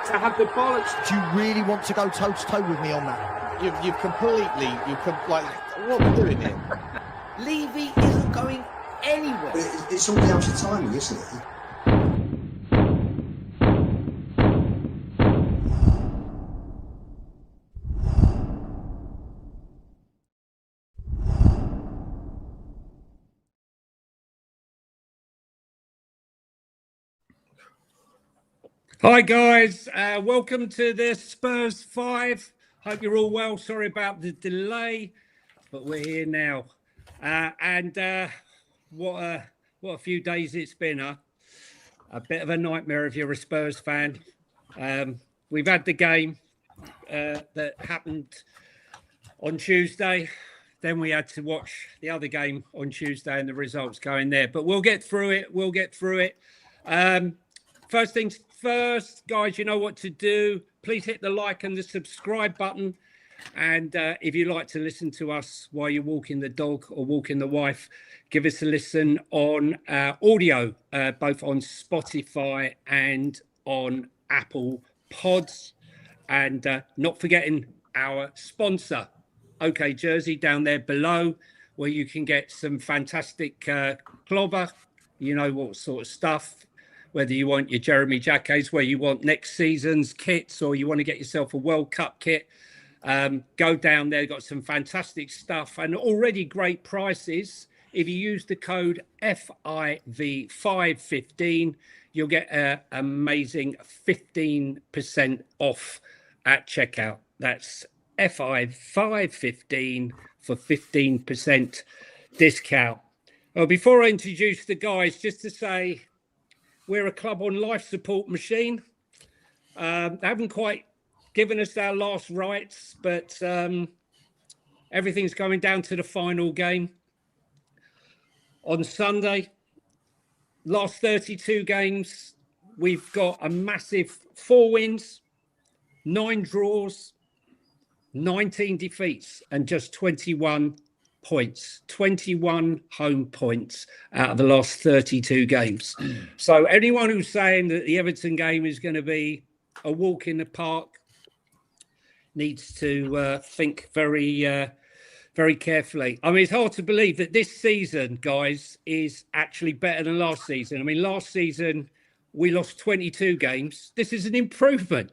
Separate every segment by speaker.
Speaker 1: to have the bollocks.
Speaker 2: Do you really want to go toe-to-toe with me on that?
Speaker 1: You've like, what are we doing here? Levy isn't going anywhere.
Speaker 3: It's all down to timing, isn't it?
Speaker 4: Hi guys, welcome to the Spurs Five. Hope you're all well. Sorry about the delay, but we're here now. What a few days it's been, huh? A bit of a nightmare if you're a Spurs fan. We've had the game that happened on Tuesday. Then we had to watch the other game on Tuesday and the results going there. But we'll get through it. First things first, guys, you know what to do. Please hit the like and the subscribe button. And if you like to listen to us while you're walking the dog or walking the wife, give us a listen on audio, both on Spotify and on Apple Pods. And not forgetting our sponsor, OK Jersey, down there below, where you can get some fantastic clobber, you know what sort of stuff. Whether you want your Jeremy Jacques, where you want next season's kits, or you want to get yourself a World Cup kit, go down there. Got some fantastic stuff and already great prices. If you use the code FIV515, you'll get an amazing 15% off at checkout. That's FIV515 for 15% discount. Well, before I introduce the guys, just to say, we're a club on life support machine. They haven't quite given us our last rites, but everything's going down to the final game on Sunday. Last 32 games, we've got a massive 4 wins, 9 draws, 19 defeats, and just 21 points, 21 home points out of the last 32 games. So anyone who's saying that the Everton game is going to be a walk in the park needs to think very carefully. I mean, it's hard to believe that this season, guys, is actually better than last season. I mean, last season we lost 22 games. This is an improvement.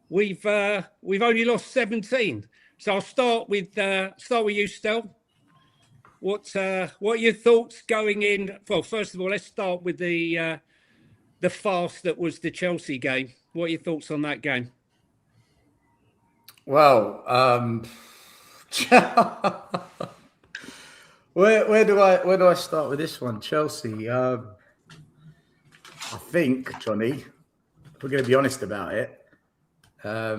Speaker 4: We've only lost 17. So I'll start with you, Stel. What are your thoughts going in? Well, first of all, let's start with the farce that was the Chelsea game. What are your thoughts on that game?
Speaker 5: Well, where do I start with this one? Chelsea. I think, Johnny, if we're going to be honest about it. How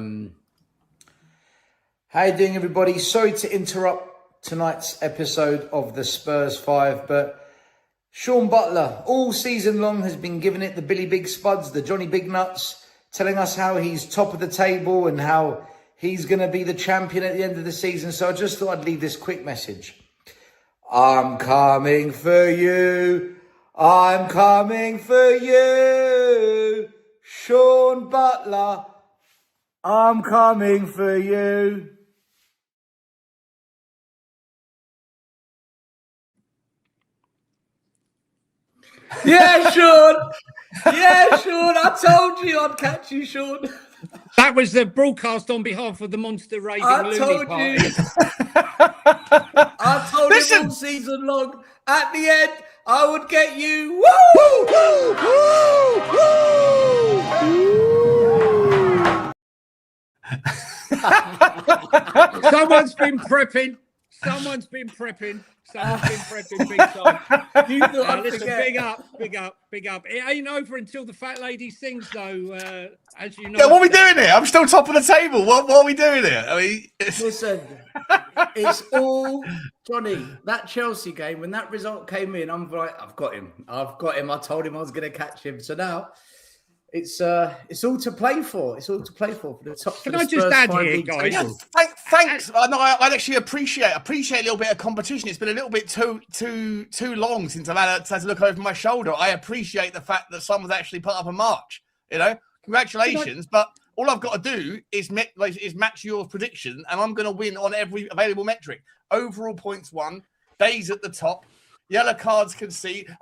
Speaker 5: you doing, everybody? Sorry to interrupt tonight's episode of the Spurs Five, but Sean Butler all season long has been giving it the Billy Big Spuds, the Johnny Big Nuts, telling us how he's top of the table and how he's going to be the champion at the end of the season. So I just thought I'd leave this quick message. I'm coming for you. I'm coming for you. Sean Butler. I'm coming for you. Yeah, Sean. Yeah, Sean. I told you I'd catch you, Sean.
Speaker 4: That was the broadcast on behalf of the Monster Raving Looney Party.
Speaker 5: I told you all season long. At the end, I would get you. Woo!
Speaker 4: Someone's been prepping. Someone's been prepping big time.
Speaker 5: You thought I'd
Speaker 4: listen,
Speaker 5: forget.
Speaker 4: big up. It ain't over until the fat lady sings, though, as you know.
Speaker 6: Yeah, what are we doing here? I'm still top of the table. What are we doing here? I mean,
Speaker 5: Listen, it's all Johnny. That Chelsea game, when that result came in, I'm like, I've got him. I told him I was going to catch him. So now it's all to play for. It's all to play for the top.
Speaker 4: Can I just add here, guys?
Speaker 6: yeah, thanks. No, I'd actually appreciate a little bit of competition. It's been a little bit too long since I've had to look over my shoulder. I appreciate the fact that someone's actually put up a march. You know, congratulations. But all I've got to do is match your prediction, and I'm going to win on every available metric. Overall points won, days at the top, yellow cards conceded.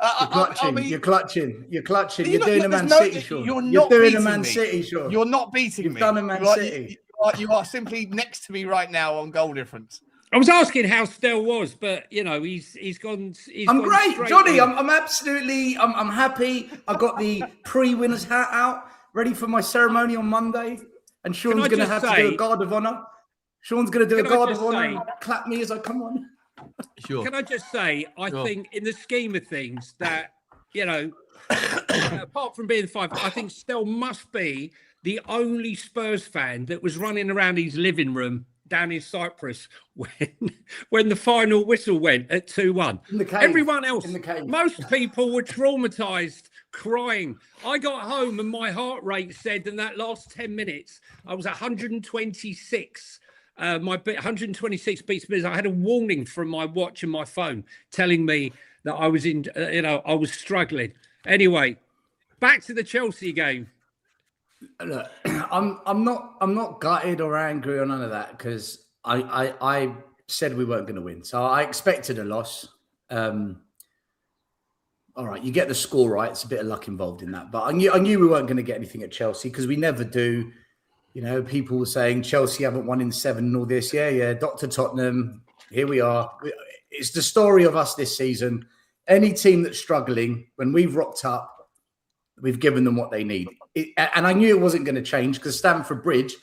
Speaker 5: You're clutching. You're
Speaker 6: You're
Speaker 5: doing a Man City, Sean.
Speaker 6: You're
Speaker 5: doing a Man City, Sean.
Speaker 6: You're not beating me.
Speaker 5: You've done a Man City.
Speaker 6: You are simply next to me right now on goal difference.
Speaker 4: I was asking how Stell was, but he's gone.
Speaker 5: I'm great, Johnny. I'm absolutely. I'm happy. I got the pre-winners hat out, ready for my ceremony on Monday, and Sean's going to have to do a guard of honor. Sean's going to do a guard of honor and clap me as I come on.
Speaker 6: Sure.
Speaker 4: Can I just say, I think in the scheme of things that apart from being 5, I think Stell must be the only Spurs fan that was running around his living room down in Cyprus when the final whistle went at 2-1. Everyone else, most people were traumatized, crying. I got home and my heart rate said in that last 10 minutes, I was 126. My 126 beats per minute. I had a warning from my watch and my phone telling me that I was I was struggling. Anyway, back to the Chelsea game.
Speaker 5: Look, I'm not gutted or angry or none of that because I said we weren't going to win, so I expected a loss. All right, you get the score right. It's a bit of luck involved in that, but I knew we weren't going to get anything at Chelsea because we never do. People were saying Chelsea haven't won in 7 and all this. Yeah, Dr. Tottenham. Here we are. It's the story of us this season. Any team that's struggling, when we've rocked up, we've given them what they need. And I knew it wasn't going to change because Stamford Bridge,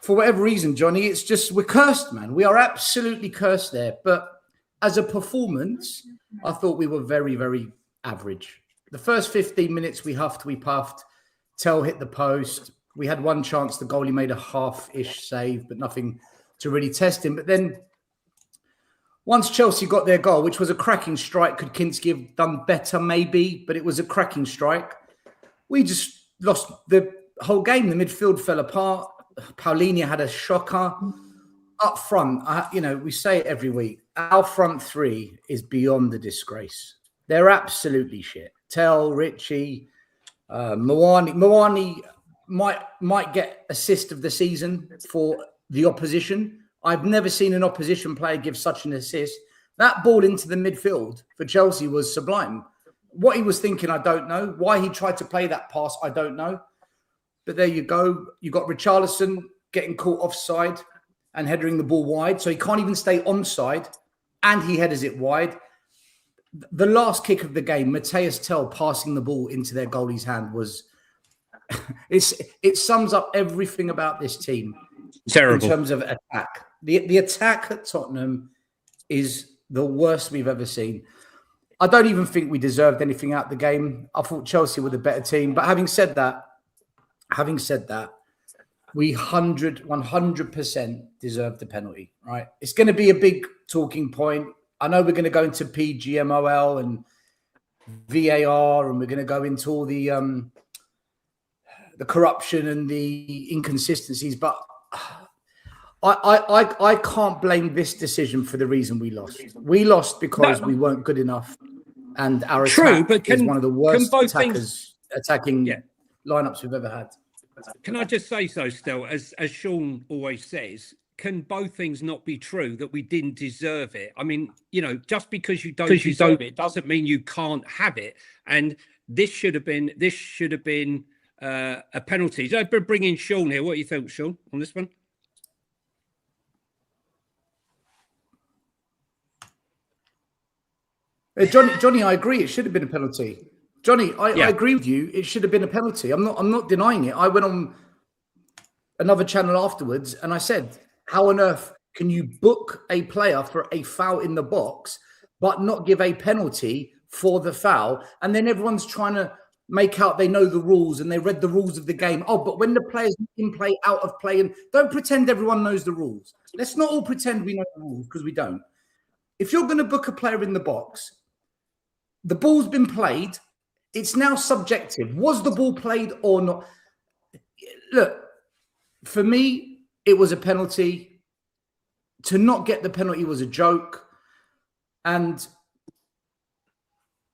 Speaker 5: for whatever reason, Johnny, it's just we're cursed, man. We are absolutely cursed there. But as a performance, I thought we were very, very average. The first 15 minutes, we huffed, we puffed. Tell hit the post. We had one chance. The goalie made a half-ish save, but nothing to really test him. But then once Chelsea got their goal, which was a cracking strike, could Kinski have done better maybe, but it was a cracking strike. We just lost the whole game. The midfield fell apart. Paulinho had a shocker. Up front, we say it every week. Our front three is beyond the disgrace. They're absolutely shit. Tell, Richie, Moani might get assist of the season for the opposition. I've never seen an opposition player give such an assist. That ball into the midfield for Chelsea was sublime. What he was thinking, I don't know. Why he tried to play that pass, I don't know. But there you go. You got Richarlison getting caught offside and headering the ball wide. So he can't even stay onside and he headers it wide. The last kick of the game, Mateus Tell passing the ball into their goalie's hand was... it sums up everything about this team.
Speaker 4: Terrible.
Speaker 5: In terms of attack. The attack at Tottenham is the worst we've ever seen. I don't even think we deserved anything out of the game. I thought Chelsea were the better team. But having said that, we 100% deserved the penalty, right? It's going to be a big talking point. I know we're going to go into PGMOL and VAR, and we're going to go into all the corruption and the inconsistencies, but I can't blame this decision for the reason we lost. We lost because we weren't good enough, and our attack is one of the worst attacking lineups we've ever had.
Speaker 4: Can I just say so, still, as Sean always says, can both things not be true, that we didn't deserve it? I mean, just because you don't deserve it doesn't mean you can't have it. And this should have been a penalty. So I've been bringing Sean here. What do you think, Sean, on this one?
Speaker 5: Johnny, I agree. It should have been a penalty. Johnny, I agree with you. It should have been a penalty. I'm not denying it. I went on another channel afterwards and I said, how on earth can you book a player for a foul in the box but not give a penalty for the foul? And then everyone's trying to make out they know the rules and they read the rules of the game. Oh, but when the player's in play, out of play, and don't pretend everyone knows the rules. Let's not all pretend we know the rules, because we don't. If you're going to book a player in the box, the ball's been played. It's now subjective. Was the ball played or not? Look, for me, it was a penalty. To not get the penalty was a joke. And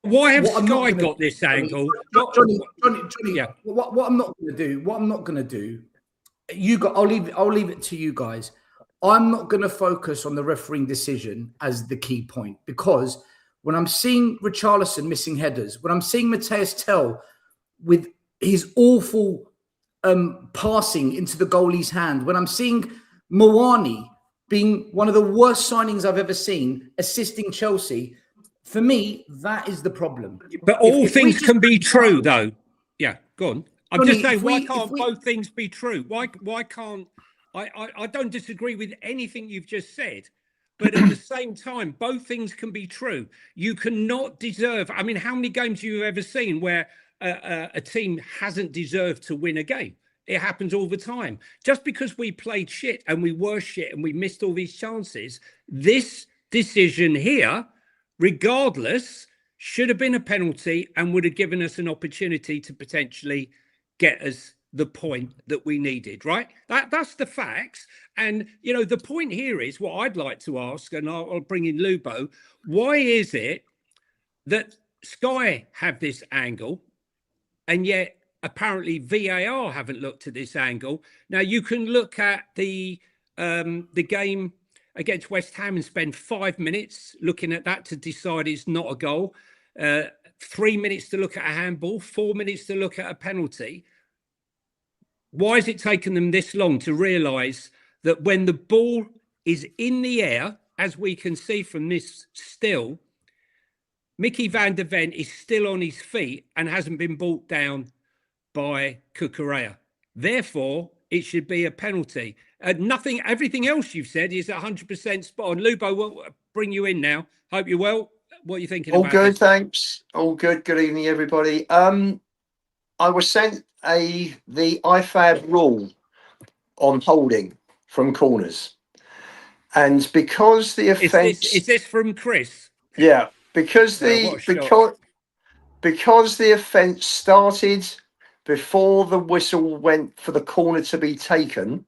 Speaker 4: why have Sky got this angle?
Speaker 5: Johnny, yeah. What I'm not going to do I'll leave it to you guys. I'm not going to focus on the refereeing decision as the key point, because when I'm seeing Richarlison missing headers, when I'm seeing Mateus Tell with his awful passing into the goalie's hand, when I'm seeing Moani being one of the worst signings I've ever seen, assisting Chelsea, for me, that is the problem.
Speaker 4: But all things can be true, though. Yeah, go on. I'm
Speaker 5: Johnny,
Speaker 4: just saying, why can't both things be true? Why can't I don't disagree with anything you've just said, but at the same time, both things can be true. You cannot deserve. I mean, how many games have you ever seen where a team hasn't deserved to win a game? It happens all the time. Just because we played shit and we were shit and we missed all these chances, this decision here, regardless, should have been a penalty and would have given us an opportunity to potentially get us the point that we needed, right? That's the facts. And, you know, the point here is what I'd like to ask, and I'll bring in Lubo, why is it that Sky have this angle and yet apparently VAR haven't looked at this angle? Now, you can look at the game against West Ham and spend 5 minutes looking at that to decide it's not a goal, 3 minutes to look at a handball, 4 minutes to look at a penalty. Why has it taken them this long to realise that when the ball is in the air, as we can see from this still, Mickey van der Ven is still on his feet and hasn't been brought down by Cucurella. Therefore, it should be a penalty. Everything else you've said is 100% spot on. Lubo, we'll bring you in now. Hope you're well. What are you thinking?
Speaker 7: All
Speaker 5: about
Speaker 7: good,
Speaker 5: this?
Speaker 7: thanks. All good. Good evening, everybody. I was sent the IFAB rule on holding from corners, and because the offence
Speaker 4: is this from Chris?
Speaker 7: Yeah, because the offence started before the whistle went for the corner to be taken,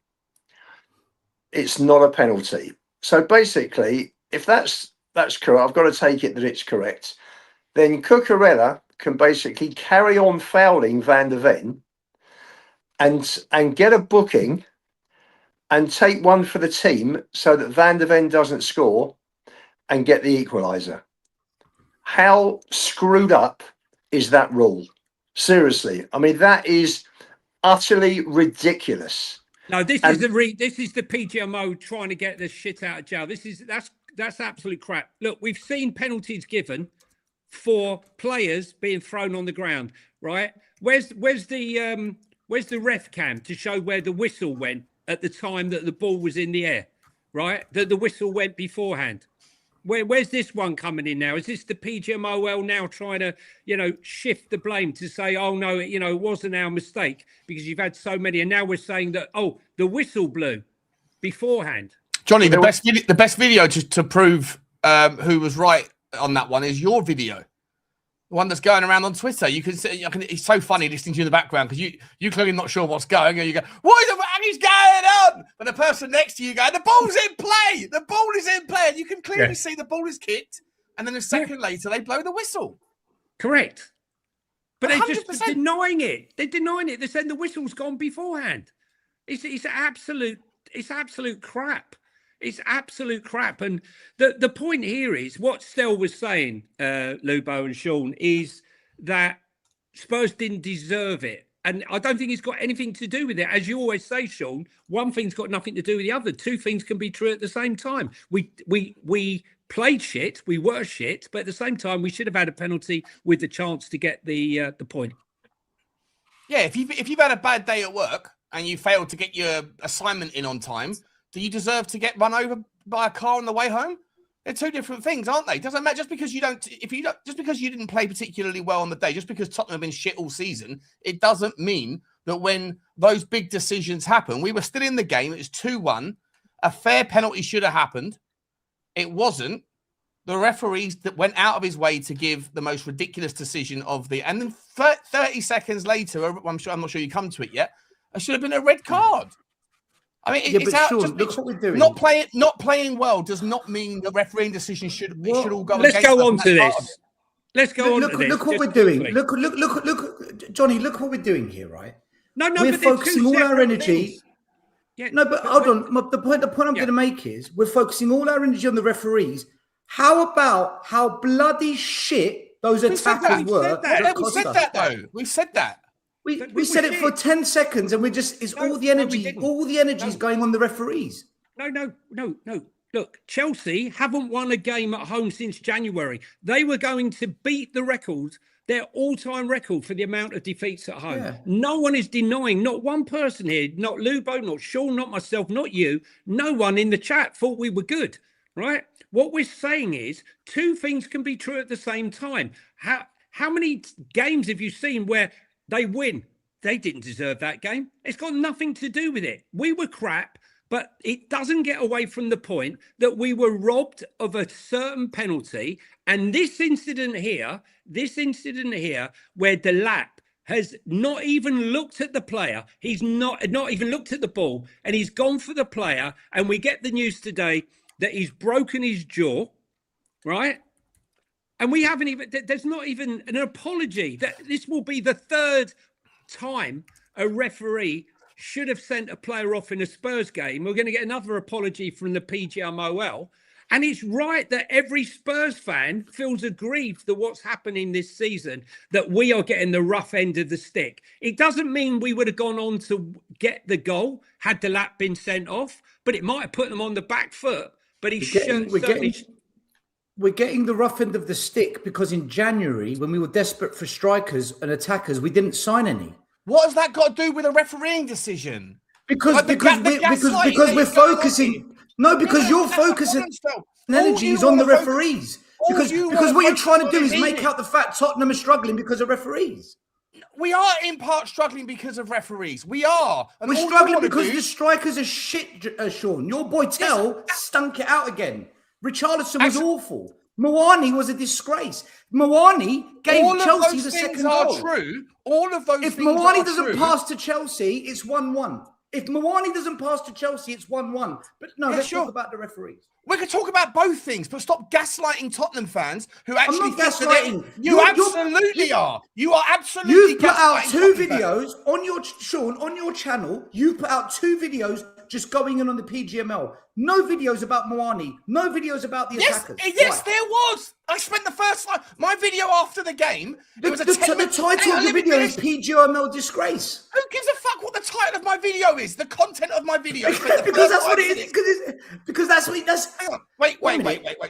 Speaker 7: it's not a penalty. So basically, if that's correct, I've got to take it that it's correct. Then Cucurella can basically carry on fouling Van der Ven and get a booking and take one for the team so that Van der Ven doesn't score and get the equaliser. How screwed up is that rule? Seriously, I mean, that is utterly ridiculous.
Speaker 4: No, this is the PGMO trying to get the shit out of jail. That's absolute crap. Look, we've seen penalties given for players being thrown on the ground, right? Where's the ref cam to show where the whistle went at the time that the ball was in the air, right? That the whistle went beforehand. Where's this one coming in now? Is this the PGMOL now trying to, shift the blame to say, oh no, it wasn't our mistake because you've had so many, and now we're saying that, oh, the whistle blew beforehand.
Speaker 6: Johnny, the best video to prove who was right on that one is your video, the one that's going around on Twitter. You can see, it's so funny listening to you in the background because you clearly not sure what's going on. You go, what the fuck is going on? But the person next to you going, the ball's in play. The ball is in play. And you can clearly see the ball is kicked. And then a second later, they blow the whistle.
Speaker 4: Correct. But
Speaker 6: 100%.
Speaker 4: they're just denying it. They're denying it. They're saying the whistle's gone beforehand. It's absolute crap. It's absolute crap. And the point here is what Stel was saying, Lubo and Sean, is that Spurs didn't deserve it. And I don't think it's got anything to do with it. As you always say, Sean, one thing's got nothing to do with the other. Two things can be true at the same time. We played shit, we were shit, but at the same time, we should have had a penalty with the chance to get the point.
Speaker 6: Yeah, if you've had a bad day at work and you failed to get your assignment in on time, do you deserve to get run over by a car on the way home? They're two different things, aren't they? Doesn't matter just because just because you didn't play particularly well on the day, just because Tottenham have been shit all season, it doesn't mean that when those big decisions happen, we were still in the game. It was 2-1. A fair penalty should have happened. It wasn't. The referees that went out of his way to give the most ridiculous decision and then 30 seconds later, I'm not sure you come to it yet. It should have been a red card. I mean, it's out.
Speaker 5: Sean, look what we're doing.
Speaker 6: Not playing well does not mean the refereeing decision should all go.
Speaker 4: Let's go on to this. Let's go on to this.
Speaker 5: Look what we're doing. Look, Johnny. Look what we're doing here, right?
Speaker 4: No.
Speaker 5: We're focusing all our energy.
Speaker 4: Yeah.
Speaker 5: No, but hold on. The point I'm going to make is we're focusing all our energy on the referees. How about how bloody shit those attackers were?
Speaker 6: We said that though. We said that.
Speaker 5: We said it for 10 seconds, and it's all the energy. All the energy is going on the referees.
Speaker 4: No. Look, Chelsea haven't won a game at home since January. They were going to beat the record, their all-time record for the amount of defeats at home.
Speaker 5: Yeah.
Speaker 4: No one is denying, not one person here, not Lubo, not Sean, not myself, not you. No one in the chat thought we were good, right? What we're saying is two things can be true at the same time. How many games have you seen where they win? They didn't deserve that game. It's got nothing to do with it. We were crap. But it doesn't get away from the point that we were robbed of a certain penalty. And this incident here, where Delap has not even looked at the player, he's not even looked at the ball, and he's gone for the player. And we get the news today that he's broken his jaw, right? And we haven't even, there's not even an apology. That this will be the third time a referee should have sent a player off in a Spurs game. We're going to get another apology from the PGMOL. And it's right that every Spurs fan feels aggrieved that what's happening this season, that we are getting the rough end of the stick. It doesn't mean we would have gone on to get the goal had the lap been sent off, but it might have put them on the back foot. But
Speaker 5: we're getting the rough end of the stick because in January, when we were desperate for strikers and attackers, we didn't sign any.
Speaker 6: What has that got to do with a refereeing decision?
Speaker 5: Because we're focusing. No, because you're focusing energy is on the referees. Because what you're trying to do is make out the fact Tottenham are struggling because of referees.
Speaker 6: We are in part struggling because of referees. We are.
Speaker 5: And we're struggling because the strikers are shit, Sean. Your boy Tell stunk it out again. Richarlison was awful. Moani was a disgrace. Moani gave Chelsea the second goal.
Speaker 6: True. All of those
Speaker 5: if
Speaker 6: things
Speaker 5: Moani
Speaker 6: are
Speaker 5: doesn't
Speaker 6: true.
Speaker 5: pass to Chelsea, it's 1-1. If Moani doesn't pass to Chelsea, it's 1-1. But no, let's talk about the referees.
Speaker 6: We could talk about both things, but stop gaslighting Tottenham fans who actually think
Speaker 5: gaslighting.
Speaker 6: You absolutely are. You are absolutely.
Speaker 5: You put out two videos on your on your channel. You put out two videos just going in on the PGML. No videos about Moani. No videos about the attackers.
Speaker 6: Yes, there was. I spent the first my video after the game.
Speaker 5: The title of the video is PGML disgrace.
Speaker 6: Who gives a fuck what the title of my video is? The content of my video.
Speaker 5: Because that's what it is. Because that's what it does.
Speaker 6: Hang on. Wait.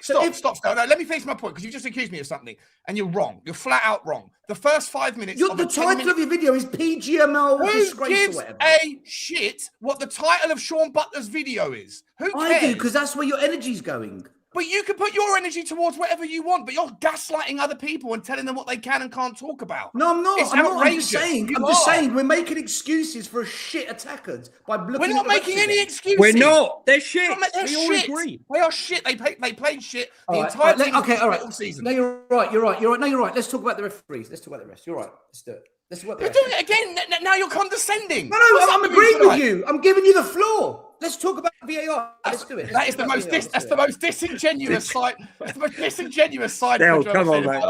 Speaker 6: Stop. No, let me finish my point because you just accused me of something and you're wrong. You're flat out wrong. The first 5 minutes.
Speaker 5: The title of your video is PGML disgrace.
Speaker 6: Who gives a shit what the title of Sean Butler's video is? Who cares?
Speaker 5: I do, because that's where your energy's going.
Speaker 6: But you can put your energy towards whatever you want, but you're gaslighting other people and telling them what they can and can't talk about.
Speaker 5: No, I'm not.
Speaker 6: It's
Speaker 5: I'm just saying we're making excuses for shit attackers by looking.
Speaker 6: We're not making any excuses.
Speaker 4: We're not. They're shit.
Speaker 6: They're shit.
Speaker 4: Agree.
Speaker 6: They are shit. They played shit the entire season.
Speaker 5: No, you're right. No, you're right. Let's talk about the referees. Let's talk about the rest. You're right. Let's do it. You're
Speaker 6: doing it again. Now you're condescending.
Speaker 5: No, I'm agreeing with you. I'm giving you the floor. Let's talk about VAR. Let's do it.
Speaker 6: That's the most disingenuous side. That's the most disingenuous side.
Speaker 4: Stell, come on, mate.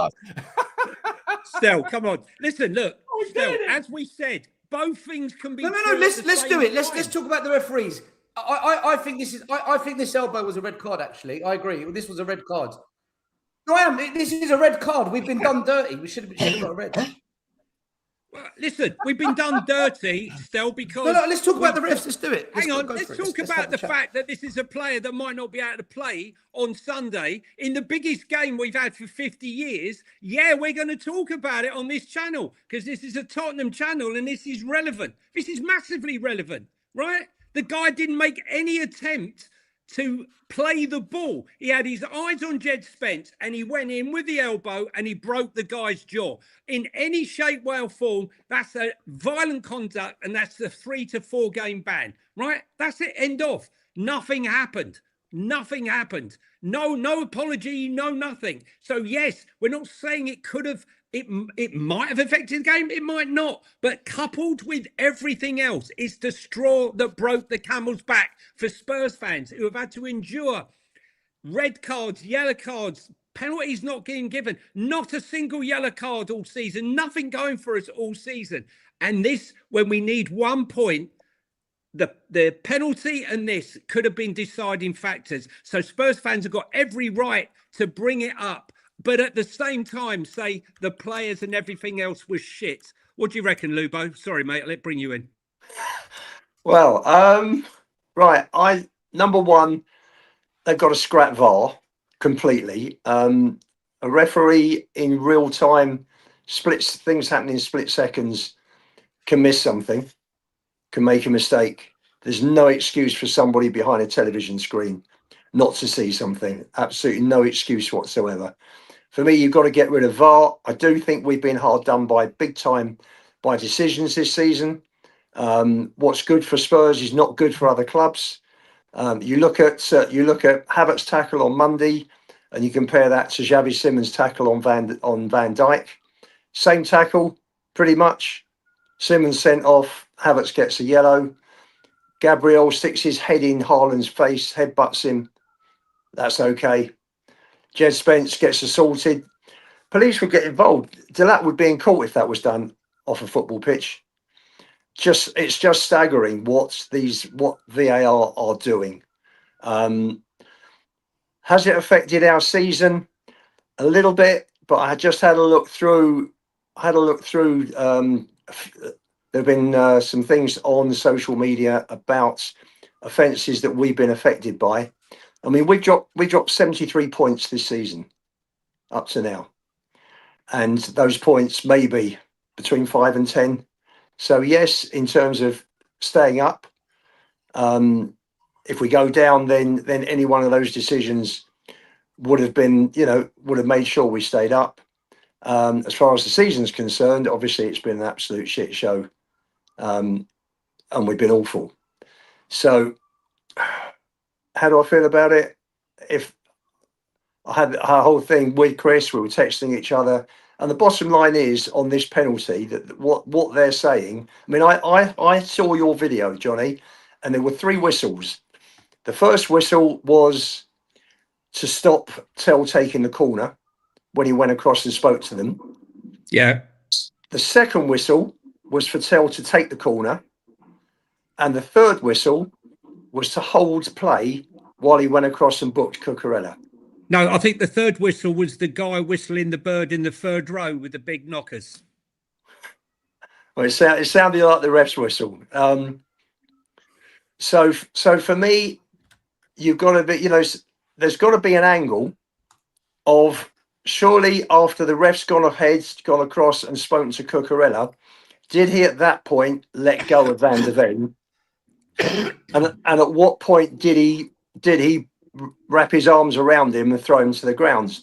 Speaker 4: Stell, come on. Listen, look. Stell, as we said, both things can be.
Speaker 5: No. Let's do it. Let's talk about the referees. I think this elbow was a red card. Actually, I agree. This was a red card. No, I am. This is a red card. We've been done dirty. We should have got a red.
Speaker 4: Well, listen, we've been done dirty, Stell, because...
Speaker 5: No, let's talk about the refs. Let's do it.
Speaker 4: Hang on, let's talk about the fact that this is a player that might not be able to play on Sunday in the biggest game we've had for 50 years. Yeah, we're going to talk about it on this channel because this is a Tottenham channel and this is relevant. This is massively relevant, right? The guy didn't make any attempt to play the ball. He had his eyes on Jed Spence and he went in with the elbow and he broke the guy's jaw. In any shape, way or form, that's a violent conduct and that's a 3 to 4 game ban, right? That's it, end off. Nothing happened. Nothing happened. No apology, no nothing. So yes, we're not saying it could have, it might have affected the game, it might not, but coupled with everything else, it's the straw that broke the camel's back for Spurs fans who have had to endure red cards, yellow cards, penalties not getting given, not a single yellow card all season, nothing going for us all season. And this, when we need 1 point, the penalty and this could have been deciding factors. So Spurs fans have got every right to bring it up, but at the same time say the players and everything else was shit. What do you reckon, Lubo? Sorry, mate, I'll bring you in.
Speaker 7: Well, right. Number one, they've got to scrap VAR completely. A referee in real time, things happening in split seconds, can miss something, can make a mistake. There's no excuse for somebody behind a television screen not to see something. Absolutely no excuse whatsoever. For me, you've got to get rid of VAR. I do think we've been hard done by big time by decisions this season. What's good for Spurs is not good for other clubs. You look at Havertz's tackle on Monday, and you compare that to Xavi Simons' tackle on Van Dijk. Same tackle, pretty much. Simons sent off. Havertz gets a yellow. Gabriel sticks his head in Haaland's face, headbutts him. That's okay. Jed Spence gets assaulted. Police would get involved. Delat would be in court if that was done off a football pitch. It's just staggering what VAR are doing. Has it affected our season? A little bit, but I just had a look through. There have been some things on social media about offences that we've been affected by. I mean, we dropped 73 points this season up to now, and those points may be between 5 and 10. So yes, in terms of staying up, if we go down, then any one of those decisions would have made sure we stayed up. As far as the season's concerned, obviously it's been an absolute shit show, and we've been awful. So how do I feel about it? If I had a whole thing with Chris, we were texting each other, and the bottom line is on this penalty that what they're saying. I mean, I saw your video, Johnny, and there were 3 whistles. The first whistle was to stop Tell taking the corner when he went across and spoke to them.
Speaker 4: Yeah.
Speaker 7: The second whistle was for Tell to take the corner, and the third whistle was to hold play while he went across and booked Cucurella.
Speaker 4: No, I think the third whistle was the guy whistling the bird in the third row with the big knockers.
Speaker 7: Well, it sounded like the ref's whistle. So for me, you've got to be, there's got to be an angle of surely after the ref's gone across and spoken to Cucurella, did he at that point let go of Van de Ven? And at what point did he wrap his arms around him and throw him to the ground?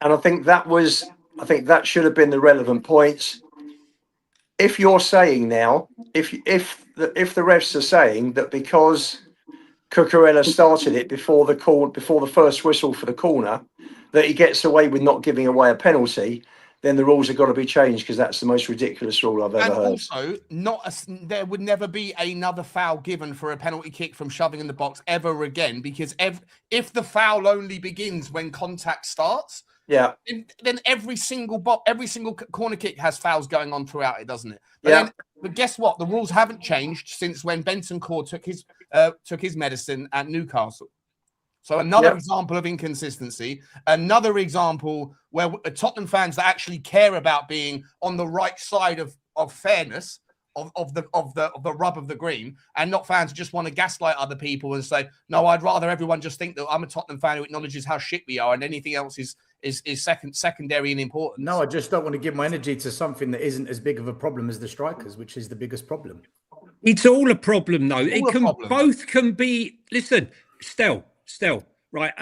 Speaker 7: And I think that should have been the relevant point. If you're saying now, if the refs are saying that because Cucurella started it before the first whistle for the corner, that he gets away with not giving away a penalty, then the rules have got to be changed, because that's the most ridiculous rule I've ever heard.
Speaker 6: And also, there would never be another foul given for a penalty kick from shoving in the box ever again, because if the foul only begins when contact starts,
Speaker 7: yeah,
Speaker 6: then every single corner kick has fouls going on throughout it, doesn't it? But guess what? The rules haven't changed since when Bentancur took his medicine at Newcastle. So another example of inconsistency, another example where Tottenham fans that actually care about being on the right side of fairness, of the rub of the green, and not fans who just want to gaslight other people and say, no, I'd rather everyone just think that I'm a Tottenham fan who acknowledges how shit we are, and anything else is secondary in importance.
Speaker 8: No, I just don't want to give my energy to something that isn't as big of a problem as the strikers, which is the biggest problem.
Speaker 4: It's all a problem, though. Both can be. Listen, Stell, right?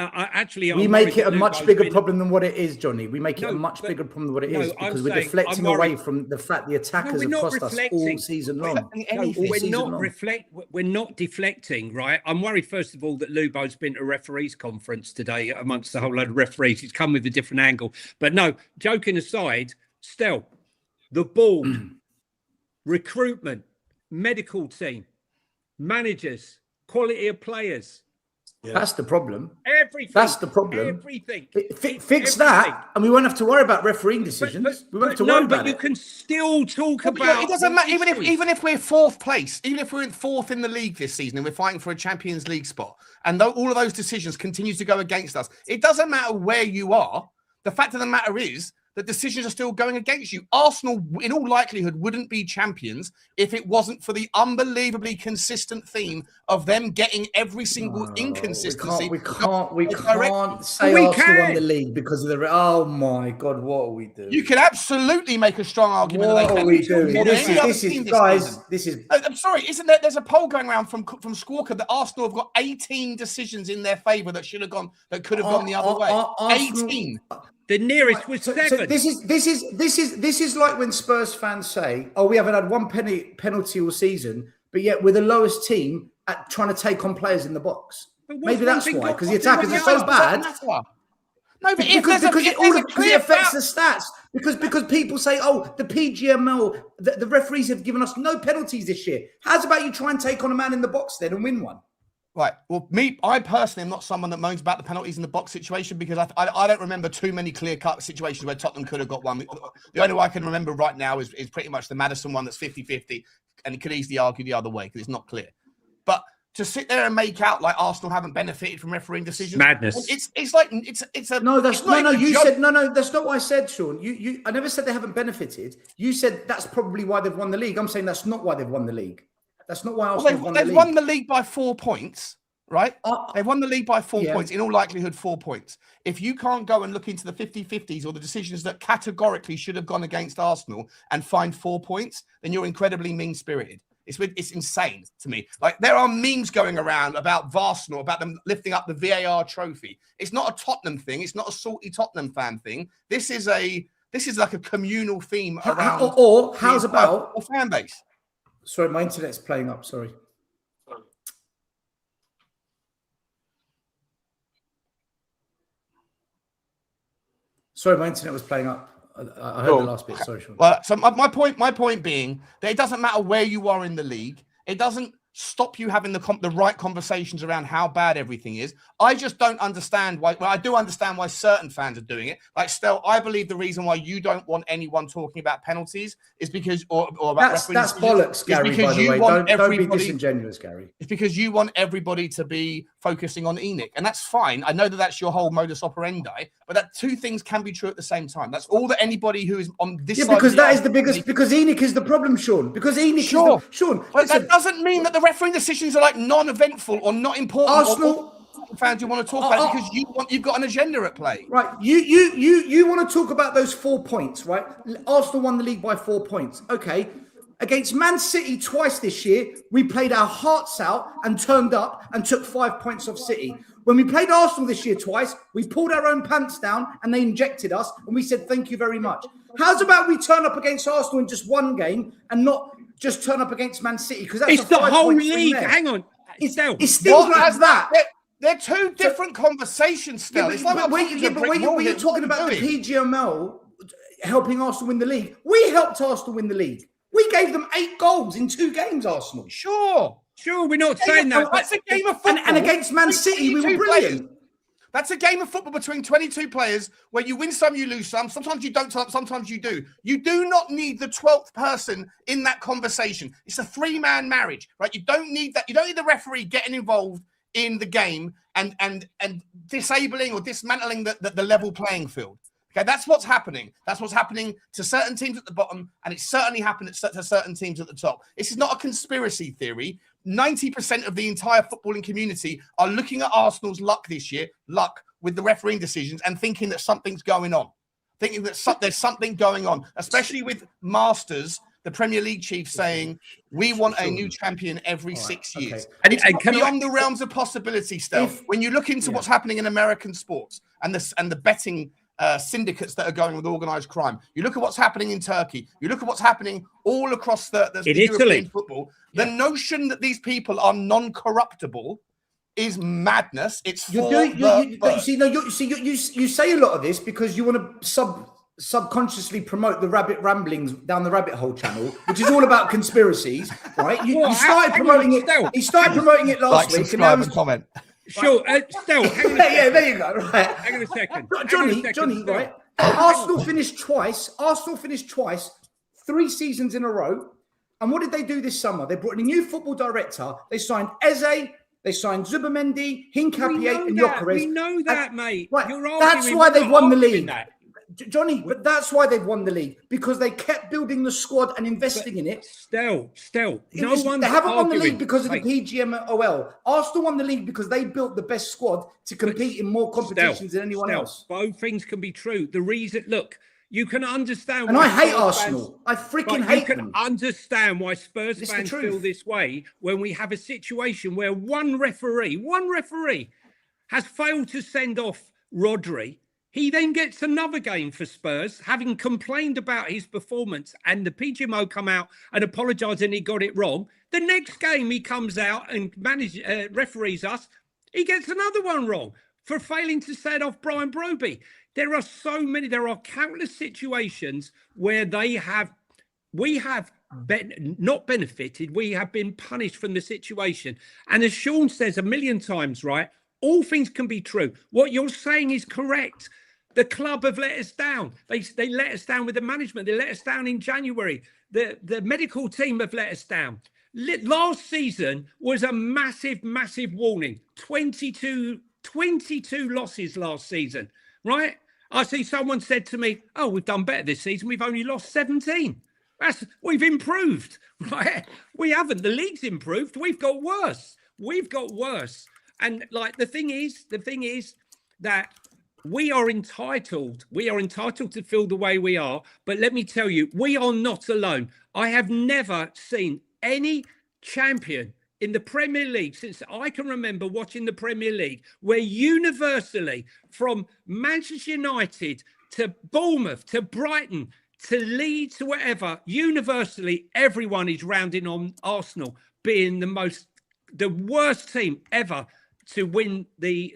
Speaker 8: We make it a much bigger problem than what it is, Johnny. We make it a much bigger problem than what it is, because we're deflecting away from the fact the attackers have cost us all season long.
Speaker 4: We're not deflecting, right? I'm worried, first of all, that Lubo's been to a referees conference today amongst a whole load of referees. He's come with a different angle. But no, joking aside, Stell, the board, recruitment, medical team, managers, quality of players,
Speaker 8: Yeah. That's the problem.
Speaker 4: Everything.
Speaker 8: That's the problem.
Speaker 4: Everything.
Speaker 8: Fix that, and we won't have to worry about refereeing decisions. We won't have to worry about it.
Speaker 4: But you can still talk about.
Speaker 6: Yeah, it doesn't matter. Even if we're fourth place, even if we're in fourth in the league this season, and we're fighting for a Champions League spot, and all of those decisions continue to go against us, it doesn't matter where you are. The fact of the matter is that decisions are still going against you. Arsenal, in all likelihood, wouldn't be champions if it wasn't for the unbelievably consistent theme of them getting every single inconsistency.
Speaker 8: We can't say Arsenal won the league because of the. Oh my God, what are we doing?
Speaker 6: You can absolutely make a strong argument.
Speaker 8: What are we doing? This is guys. This is.
Speaker 6: I'm sorry, isn't there? There's a poll going around from Squawker that Arsenal have got 18 decisions in their favour that could have gone the other way. 18.
Speaker 4: The nearest was 7.
Speaker 8: So this is like when Spurs fans say, "Oh, we haven't had one penalty all season, but yet we're the lowest team at trying to take on players in the box." Maybe that's why, because the attackers are so bad.
Speaker 6: No, but
Speaker 8: because it affects the stats. Because people say, "Oh, the PGML, the referees have given us no penalties this year." How's about you try and take on a man in the box then and win one?
Speaker 6: Right. Well, I personally am not someone that moans about the penalties in the box situation because I don't remember too many clear-cut situations where Tottenham could have got one. The only one I can remember right now is pretty much the Maddison one that's 50-50, and it could easily argue the other way because it's not clear. But to sit there and make out like Arsenal haven't benefited from refereeing decisions,
Speaker 4: madness.
Speaker 6: It's like it's a
Speaker 8: no. That's no. You said no. That's not what I said, Sean. I never said they haven't benefited. You said that's probably why they've won the league. I'm saying that's not why they've won the league. That's not why Arsenal
Speaker 6: they've won the league by 4 points, right? They've won the league by 4 points, in all likelihood 4 points. If you can't go and look into the 50-50s or the decisions that categorically should have gone against Arsenal and find 4 points, then you're incredibly mean-spirited. It's insane to me. Like, there are memes going around about Arsenal, about them lifting up the VAR trophy. It's not a Tottenham thing. It's not a salty Tottenham fan thing. This is like a communal theme around
Speaker 8: or how's about
Speaker 6: a fan base.
Speaker 8: Sorry, my internet's playing up. Sorry. Sorry, my internet was playing up. I heard the last bit. Sorry, Sean.
Speaker 6: Well, so my point being that it doesn't matter where you are in the league. It doesn't stop you having the right conversations around how bad everything is. I just don't understand why. Well, I do understand why certain fans are doing it. Like, Stel, I believe the reason why you don't want anyone talking about penalties is because, or about
Speaker 8: that's bollocks, Gary. By the way, don't be disingenuous, Gary.
Speaker 6: It's because you want everybody to be focusing on ENIC, and that's fine. I know that that's your whole modus operendi, but that two things can be true at the same time. That's all that anybody who is on this side.
Speaker 8: Because that is the biggest. Because ENIC is the problem, Sean. Because ENIC, Sean.
Speaker 6: But that doesn't mean that the refereeing decisions are like non-eventful or not important.
Speaker 8: Arsenal
Speaker 6: fans you want to talk about it because you've got an agenda at play.
Speaker 8: Right. You want to talk about those 4 points, right? Arsenal won the league by 4 points. Okay. Against Man City twice this year, we played our hearts out and turned up and took 5 points off City. When we played Arsenal this year twice, we pulled our own pants down and they injected us and we said thank you very much. How's about we turn up against Arsenal in just one game and not just turn up against Man City? Because that's
Speaker 4: it's the whole league. Hang on.
Speaker 8: It's still like that.
Speaker 6: They're two different conversations still.
Speaker 8: When you're talking about the PGML helping Arsenal win the league, we helped Arsenal win the league. We gave them 8 goals in 2 games, Arsenal.
Speaker 6: Sure,
Speaker 4: we're not saying that.
Speaker 6: That's a game of football.
Speaker 8: And against Man City, we were brilliant.
Speaker 6: That's a game of football between 22 players where you win some, you lose some. Sometimes you don't, sometimes you do. You do not need the 12th person in that conversation. It's a 3-man marriage, right? You don't need that. You don't need the referee getting involved in the game and disabling or dismantling the level playing field. Okay, that's what's happening. That's what's happening to certain teams at the bottom, and it's certainly happened to certain teams at the top. This is not a conspiracy theory. 90% of the entire footballing community are looking at Arsenal's luck this year, with the refereeing decisions, and thinking that something's going on. Thinking that there's something going on, especially with Masters, the Premier League chief, saying, we want a new champion every 6 years.
Speaker 8: Okay.
Speaker 6: And it's beyond the realms of possibility, Steph. When you look into what's happening in American sports and the betting syndicates that are going with organized crime. You look at what's happening in Turkey. You look at what's happening all across the European football. The notion that these people are non-corruptible is madness. It's
Speaker 8: you say a lot of this because you want to subconsciously promote the rabbit ramblings down the rabbit hole channel, which is all about conspiracies, right? You started promoting it. He started promoting it last week.
Speaker 6: Subscribe and comment.
Speaker 4: Sure. Still, hang on a
Speaker 8: Yeah,
Speaker 4: second.
Speaker 8: there you go. Right.
Speaker 4: Hang on a second.
Speaker 8: Johnny,
Speaker 4: Still.
Speaker 8: right? Arsenal finished twice. 3 seasons in a row. And what did they do this summer? They brought in a new football director. They signed Eze. They signed Zubimendi, Hincapié, and Gyökeres.
Speaker 4: We know that, mate.
Speaker 8: Right,
Speaker 4: You're
Speaker 8: that's
Speaker 4: arguing,
Speaker 8: why
Speaker 4: we're
Speaker 8: they've
Speaker 4: not
Speaker 8: won the
Speaker 4: arguing
Speaker 8: league.
Speaker 4: that.
Speaker 8: Johnny, but that's why they've won the league, because they kept building the squad and investing in it.
Speaker 4: Still.
Speaker 8: They haven't won the league because of
Speaker 4: like,
Speaker 8: the PGMOL. Arsenal won the league because they built the best squad to compete in more competitions than anyone else.
Speaker 4: Both things can be true. The reason, look, you can understand.
Speaker 8: And
Speaker 4: why
Speaker 8: I hate
Speaker 4: Spurs
Speaker 8: Arsenal.
Speaker 4: fans,
Speaker 8: I freaking hate them.
Speaker 4: You can understand why Spurs
Speaker 8: It's the
Speaker 4: fans
Speaker 8: truth.
Speaker 4: feel this way when we have a situation where one referee has failed to send off Rodri. He then gets another game for Spurs, having complained about his performance, and the PGMO come out and apologise and he got it wrong. The next game he comes out and referees us, he gets another one wrong for failing to send off Brian Broby. There are countless situations where we have not benefited, we have been punished from the situation. And as Sean says a million times, right, all things can be true. What you're saying is correct. The club have let us down. They let us down with the management. They let us down in January. The medical team have let us down. Last season was a massive warning. 22 losses last season, right? I see someone said to me, oh, we've done better this season. We've only lost 17. We've improved, right? We haven't. The league's improved. We've got worse. And like the thing is that we are entitled to feel the way we are. But let me tell you, we are not alone. I have never seen any champion in the Premier League since I can remember watching the Premier League where universally, from Manchester United to Bournemouth to Brighton to Leeds to wherever, universally everyone is rounding on Arsenal being the worst team ever to win the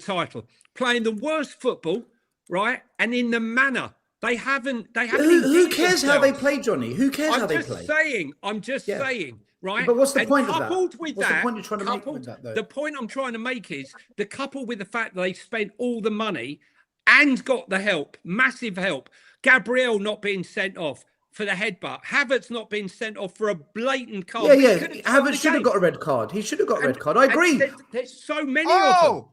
Speaker 4: title, playing the worst football, right? And in the manner they haven't.
Speaker 8: Who cares how they play, Johnny? Who cares how they play?
Speaker 4: I'm just saying, right?
Speaker 8: But what's the point of that?
Speaker 4: Coupled with
Speaker 8: What's
Speaker 4: that,
Speaker 8: the point you're trying to make with that, though?
Speaker 4: The point I'm trying to make is coupled with the fact that they spent all the money and got the help, massive help. Gabriel not being sent off for the headbutt. Havertz not being sent off for a blatant card.
Speaker 8: Yeah. Havertz should have got a red card. He should have got a red card. I agree.
Speaker 4: There's so many of them.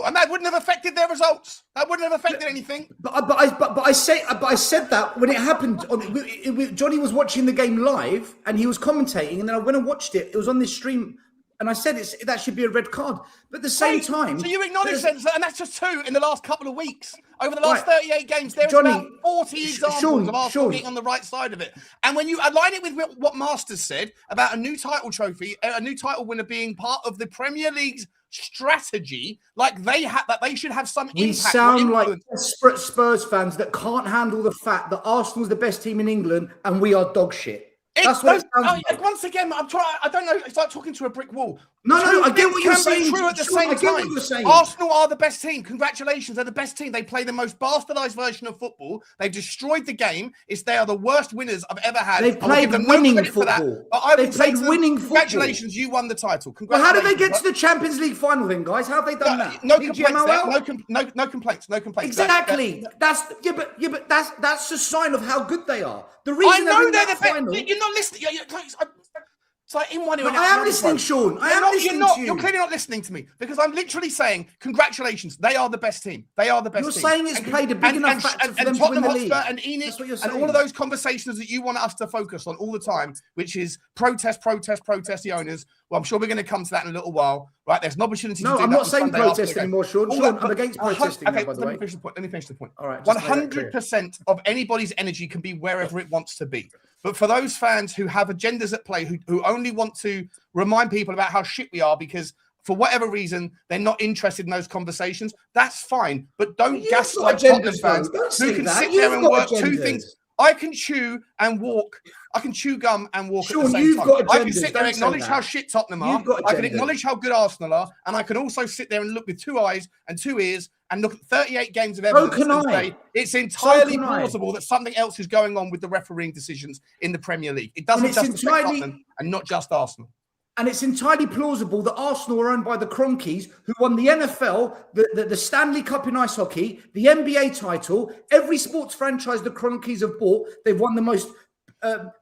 Speaker 6: And that wouldn't have affected their results. That wouldn't have affected anything.
Speaker 8: But I said that when it happened. Johnny was watching the game live and he was commentating, and then I went and watched it. It was on this stream, and I said that should be a red card. But at the same time,
Speaker 6: so you acknowledge that, and that's just 2 in the last couple of weeks. Over the last 38 games, there's about 40 examples of Arsenal being on the right side of it. And when you align it with what Masters said about a new title trophy, a new title winner being part of the Premier League's strategy, like they should have some impact.
Speaker 8: We sound like Spurs fans that can't handle the fact that Arsenal's the best team in England and we are dog shit. That's what it sounds like.
Speaker 6: Once again, I don't know. It's like talking to a brick wall.
Speaker 8: No, I get what you're saying.
Speaker 6: True at the same time. Arsenal are the best team. Congratulations, they're the best team. They play the most bastardized version of football. They've destroyed the game. They are the worst winners I've ever had.
Speaker 8: They played winning football. They played winning football.
Speaker 6: Congratulations, you won the title.
Speaker 8: Well, how did they get to the Champions League final then, guys? How have they done that?
Speaker 6: No complaints. No complaints.
Speaker 8: Exactly. That's a sign of how good they are. The reason
Speaker 6: I know they're the
Speaker 8: final.
Speaker 6: best. You're not listening. It's like in one ear.
Speaker 8: I am listening, Sean.
Speaker 6: You're clearly not listening to me because I'm literally saying, congratulations, they are the best team. They are the best team.
Speaker 8: You're saying it's played a big enough factor for them to win the league.
Speaker 6: And Enid and all of those conversations that you want us to focus on all the time, which is protest the owners. Well, I'm sure we're going to come to that in a little while. Right, there's an opportunity to do that.
Speaker 8: No, I'm not saying protest anymore, Sean. I'm against protesting, by the way.
Speaker 6: Let me finish the point.
Speaker 8: All right.
Speaker 6: 100% of anybody's energy can be wherever it wants to be. But for those fans who have agendas at play, who only want to remind people about how shit we are because for whatever reason, they're not interested in those conversations, that's fine. But don't gaslight Tottenham fans who can sit there and work 2 things. I can chew and walk. I can chew gum and walk at the same time. I can sit there and acknowledge how shit Tottenham are. I can acknowledge how good Arsenal are. And I can also sit there and look with 2 eyes and 2 ears and look at 38 games of evidence and say it's entirely plausible that something else is going on with the refereeing decisions in the Premier League. It doesn't just affect Tottenham and not just Arsenal.
Speaker 8: And it's entirely plausible that Arsenal are owned by the Cronkies, who won the NFL, the Stanley Cup in ice hockey, the NBA title, every sports franchise the Cronkies have bought. They've won the most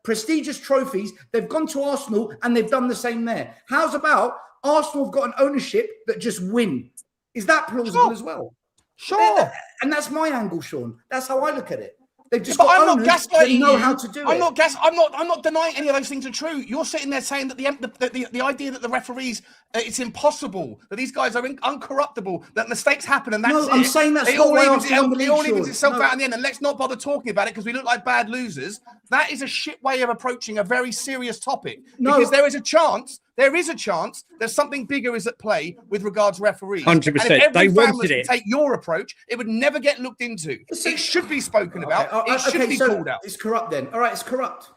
Speaker 8: prestigious trophies. They've gone to Arsenal and they've done the same there. How's about Arsenal have got an ownership that just win? Is that plausible as well?
Speaker 6: Sure.
Speaker 8: And that's my angle, Sean. That's how I look at it. They've just
Speaker 6: But
Speaker 8: got
Speaker 6: I'm not
Speaker 8: owners
Speaker 6: gaslighting
Speaker 8: that know
Speaker 6: you.
Speaker 8: how to do
Speaker 6: I'm
Speaker 8: it.
Speaker 6: I'm not denying any of those things are true. You're sitting there saying that the idea that the referees, it's impossible, that these guys are uncorruptible, that mistakes happen and that's
Speaker 8: No,
Speaker 6: it.
Speaker 8: I'm saying that's not why Arsenal won the league,
Speaker 6: It all evens
Speaker 8: Sean.
Speaker 6: itself
Speaker 8: No.
Speaker 6: out in the end, and let's not bother talking about it because we look like bad losers. That is a shit way of approaching a very serious topic.
Speaker 8: No.
Speaker 6: Because there is a chance there's something bigger is at play with regards to referees.
Speaker 4: 100%.
Speaker 6: And if every
Speaker 4: They
Speaker 6: fan
Speaker 4: wanted
Speaker 6: was to
Speaker 4: it.
Speaker 6: take your approach, it would never get looked into. It should be spoken about. It should be called out.
Speaker 8: It's corrupt then. All right, it's corrupt.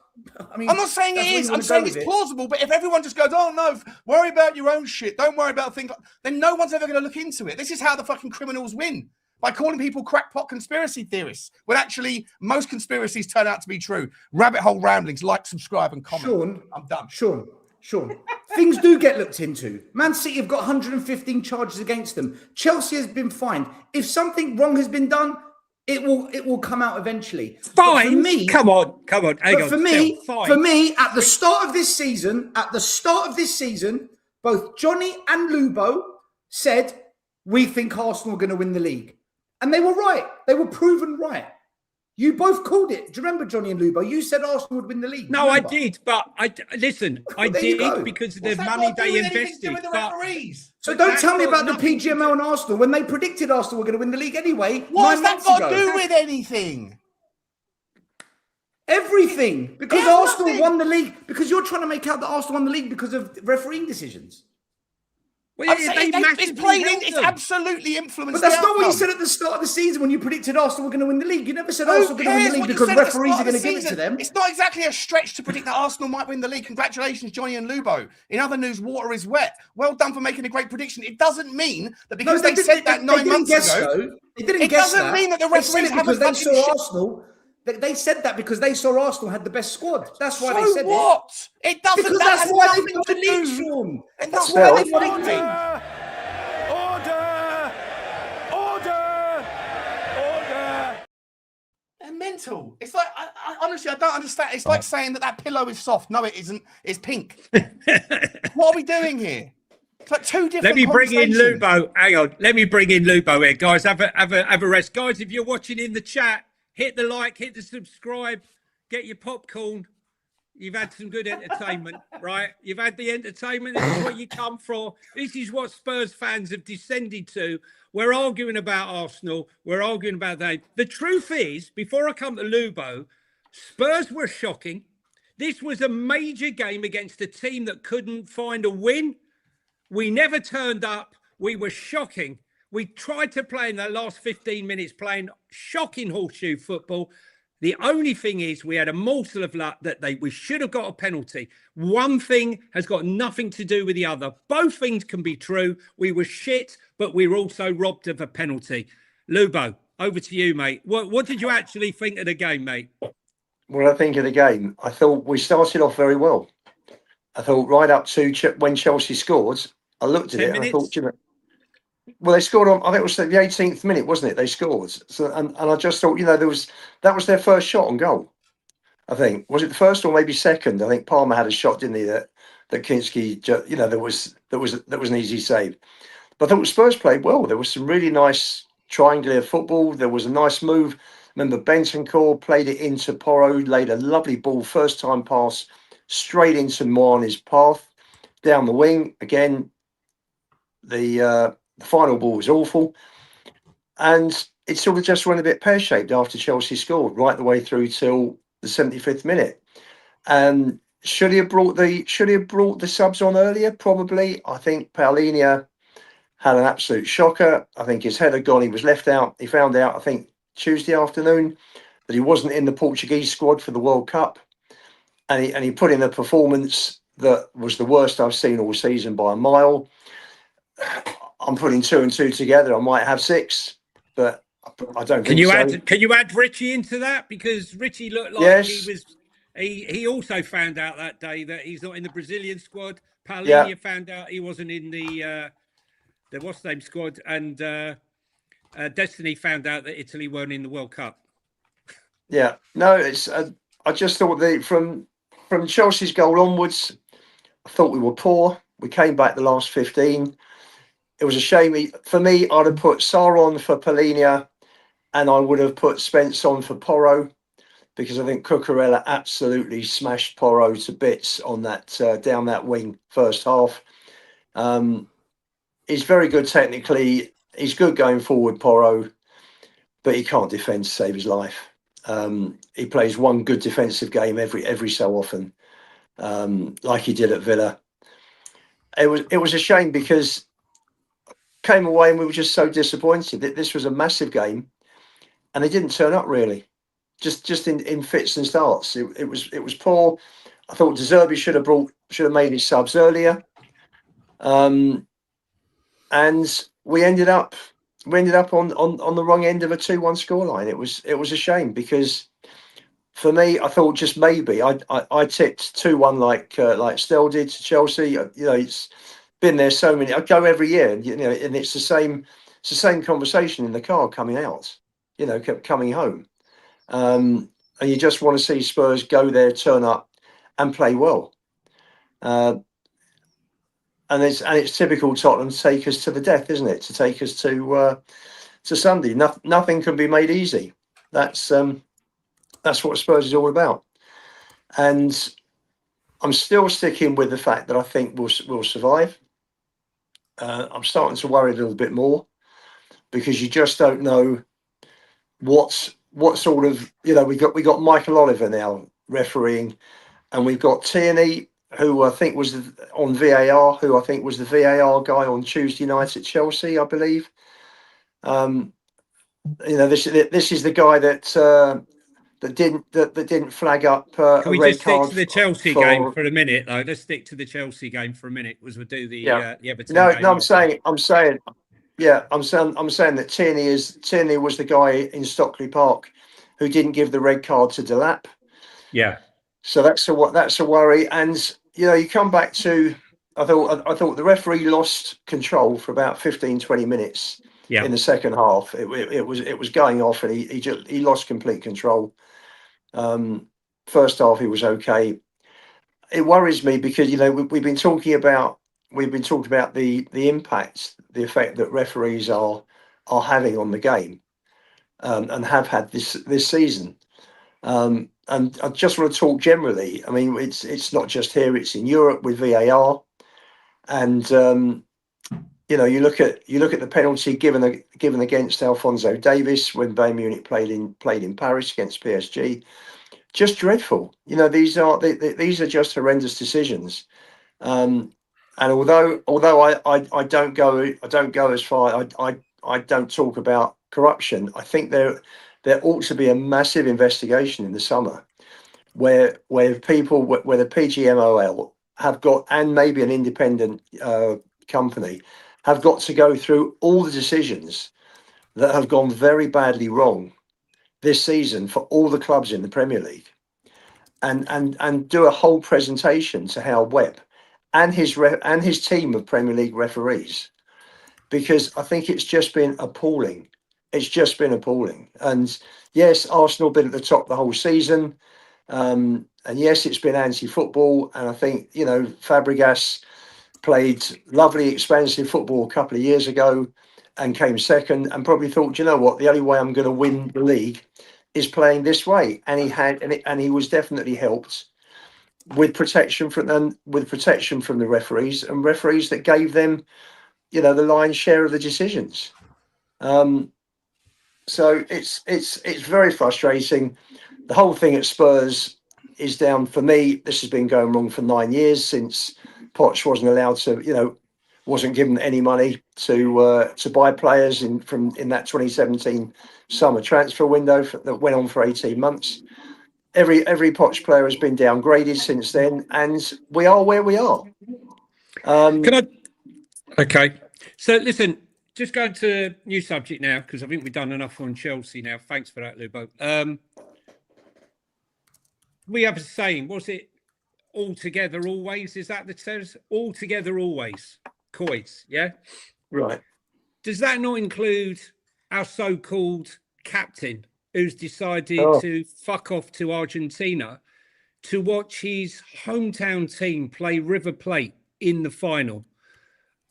Speaker 8: I mean,
Speaker 6: I'm not saying it
Speaker 8: that's where
Speaker 6: is.
Speaker 8: you
Speaker 6: I'm
Speaker 8: wanna
Speaker 6: saying
Speaker 8: go
Speaker 6: it's
Speaker 8: with it.
Speaker 6: plausible. But if everyone just goes, "Oh no, worry about your own shit. Don't worry about things," then no one's ever going to look into it. This is how the fucking criminals win, by calling people crackpot conspiracy theorists. When actually most conspiracies turn out to be true. Rabbit hole ramblings. Like, subscribe, and comment.
Speaker 8: Sean,
Speaker 6: I'm done.
Speaker 8: Sean, things do get looked into. Man City have got 115 charges against them. Chelsea has been fined. If something wrong has been done, it will come out eventually. But
Speaker 4: Fine.
Speaker 8: for me,
Speaker 4: Come on. Hang
Speaker 8: but
Speaker 4: on.
Speaker 8: for me,
Speaker 4: Fine.
Speaker 8: at the start of this season, both Johnny and Lubo said, we think Arsenal are going to win the league. And they were right. They were proven right. You both called it. Do you remember, Johnny and Lubo? You said Arsenal would win the league.
Speaker 4: No, I
Speaker 8: Remember?
Speaker 4: did, but I
Speaker 8: there you go.
Speaker 4: did because of the
Speaker 6: What's that
Speaker 4: money
Speaker 6: got to do
Speaker 4: they
Speaker 6: with anything to do
Speaker 4: invested.
Speaker 6: with the
Speaker 4: But
Speaker 6: referees?
Speaker 8: So don't tell me
Speaker 4: got
Speaker 8: about the
Speaker 4: nothing to
Speaker 8: PGML and Arsenal when they predicted Arsenal were going to win the league anyway.
Speaker 6: What has
Speaker 8: 9
Speaker 6: that
Speaker 8: months
Speaker 6: got to
Speaker 8: ago.
Speaker 6: do with anything?
Speaker 8: Everything. Because
Speaker 6: It has
Speaker 8: Arsenal
Speaker 6: nothing.
Speaker 8: won the league. Because you're trying to make out that Arsenal won the league because of refereeing decisions.
Speaker 4: well,
Speaker 6: I'm
Speaker 4: yeah,
Speaker 6: saying
Speaker 4: they
Speaker 6: it's
Speaker 4: massively
Speaker 6: played in,
Speaker 4: helped
Speaker 6: it's
Speaker 4: them.
Speaker 6: absolutely influenced.
Speaker 8: But that's
Speaker 6: the
Speaker 8: not what you
Speaker 6: outcome.
Speaker 8: said at the start of the season when you predicted Arsenal were going to win the league. You never said
Speaker 6: Who
Speaker 8: Arsenal were going to win
Speaker 6: cares
Speaker 8: the league
Speaker 6: what you
Speaker 8: because
Speaker 6: said at the
Speaker 8: referees
Speaker 6: start
Speaker 8: are
Speaker 6: of
Speaker 8: going
Speaker 6: the
Speaker 8: to give it to
Speaker 6: season?
Speaker 8: them.
Speaker 6: It's not exactly a stretch to predict that Arsenal might win the league. Congratulations, Johnny and Lubo. In other news, water is wet. Well done for making a great prediction. It doesn't mean that because they said that 9 months ago.
Speaker 8: They didn't
Speaker 6: It
Speaker 8: guess
Speaker 6: doesn't
Speaker 8: that.
Speaker 6: mean that the
Speaker 8: They said
Speaker 6: referees
Speaker 8: it
Speaker 6: haven't
Speaker 8: because they
Speaker 6: fucking
Speaker 8: saw
Speaker 6: shit.
Speaker 8: Arsenal. They said that because they saw Arsenal had the best squad. That's why they
Speaker 6: So
Speaker 8: said
Speaker 6: what? It doesn't.
Speaker 8: Because
Speaker 6: that
Speaker 8: that's
Speaker 6: has
Speaker 8: why they
Speaker 6: nothing
Speaker 8: won
Speaker 6: to
Speaker 8: the league,
Speaker 6: do.
Speaker 8: Sean.
Speaker 6: And
Speaker 8: That's
Speaker 6: that's
Speaker 8: why
Speaker 7: why
Speaker 8: they
Speaker 7: they
Speaker 8: won the league.
Speaker 6: They're mental. It's like I honestly, I don't understand. It's like saying that pillow is soft. No, it isn't. It's pink. What are we doing here? It's like two different.
Speaker 4: Let me bring in
Speaker 6: conversations.
Speaker 4: Lubo. Hang on. Let me bring in Lubo here, guys. Have a rest, guys. If you're watching in the chat, hit the like, hit the subscribe, get your popcorn. You've had some good entertainment, right? You've had the entertainment. This is what you come for. This is what Spurs fans have descended to. We're arguing about Arsenal. We're arguing about that. The truth is, before I come to Lubo, Spurs were shocking. This was a major game against a team that couldn't find a win. We never turned up. We were shocking. We tried to play in the last 15 minutes, playing shocking horseshoe football. The only thing is we had a morsel of luck that we should have got a penalty. One thing has got nothing to do with the other. Both things can be true. We were shit, but we were also robbed of a penalty. Lubo, over to you, mate. What did you actually think of the game, mate?
Speaker 7: What I think of the game, I thought we started off very well. I thought right up to when Chelsea scored, I looked at
Speaker 4: 10
Speaker 7: it and I
Speaker 4: minutes?
Speaker 7: thought, well, they scored on, I think it was the 18th minute, wasn't it? They scored. So, and I just thought, that was their first shot on goal. I think. Was it the first or maybe second? I think Palmer had a shot, didn't he? That Kinski, that was an easy save. But I thought Spurs played well. There was some really nice triangular football. There was a nice move. Remember, Bentancur played it into Porro, laid a lovely ball, first time pass, straight into Moane's path, down the wing. Again, the final ball was awful. And it sort of just went a bit pear-shaped after Chelsea scored, right the way through till the 75th minute. And should he have brought the subs on earlier? Probably. I think Paulinho had an absolute shocker. I think his head had gone. He was left out. He found out, I think, Tuesday afternoon that he wasn't in the Portuguese squad for the World Cup. And he put in a performance that was the worst I've seen all season by a mile. I'm putting 2 and 2 together. I might have 6, but I don't think so.
Speaker 4: Can you add Richie into that? Because Richie looked like
Speaker 7: Yes.
Speaker 4: he was He also found out that day that he's not in the Brazilian squad.
Speaker 7: Yeah.
Speaker 4: Paulinho found out he wasn't in the what's name squad, and Destiny found out that Italy weren't in the World Cup.
Speaker 7: Yeah, no, it's. I just thought from Chelsea's goal onwards, I thought we were poor. We came back the last 15. It was a shame. For me, I'd have put Sarr on for Paulinho, and I would have put Spence on for Porro, because I think Cucurella absolutely smashed Porro to bits on that down that wing first half. He's very good technically. He's good going forward, Porro, but he can't defend to save his life. He plays one good defensive game every so often, like he did at Villa. It was a shame, because came away and we were just so disappointed that this was a massive game, and they didn't turn up really. Just in fits and starts. It was poor. I thought De Zerbi should have made his subs earlier, and we ended up on the wrong end of a 2-1 scoreline. It was a shame, because for me, I thought just maybe I tipped 2-1 like Stell did to Chelsea. It's been there so many. I go every year, and and it's the same conversation in the car coming out. Coming home. And you just want to see Spurs go there, turn up, and play well. And it's typical Tottenham to take us to the death, isn't it? To take us to Sunday. Nothing can be made easy. That's what Spurs is all about. And I'm still sticking with the fact that I think we'll survive. I'm starting to worry a little bit more, because you just don't know what sort of, we got Michael Oliver now refereeing, and we've got Tierney, who I think was on VAR, who I think was the VAR guy on Tuesday night at Chelsea, I believe. This is the guy that didn't flag up
Speaker 4: Can
Speaker 7: a
Speaker 4: we
Speaker 7: red
Speaker 4: just stick
Speaker 7: card
Speaker 4: to the Chelsea game for a minute, though? Let's stick to the Chelsea game for a minute, as we do the Everton game.
Speaker 7: No, I'm saying that Tierney was the guy in Stockley Park who didn't give the red card to Delap.
Speaker 4: Yeah.
Speaker 7: So that's a worry. And you come back to, I thought the referee lost control for about 15-20 minutes in the second half. It was going off, and he lost complete control. First half he was okay. It worries me, because we've been talking about the impact, the effect that referees are having on the game, and have had this season. And I just want to talk generally. I mean, it's not just here; it's in Europe with VAR, and you look at the penalty given against Alphonso Davies when Bayern Munich played in Paris against PSG. Just dreadful. These are just horrendous decisions. And although I don't go as far, I don't talk about corruption. I think there ought to be a massive investigation in the summer, where the PGMOL have got, and maybe an independent company, have got to go through all the decisions that have gone very badly wrong this season for all the clubs in the Premier League, and do a whole presentation to Hal Webb and his team of Premier League referees, because I think it's just been appalling. It's just been appalling. And yes, Arsenal been at the top the whole season, and yes, it's been anti-football. And I think Fabregas played lovely, expensive football a couple of years ago and came second, and probably thought, the only way I'm going to win the league is playing this way. And he was definitely helped with protection from the referees, and referees that gave them, the lion's share of the decisions. So it's very frustrating. The whole thing at Spurs is down, for me. This has been going wrong for 9 years, since Poch wasn't allowed to, wasn't given any money to buy players in that 2017 summer transfer window that went on for 18 months. Every Poch player has been downgraded since then, and we are where we are.
Speaker 4: Okay. So listen, just going to new subject now, because I think we've done enough on Chelsea now. Thanks for that, Lubo. we have a saying, was it all together always? Is that the says all together always? Coys, yeah?
Speaker 7: Right.
Speaker 4: Does that not include our so-called captain who's decided
Speaker 7: Oh.
Speaker 4: to fuck off to Argentina to watch his hometown team play River Plate in the final?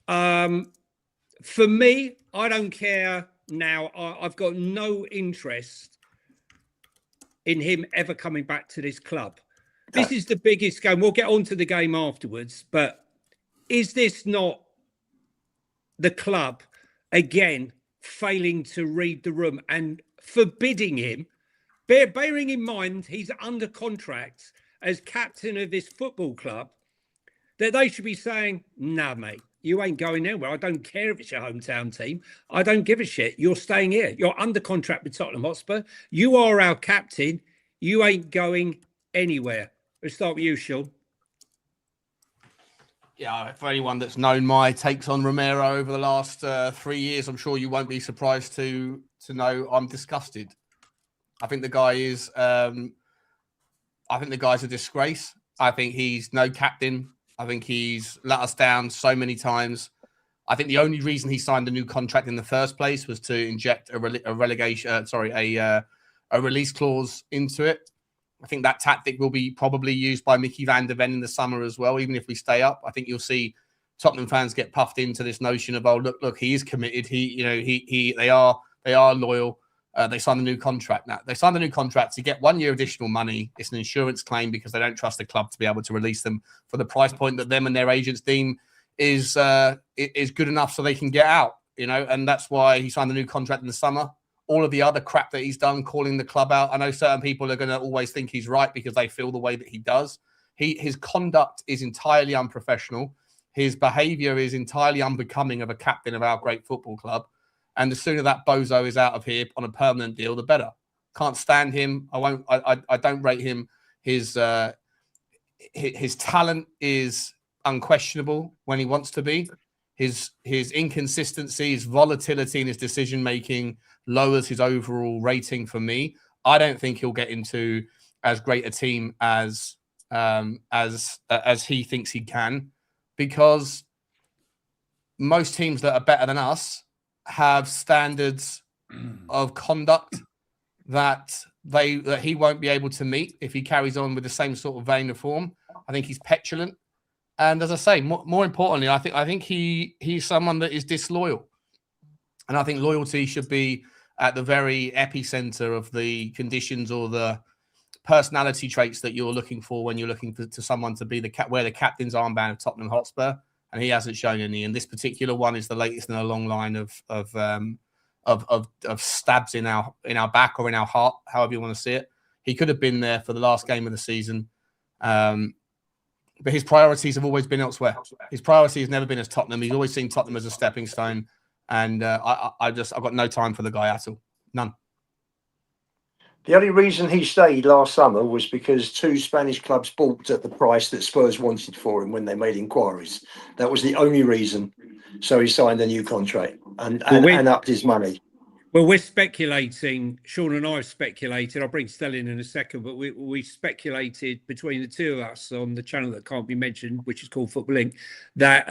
Speaker 4: For me, I don't care now. I've got no interest in him ever coming back to this club. This is the biggest game. We'll get on to the game afterwards, but is this not the club again failing to read the room and forbidding him, bearing in mind he's under contract as captain of this football club, that they should be saying, nah, mate, you ain't going anywhere. I don't care if it's your hometown team. I don't give a shit. You're staying here. You're under contract with Tottenham Hotspur. You are our captain. You ain't going anywhere. Let's start with you, Sean.
Speaker 6: Yeah, for anyone that's known my takes on Romero over the last 3 years, I'm sure you won't be surprised to know I'm disgusted. I think the guy is. I think the guy's a disgrace. I think he's no captain. I think he's let us down so many times. I think the only reason he signed a new contract in the first place was to inject a release clause into it. I think that tactic will be probably used by Mickey van der Ven in the summer as well. Even if we stay up, I think you'll see Tottenham fans get puffed into this notion of, oh, look, he is committed. They are loyal. They signed a new contract. Now they signed a new contract to get 1 year additional money. It's an insurance claim because they don't trust the club to be able to release them for the price point that them and their agents deem is good enough so they can get out. And that's why he signed the new contract in the summer. All of the other crap that he's done, calling the club out. I know certain people are going to always think he's right because they feel the way that he does. His conduct is entirely unprofessional. His behaviour is entirely unbecoming of a captain of our great football club. And the sooner that bozo is out of here on a permanent deal, the better. Can't stand him. I don't rate him. His talent is unquestionable when he wants to be. His inconsistency, his volatility in his decision making lowers his overall rating for me. I don't think he'll get into as great a team as he thinks he can, because most teams that are better than us have standards of conduct that he won't be able to meet if he carries on with the same sort of vein of form. I think he's petulant, and as I say, more importantly, I think he's someone that is disloyal, and I think loyalty should be at the very epicenter of the conditions or the personality traits that you're looking for when you're looking to someone to be wear the captain's armband of Tottenham Hotspur. And he hasn't shown any. And this particular one is the latest in a long line of stabs in our back or in our heart, however you want to see it. He could have been there for the last game of the season, but his priorities have always been elsewhere. His priority has never been as Tottenham. He's always seen Tottenham as a stepping stone, and I've got no time for the guy at all. None.
Speaker 7: The only reason he stayed last summer was because 2 Spanish clubs balked at the price that Spurs wanted for him when they made inquiries. That was the only reason. So he signed a new contract and upped his money.
Speaker 4: Well, we're speculating. Sean and I have speculated. I'll bring Stella in a second, but we speculated between the two of us on the channel that can't be mentioned, which is called Football Inc., that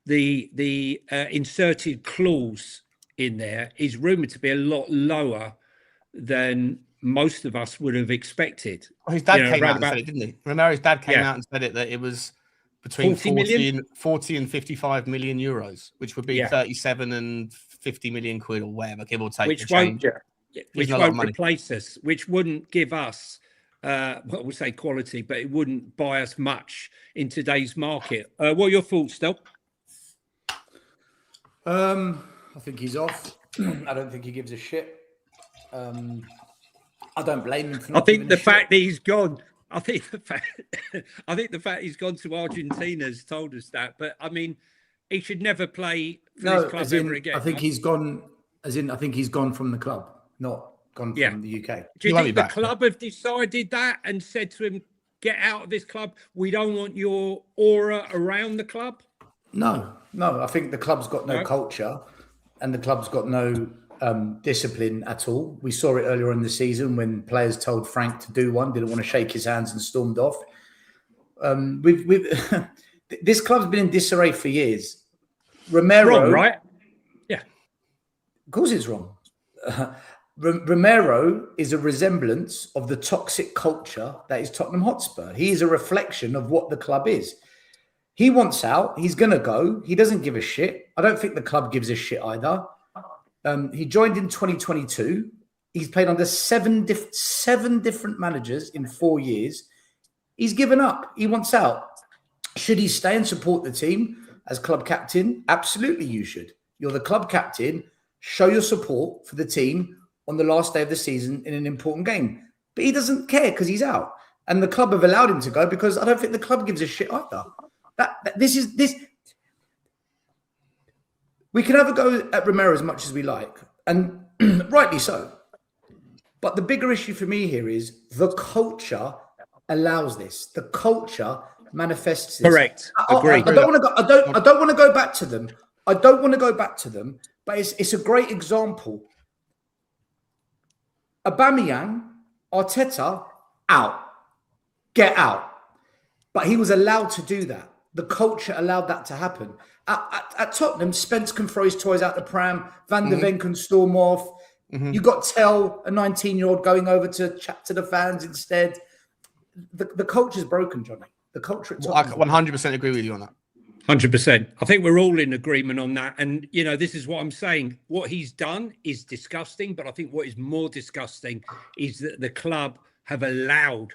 Speaker 4: the inserted clause in there is rumoured to be a lot lower than most of us would have expected.
Speaker 6: Well, his dad came out and said it, didn't he? Romero's dad came out and said it, that it was between 40 and 55 million euros, which would be 37 and 50 million quid or whatever, give or take. Which won't
Speaker 4: replace us, which wouldn't give us, we'll say quality, but it wouldn't buy us much in today's market. What are your thoughts, Stel?
Speaker 8: I think he's off. I don't think he gives a shit. I don't blame him for not giving a shit.
Speaker 4: Fact that he's gone. I think the fact he's gone to Argentina has told us that. But I mean, he should never play for this club ever again.
Speaker 8: I think he's gone. I think he's gone from the club, not gone from the UK.
Speaker 4: Do you think the club have decided that and said to him, "Get out of this club. We don't want your aura around the club"?
Speaker 8: No. I think the club's got no culture, and the club's got no discipline at all. We saw it earlier in the season when players told Frank to do one, didn't want to shake his hands and stormed off. This club's been in disarray for years. Romero,
Speaker 4: Wrong, right? Yeah.
Speaker 8: Of course it's wrong. Romero is a resemblance of the toxic culture that is Tottenham Hotspur. He is a reflection of what the club is. He wants out. He's going to go. He doesn't give a shit. I don't think the club gives a shit either. He joined in 2022. He's played under seven different managers in 4 years. He's given up. He wants out. Should he stay and support the team as club captain? Absolutely, you should. You're the club captain. Show your support for the team on the last day of the season in an important game. But he doesn't care because he's out. And the club have allowed him to go because I don't think the club gives a shit either. This. We can have a go at Romero as much as we like, and rightly so. But the bigger issue for me here is the culture allows this. The culture manifests this.
Speaker 4: Correct. Agreed.
Speaker 8: I don't want to go back to them. I don't want to go back to them. But it's a great example. Aubameyang, Arteta, out. Get out. But he was allowed to do that. The culture allowed that to happen. At Tottenham, Spence can throw his toys out the pram. Van der Ven can storm off. You got Tell, a 19-year-old, going over to chat to the fans instead. The culture's broken, Johnny. The culture at Tottenham.
Speaker 6: I 100% agree with you on that.
Speaker 4: 100%. I think we're all in agreement on that. And, you know, this is what I'm saying. What he's done is disgusting. But I think what is more disgusting is that the club have allowed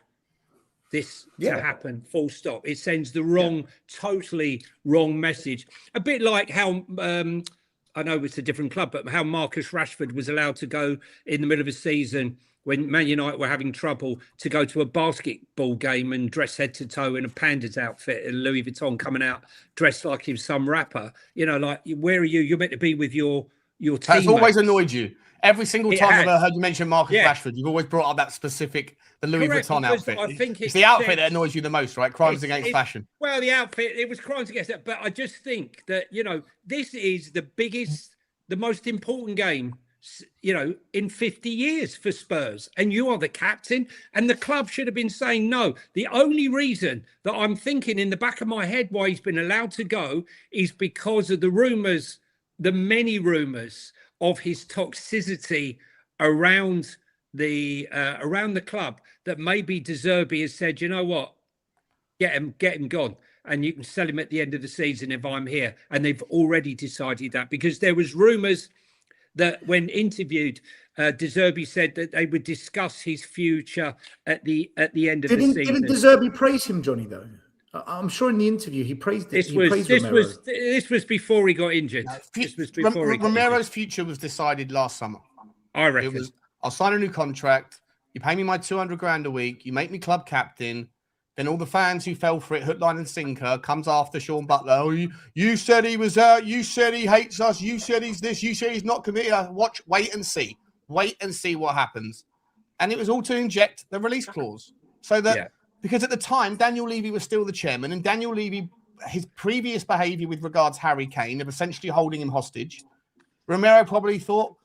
Speaker 4: this to happen, full stop. It sends the totally wrong message. A bit like how, I know it's a different club, but how Marcus Rashford was allowed to go in the middle of a season when Man United were having trouble to go to a basketball game and dress head to toe in a Pandas outfit and Louis Vuitton coming out dressed like he was some rapper. You know, like, where are you? You're meant to be with your teammates.
Speaker 6: That's always annoyed you. Every single time I've ever heard you mention Marcus Rashford, you've always brought up that specific, the Louis Vuitton outfit.
Speaker 4: I think
Speaker 6: it's the outfit that annoys you the most, right? Crimes against fashion.
Speaker 4: Well, the outfit, it was crimes against that. But I just think that, you know, this is the biggest, the most important game, you know, in 50 years for Spurs. And you are the captain. And the club should have been saying no. The only reason that I'm thinking in the back of my head why he's been allowed to go is because of the rumours, the many rumours of his toxicity around the club, that maybe De Zerbi has said, you know what, get him gone, and you can sell him at the end of the season if I'm here. And they've already decided that, because there was rumours that when interviewed, De Zerbi said that they would discuss his future at the end of the season.
Speaker 8: Didn't De Zerbi praise him, Johnny, though? I'm sure in the interview he praised it.
Speaker 4: This was before he got injured.
Speaker 6: Romero's future was decided last summer.
Speaker 4: I reckon.
Speaker 6: I'll sign a new contract. You pay me my 200 grand a week. You make me club captain. Then all the fans who fell for it, hook, line, and sinker, comes after Sean Butler. Oh, you said he was out. You said he hates us. You said he's this. You said he's not committed. Wait and see. Wait and see what happens. And it was all to inject the release clause, so that. Because at the time, Daniel Levy was still the chairman, and Daniel Levy, his previous behaviour with regards to Harry Kane of essentially holding him hostage, Romero probably thought,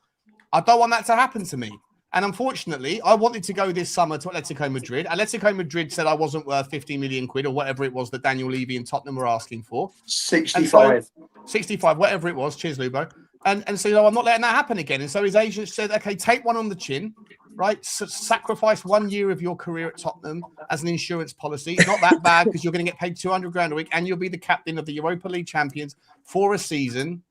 Speaker 6: I don't want that to happen to me. And unfortunately, I wanted to go this summer to Atletico Madrid. Atletico Madrid said I wasn't worth 50 million quid or whatever it was that Daniel Levy and Tottenham were asking for.
Speaker 7: 65.
Speaker 6: 65, whatever it was. Cheers, Lubo. And so, I'm not letting that happen again. And so his agent said, okay, take one on the chin, right? Sacrifice 1 year of your career at Tottenham as an insurance policy. It's not that bad because you're going to get paid 200 grand a week and you'll be the captain of the Europa League champions for a season.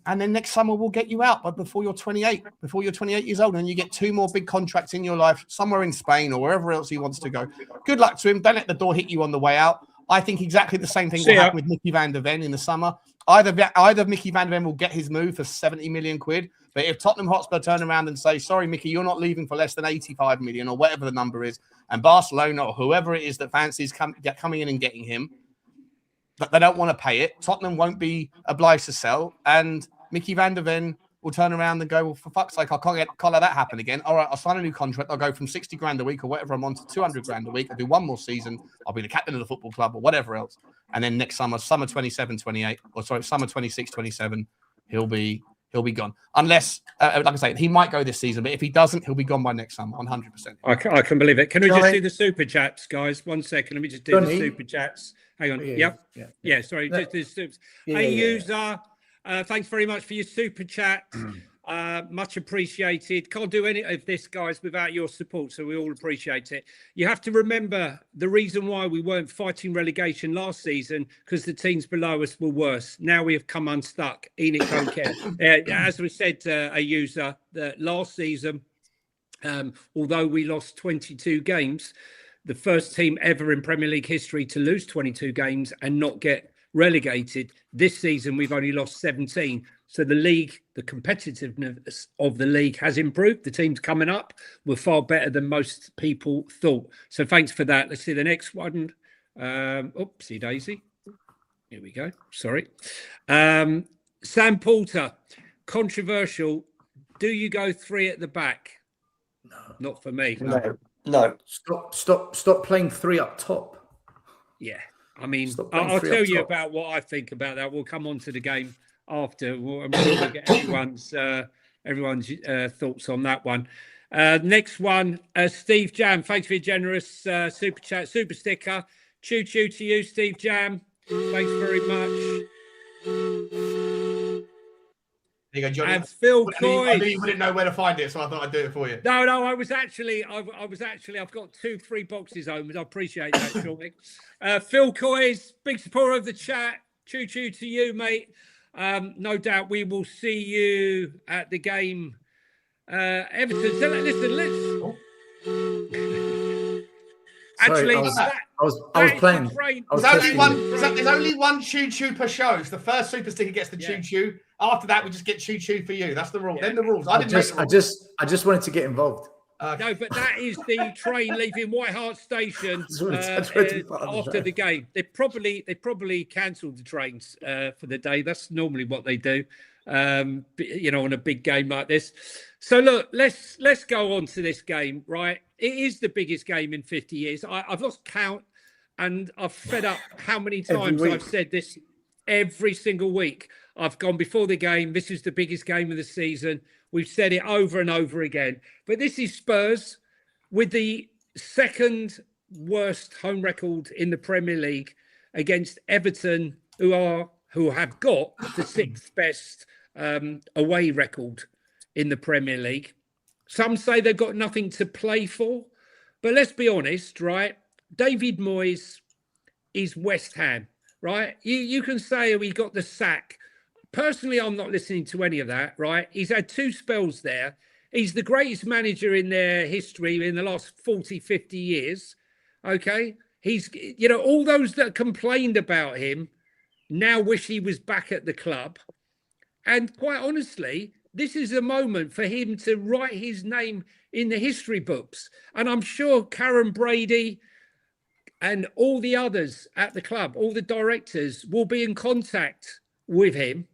Speaker 6: And then next summer we'll get you out, but before you're 28 years old, and you get 2 more big contracts in your life, somewhere in Spain or wherever else he wants to go. Good luck to him. Don't let the door hit you on the way out. I think exactly the same thing will happen with Mickey van der Ven in the summer. Either Mickey van der Ven will get his move for 70 million quid, but if Tottenham Hotspur turn around and say, sorry, Mickey, you're not leaving for less than 85 million or whatever the number is, and Barcelona or whoever it is that fancies coming in and getting him, but they don't want to pay it, Tottenham won't be obliged to sell, and Mickey van der Ven will turn around and go, well, for fuck's sake, I can't let that happen again. All right, I'll sign a new contract. I'll go from 60 grand a week or whatever I'm on to 200 grand a week. I'll do 1 more season. I'll be the captain of the football club or whatever else. And then next summer 27, 28, or sorry, summer 26, 27, he'll be he'll be gone. Unless, like I say, he might go this season, but if he doesn't, he'll be gone by next summer, 100%.
Speaker 4: I can believe it. Can we just
Speaker 7: Johnny?
Speaker 4: do the super chats, guys? 1 second. Let me just do the
Speaker 8: Johnny?
Speaker 4: super chats. Hang on.
Speaker 8: Yeah,
Speaker 4: Yeah. Sorry. Just the supers.
Speaker 8: Yeah,
Speaker 4: Hey,
Speaker 8: yeah, yeah.
Speaker 4: user. Thanks very much for your super chat. Much appreciated. Can't do any of this, guys, without your support. So we all appreciate it. You have to remember the reason why we weren't fighting relegation last season, because the teams below us were worse. Now we have come unstuck. Enoch don't care. As we said, a user, that last season, although we lost 22 games, the first team ever in Premier League history to lose 22 games and not get relegated. This season, we've only lost 17. So the league, the competitiveness of the league has improved. The teams coming up were far better than most people thought. So thanks for that. Let's see the next one. Oopsie daisy. Here we go. Sorry. Sam Porter, controversial. Do you go 3 at the back? No. Not for me.
Speaker 7: No.
Speaker 8: Stop playing 3 up top.
Speaker 4: Yeah. I mean,
Speaker 8: Stop playing
Speaker 4: I'll
Speaker 8: 3
Speaker 4: tell
Speaker 8: up
Speaker 4: you
Speaker 8: top.
Speaker 4: about what I think about that. We'll come on to the game after. I'm sure we'll get everyone's thoughts on that one. Next one, Steve Jam. Thanks for your generous super chat, super sticker. Choo choo to you, Steve Jam. Thanks very much.
Speaker 6: There you go, Johnny.
Speaker 4: And Phil
Speaker 6: I
Speaker 4: Coy.
Speaker 6: knew you wouldn't know where to find it, so I thought I'd do it for you.
Speaker 4: No, I've got 2-3 boxes home. I appreciate that, Sean. Phil Coy's big supporter of the chat. Choo choo to you, mate. No doubt we will see you at the game. Everton. So listen, Actually,
Speaker 8: I was playing.
Speaker 6: There's only one choo choo per show. So the first super sticker gets the choo choo. After that, we just get choo choo for you. That's the rule. Then the rules. I
Speaker 8: just wanted to get involved.
Speaker 4: No, but that is the train leaving White Hart Station after the game. They probably cancelled the trains for the day. That's normally what they do, on a big game like this. So look, let's go on to this game, right? It is the biggest game in 50 years. I've lost count, and I've fed up how many times I've said this every single week. I've gone before the game. This is the biggest game of the season. We've said it over and over again. But this is Spurs with the second worst home record in the Premier League against Everton, who have got the 6th best away record in the Premier League. Some say they've got nothing to play for. But let's be honest, right? David Moyes is West Ham, right? You can say he got the sack. Personally, I'm not listening to any of that, right? He's had 2 spells there. He's the greatest manager in their history in the last 40, 50 years. Okay? He's, all those that complained about him now wish he was back at the club. And quite honestly, this is a moment for him to write his name in the history books. And I'm sure Karen Brady and all the others at the club, all the directors, will be in contact with him,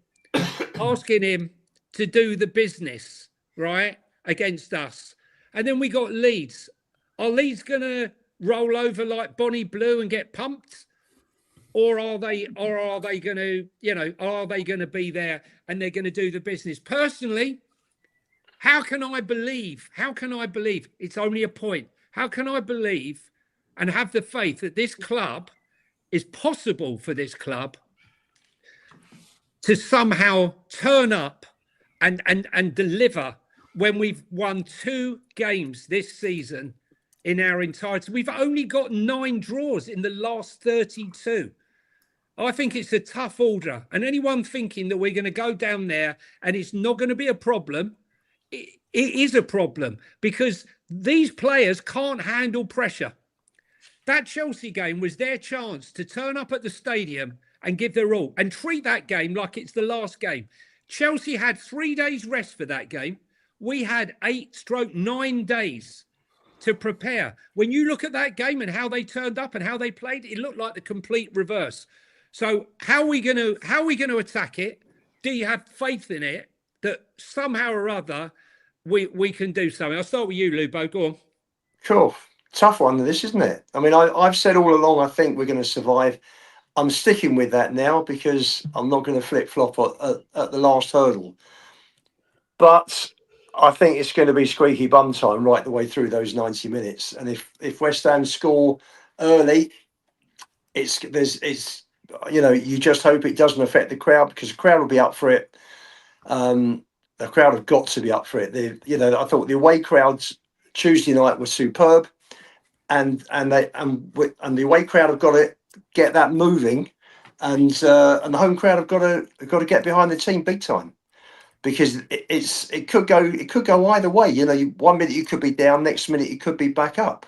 Speaker 4: asking him to do the business, right, against us. And then we got Leeds. Are Leeds going to roll over like Bonnie Blue and get pumped? Or are they going to be there and they're going to do the business? Personally, how can I believe? It's only a point. How can I believe and have the faith that this club is possible for this club to somehow turn up and deliver when we've won 2 games this season in our entirety? We've only got 9 draws in the last 32. I think it's a tough order. And anyone thinking that we're going to go down there and it's not going to be a problem, it is a problem, because these players can't handle pressure. That Chelsea game was their chance to turn up at the stadium and give their all and treat that game like it's the last game. Chelsea had 3 days rest for that game. We had 8-9 days to prepare. When you look at that game and how they turned up and how they played, it looked like the complete reverse. So how are we going to attack it? Do you have faith in it that somehow or other we can do something? I'll start with you, Lubo. Go on.
Speaker 7: Cool. Tough one, this, isn't it? I mean, I've said all along, I think we're going to survive. I'm sticking with that now because I'm not going to flip-flop at the last hurdle. But I think it's going to be squeaky bum time right the way through those 90 minutes. And if West Ham score early, it's you just hope it doesn't affect the crowd, because the crowd will be up for it. The crowd have got to be up for it. I thought the away crowds Tuesday night were superb, and the away crowd have got to get that moving, and the home crowd have got to get behind the team big time, because it could go either way. 1 minute you could be down, next minute you could be back up.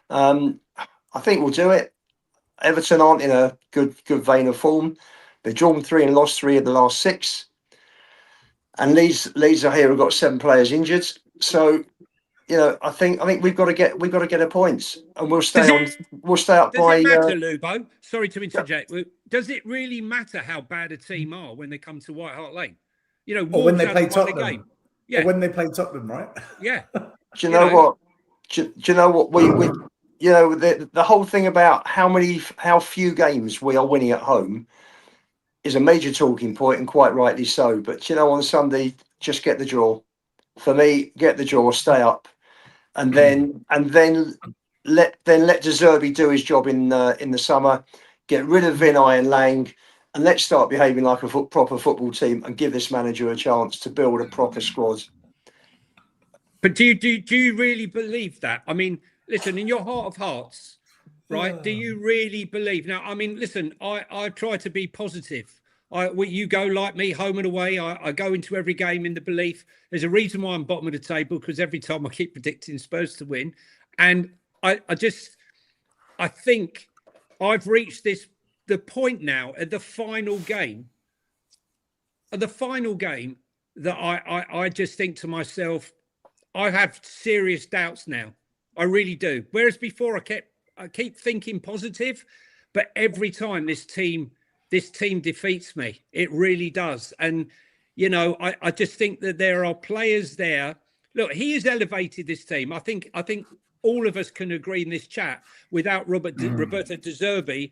Speaker 7: I think we'll do it. Everton aren't in a good vein of form. They've drawn 3 and lost 3 of the last 6. And Leeds are here. Have got 7 players injured. So, I think we've got to get a points, and we'll stay up by.
Speaker 4: Does it matter, Lubo? Sorry to interject. Does it really matter how bad a team are when they come to White Hart Lane?
Speaker 8: Or when they play Tottenham.
Speaker 4: Game. Yeah.
Speaker 8: Or when they play Tottenham, right?
Speaker 4: Yeah.
Speaker 7: Do you know what? Do you know what we the whole thing about how few games we are winning at home is a major talking point, and quite rightly so. But on Sunday, just get the draw. For me, get the draw, stay up, and then let De Zerbi do his job in the summer. Get rid of Vinay and Lang, and let's start behaving like a proper football team, and give this manager a chance to build a proper squad.
Speaker 4: But do you really believe that? I mean, listen, in your heart of hearts, right? Do you really believe? Now, I mean, listen, I try to be positive. You go like me, home and away. I go into every game in the belief there's a reason why I'm bottom of the table, because every time I keep predicting Spurs to win. And I think I've reached the point now at the final game that I just think to myself, I have serious doubts now. I really do. Whereas before I keep thinking positive, but every time this team defeats me, it really does. And I just think that there are players there. Look, he has elevated this team. I think all of us can agree in this chat. Without Roberto De Zerbi,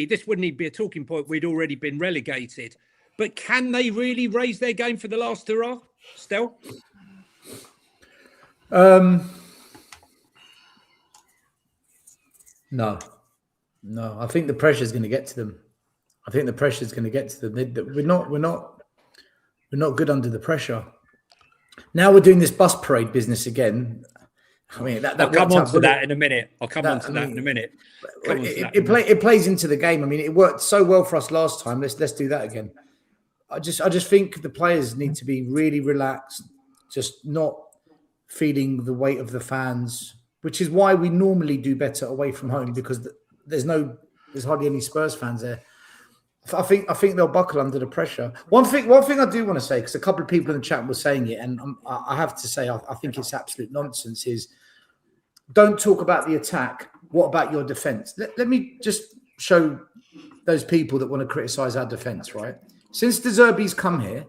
Speaker 4: this wouldn't even be a talking point. We'd already been relegated. But can they really raise their game for the last hurrah? Still.
Speaker 8: No. I think the pressure is going to get to them. We're not good under the pressure. Now we're doing this bus parade business again. I mean,
Speaker 4: I'll come on to that in a minute.
Speaker 8: It plays into the game. I mean, it worked so well for us last time. Let's do that again. I just think the players need to be really relaxed, just not feeling the weight of the fans, which is why we normally do better away from home, because there's hardly any Spurs fans there. I think they'll buckle under the pressure. One thing I do want to say, because a couple of people in the chat were saying it, and I have to say I think it's absolute nonsense, is don't talk about the attack. What about your defence? Let me just show those people that want to criticise our defence, right? Since De Zerbi's come here,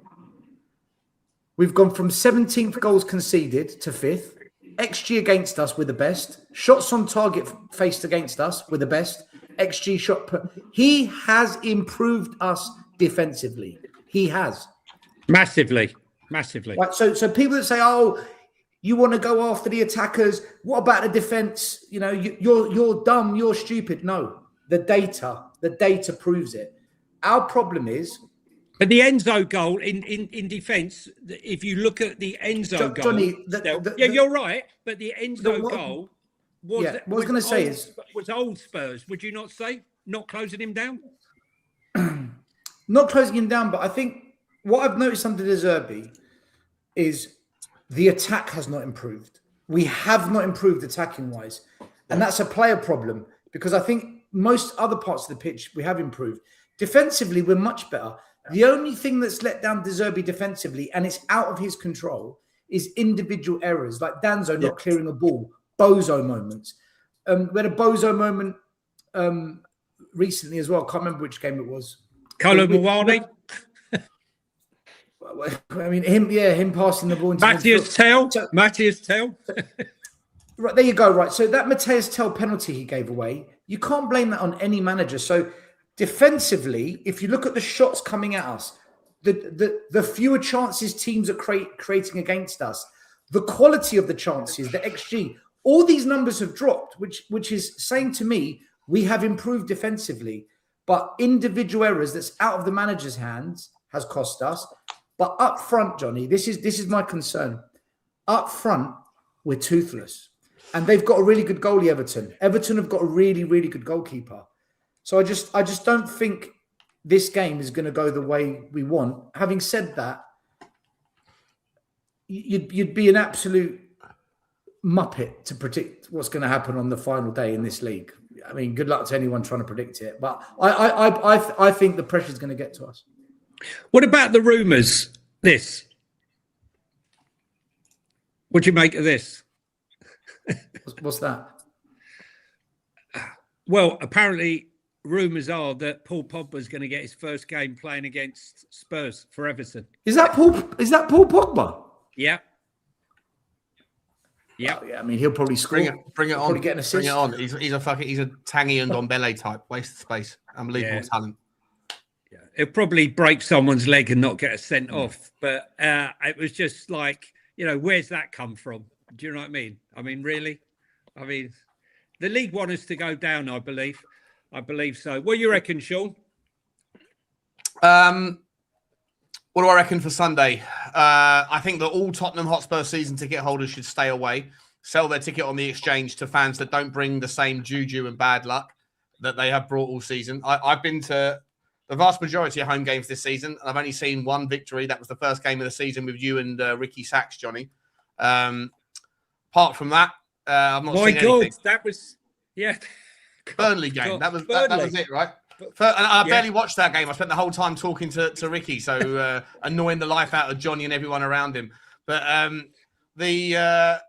Speaker 8: we've gone from 17th goals conceded to 5th. XG against us, we're the best. Shots on target faced against us, we're the best. XG shot per. He has improved us defensively. He has.
Speaker 4: Massively.
Speaker 8: Right, so people that say, oh, you want to go after the attackers, what about the defense? You're dumb, you're stupid. No, the data proves it. Our problem is,
Speaker 4: but the Enzo goal in defence, if you look at the Enzo goal,
Speaker 8: Johnny,
Speaker 4: you're right. But the Enzo goal was old Spurs. Would you not say, not closing him down?
Speaker 8: Not closing him down, but I think what I've noticed under De Zerbi is the attack has not improved. We have not improved attacking wise, and that's a player problem, because I think most other parts of the pitch we have improved. Defensively, we're much better. The only thing that's let down De Zerbi defensively, and it's out of his control, is individual errors, like Danzo not clearing a ball, bozo moments. We had a bozo moment recently as well. I can't remember which game it was.
Speaker 4: Kolo Muani.
Speaker 8: I mean, him passing the ball into
Speaker 4: Matthias Tell.
Speaker 8: Right, there you go. Right. So that Matthias Tell penalty he gave away, you can't blame that on any manager. So defensively, if you look at the shots coming at us, the fewer chances teams are creating against us, the quality of the chances, the XG, all these numbers have dropped, which is saying to me we have improved defensively, but individual errors that's out of the manager's hands has cost us. But up front, Johnny, this is my concern. Up front, we're toothless, and they've got a really good goalie. Everton have got a really, really good goalkeeper. So I just don't think this game is going to go the way we want. Having said that, you'd be an absolute muppet to predict what's going to happen on the final day in this league. I mean, good luck to anyone trying to predict it. But I think the pressure is going to get to us.
Speaker 4: What about the rumours? What do you make of this?
Speaker 8: What's that?
Speaker 4: Well, apparently rumours are that Paul Pogba is going to get his first game playing against Spurs for Everton.
Speaker 8: Is that Paul Pogba?
Speaker 4: Yeah. Yeah.
Speaker 8: Oh, yeah. I mean, he'll probably score.
Speaker 6: Bring it on.
Speaker 8: Probably get an assist.
Speaker 6: Bring it on. He's a Tangy and Ndombele type. Waste of space. Unbelievable talent.
Speaker 4: Yeah. It'll probably break someone's leg and not get us sent off. But it was just like, where's that come from? Do you know what I mean? I mean, really? I mean, the league want us to go down, I believe. I believe so. What do you reckon, Sean?
Speaker 6: What do I reckon for Sunday? I think that all Tottenham Hotspur season ticket holders should stay away, sell their ticket on the exchange to fans that don't bring the same juju and bad luck that they have brought all season. I've been to the vast majority of home games this season. I've only seen one victory. That was the first game of the season with you and Ricky Sachs, Johnny. Apart from that, I've not seen anything.
Speaker 4: That was,
Speaker 6: Burnley game. That was it, right? And I barely watched that game. I spent the whole time talking to Ricky, so annoying the life out of Johnny and everyone around him. But the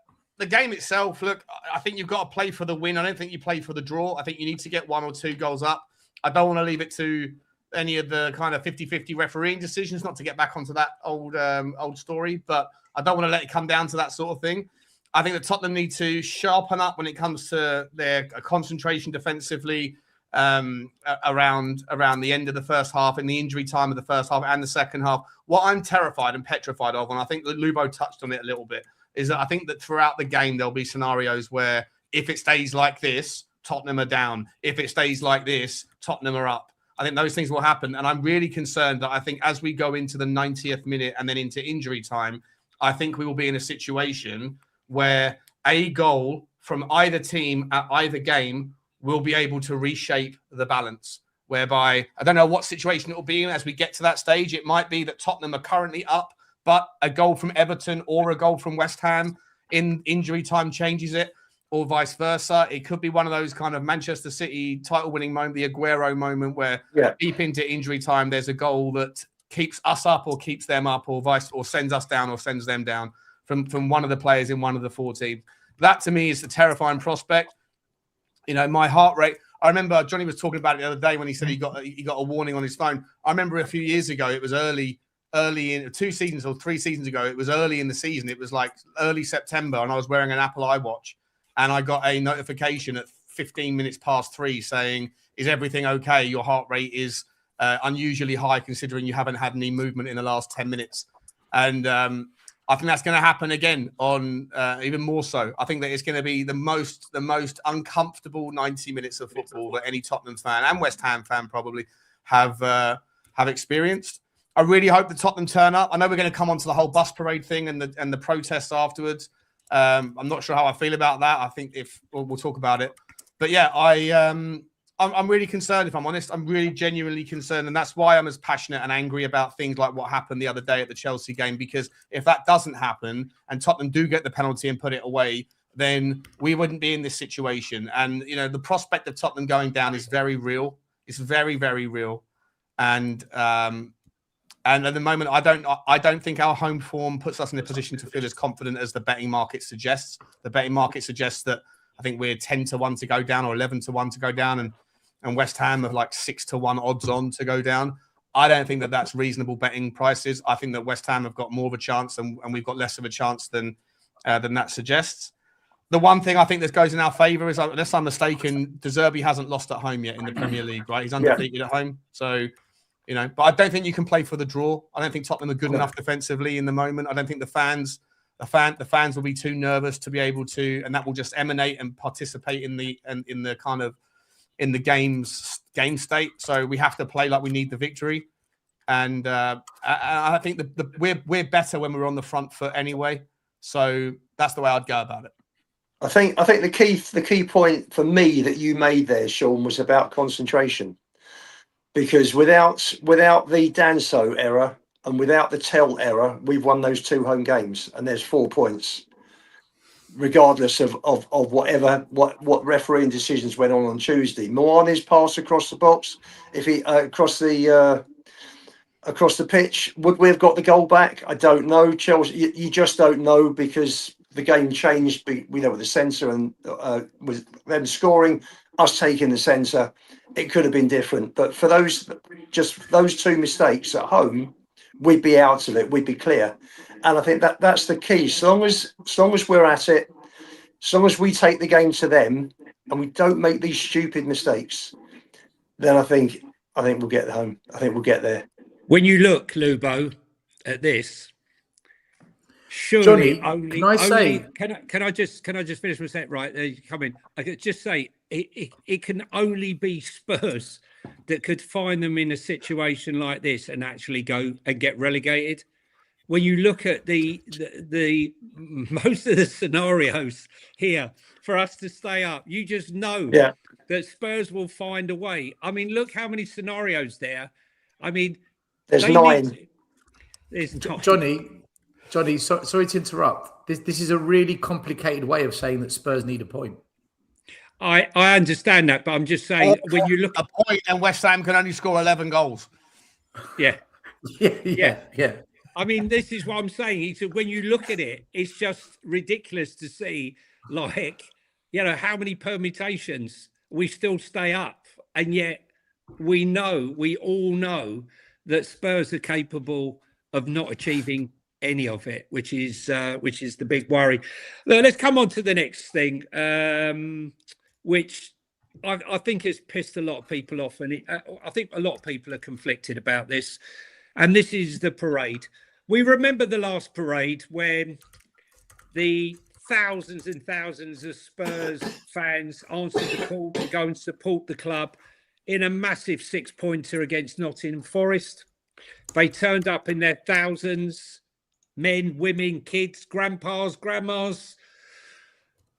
Speaker 6: game itself, look, I think you've got to play for the win. I don't think you play for the draw. I think you need to get 1 or 2 goals up. I don't want to leave it to any of the kind of 50-50 refereeing decisions, not to get back onto that old story, but I don't want to let it come down to that sort of thing. I think that Tottenham need to sharpen up when it comes to their concentration defensively around the end of the first half, in the injury time of the first half and the second half. What I'm terrified and petrified of, and I think that Lubo touched on it a little bit, is that I think that throughout the game there'll be scenarios where if it stays like this, Tottenham are down. If it stays like this, Tottenham are up. I think those things will happen. And I'm really concerned that I think as we go into the 90th minute and then into injury time, I think we will be in a situation where a goal from either team at either game will be able to reshape the balance, whereby I don't know what situation it will be in as we get to that stage. It might be that Tottenham are currently up, but a goal from Everton or a goal from West Ham in injury time changes it, or vice versa. It could be one of those kind of Manchester City title-winning moment, the Aguero moment, where deep into injury time, there's a goal that keeps us up or keeps them up, or sends us down or sends them down from one of the players in one of the 4 teams. That to me is the terrifying prospect. My heart rate. I remember Johnny was talking about it the other day when he said he got a warning on his phone. I remember a few years ago, it was early in 2 seasons or 3 seasons ago. It was early in the season. It was like early September, and I was wearing an Apple iWatch, and I got a notification at 15 minutes past 3 saying, "Is everything okay? Your heart rate is unusually high considering you haven't had any movement in the last 10 minutes." And I think that's going to happen again on even more so. I think that it's going to be the most uncomfortable 90 minutes of football that any Tottenham fan and West Ham fan probably have experienced. I really hope the Tottenham turn up. I know we're going to come on to the whole bus parade thing and the protests afterwards. I'm not sure how I feel about that. I think we'll talk about it. But yeah, I'm really concerned, if I'm honest. I'm really genuinely concerned. And that's why I'm as passionate and angry about things like what happened the other day at the Chelsea game. Because if that doesn't happen and Tottenham do get the penalty and put it away, then we wouldn't be in this situation. And, the prospect of Tottenham going down is very real. It's very, very real. And at the moment, I don't think our home form puts us in a position to feel as confident as the betting market suggests. The betting market suggests that I think we're 10-1 to go down or 11-1 to go down. And West Ham have like 6-1 odds on to go down. I don't think that that's reasonable betting prices. I think that West Ham have got more of a chance and we've got less of a chance than that suggests. The one thing I think that goes in our favour is, unless I'm mistaken, De Zerbi hasn't lost at home yet in the Premier League, right? He's undefeated at home. So You know, but I don't think you can play for the draw. I don't think Tottenham are good enough defensively in the moment. I don't think the fans will be too nervous to be able to, and that will just emanate and participate in the kind of in the game state. So we have to play like we need the victory, and I think we're better when we're on the front foot anyway. So that's the way I'd go about it.
Speaker 7: I think the key point for me that you made there, Sean, was about concentration. Because without the Danso error and without the Tell error, we've won those 2 home games, and there's 4 points, regardless of what refereeing decisions went on Tuesday. Moane's pass across the box, if he across the pitch, would we have got the goal back? I don't know. Chelsea, you just don't know, because the game changed. We know with the centre and with them scoring, us taking the centre, it could have been different. But for those 2 mistakes at home, we'd be out of it. We'd be clear. And I think that's the key. As long as we're at it, as long as we take the game to them and we don't make these stupid mistakes, then I think we'll get home. I think we'll get there.
Speaker 4: When you look, Lubo, at this, surely
Speaker 8: Johnny,
Speaker 4: can I just finish my set? Right, there you come in. I could just say it can only be Spurs that could find them in a situation like this and actually go and get relegated. When you look at the most of the scenarios here for us to stay up, you just know that Spurs will find a way. I mean, look how many scenarios there. I mean,
Speaker 7: there's 9.
Speaker 4: There's 9.
Speaker 8: Johnny, sorry to interrupt. This is a really complicated way of saying that Spurs need a point.
Speaker 4: I understand that, but I'm just saying when you look
Speaker 6: a point and West Ham can only score 11 goals.
Speaker 4: Yeah.
Speaker 8: Yeah.
Speaker 4: I mean, this is what I'm saying. He said, when you look at it, it's just ridiculous to see, like, you know, how many permutations we still stay up, and yet we all know that Spurs are capable of not achieving any of it, which is the big worry. Let's come on to the next thing, which I think has pissed a lot of people off, and I think a lot of people are conflicted about this, and this is the parade. We remember the last parade when the thousands and thousands of Spurs fans answered the call to go and support the club in a massive 6-pointer against Nottingham Forest. They turned up in their thousands, men, women, kids, grandpas, grandmas.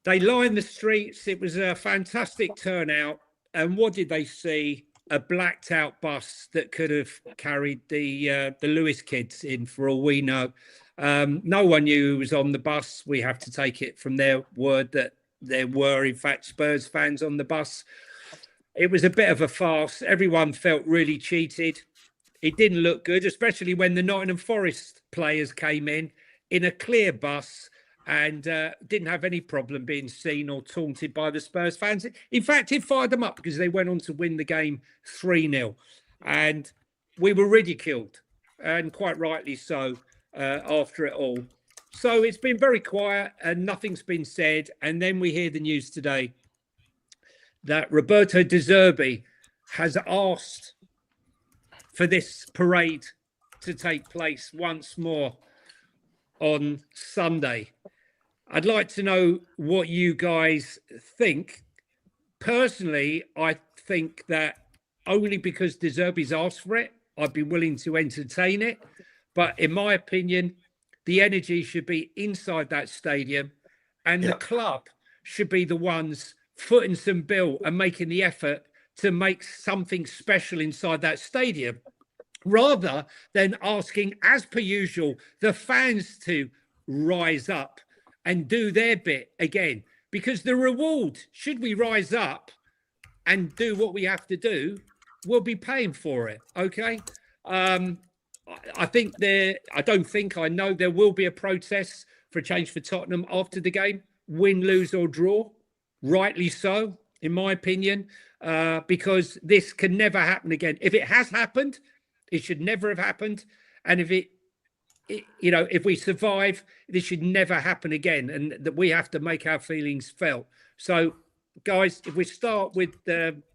Speaker 4: They lined the streets. It was a fantastic turnout. And what did they see? A blacked out bus that could have carried the Lewis kids in, for all we know. No one knew who was on the bus. We have to take it from their word that there were, in fact, Spurs fans on the bus. It was a bit of a farce. Everyone felt really cheated. It didn't look good, especially when the Nottingham Forest players came in a clear bus and didn't have any problem being seen or taunted by the Spurs fans. In fact, it fired them up because they went on to win the game 3-0. And we were ridiculed, and quite rightly so, after it all. So it's been very quiet and nothing's been said. And then we hear the news today that Roberto De Zerbi has asked for this parade to take place once more on Sunday. I'd like to know what you guys think. Personally, I think that only because De Zerbi's asked for it, I'd be willing to entertain it. But in my opinion, the energy should be inside that stadium, and the club should be the ones footing some bill and making the effort to make something special inside that stadium, rather than asking, as per usual, the fans to rise up and do their bit again. Because the reward, should we rise up and do what we have to do, we'll be paying for it. Okay. I know there will be a protest for a change for Tottenham after the game, win, lose or draw. Rightly so, in my opinion, because this can never happen again. If it has happened, it should never have happened. And if we survive, this should never happen again, and that we have to make our feelings felt. So, guys, if we start with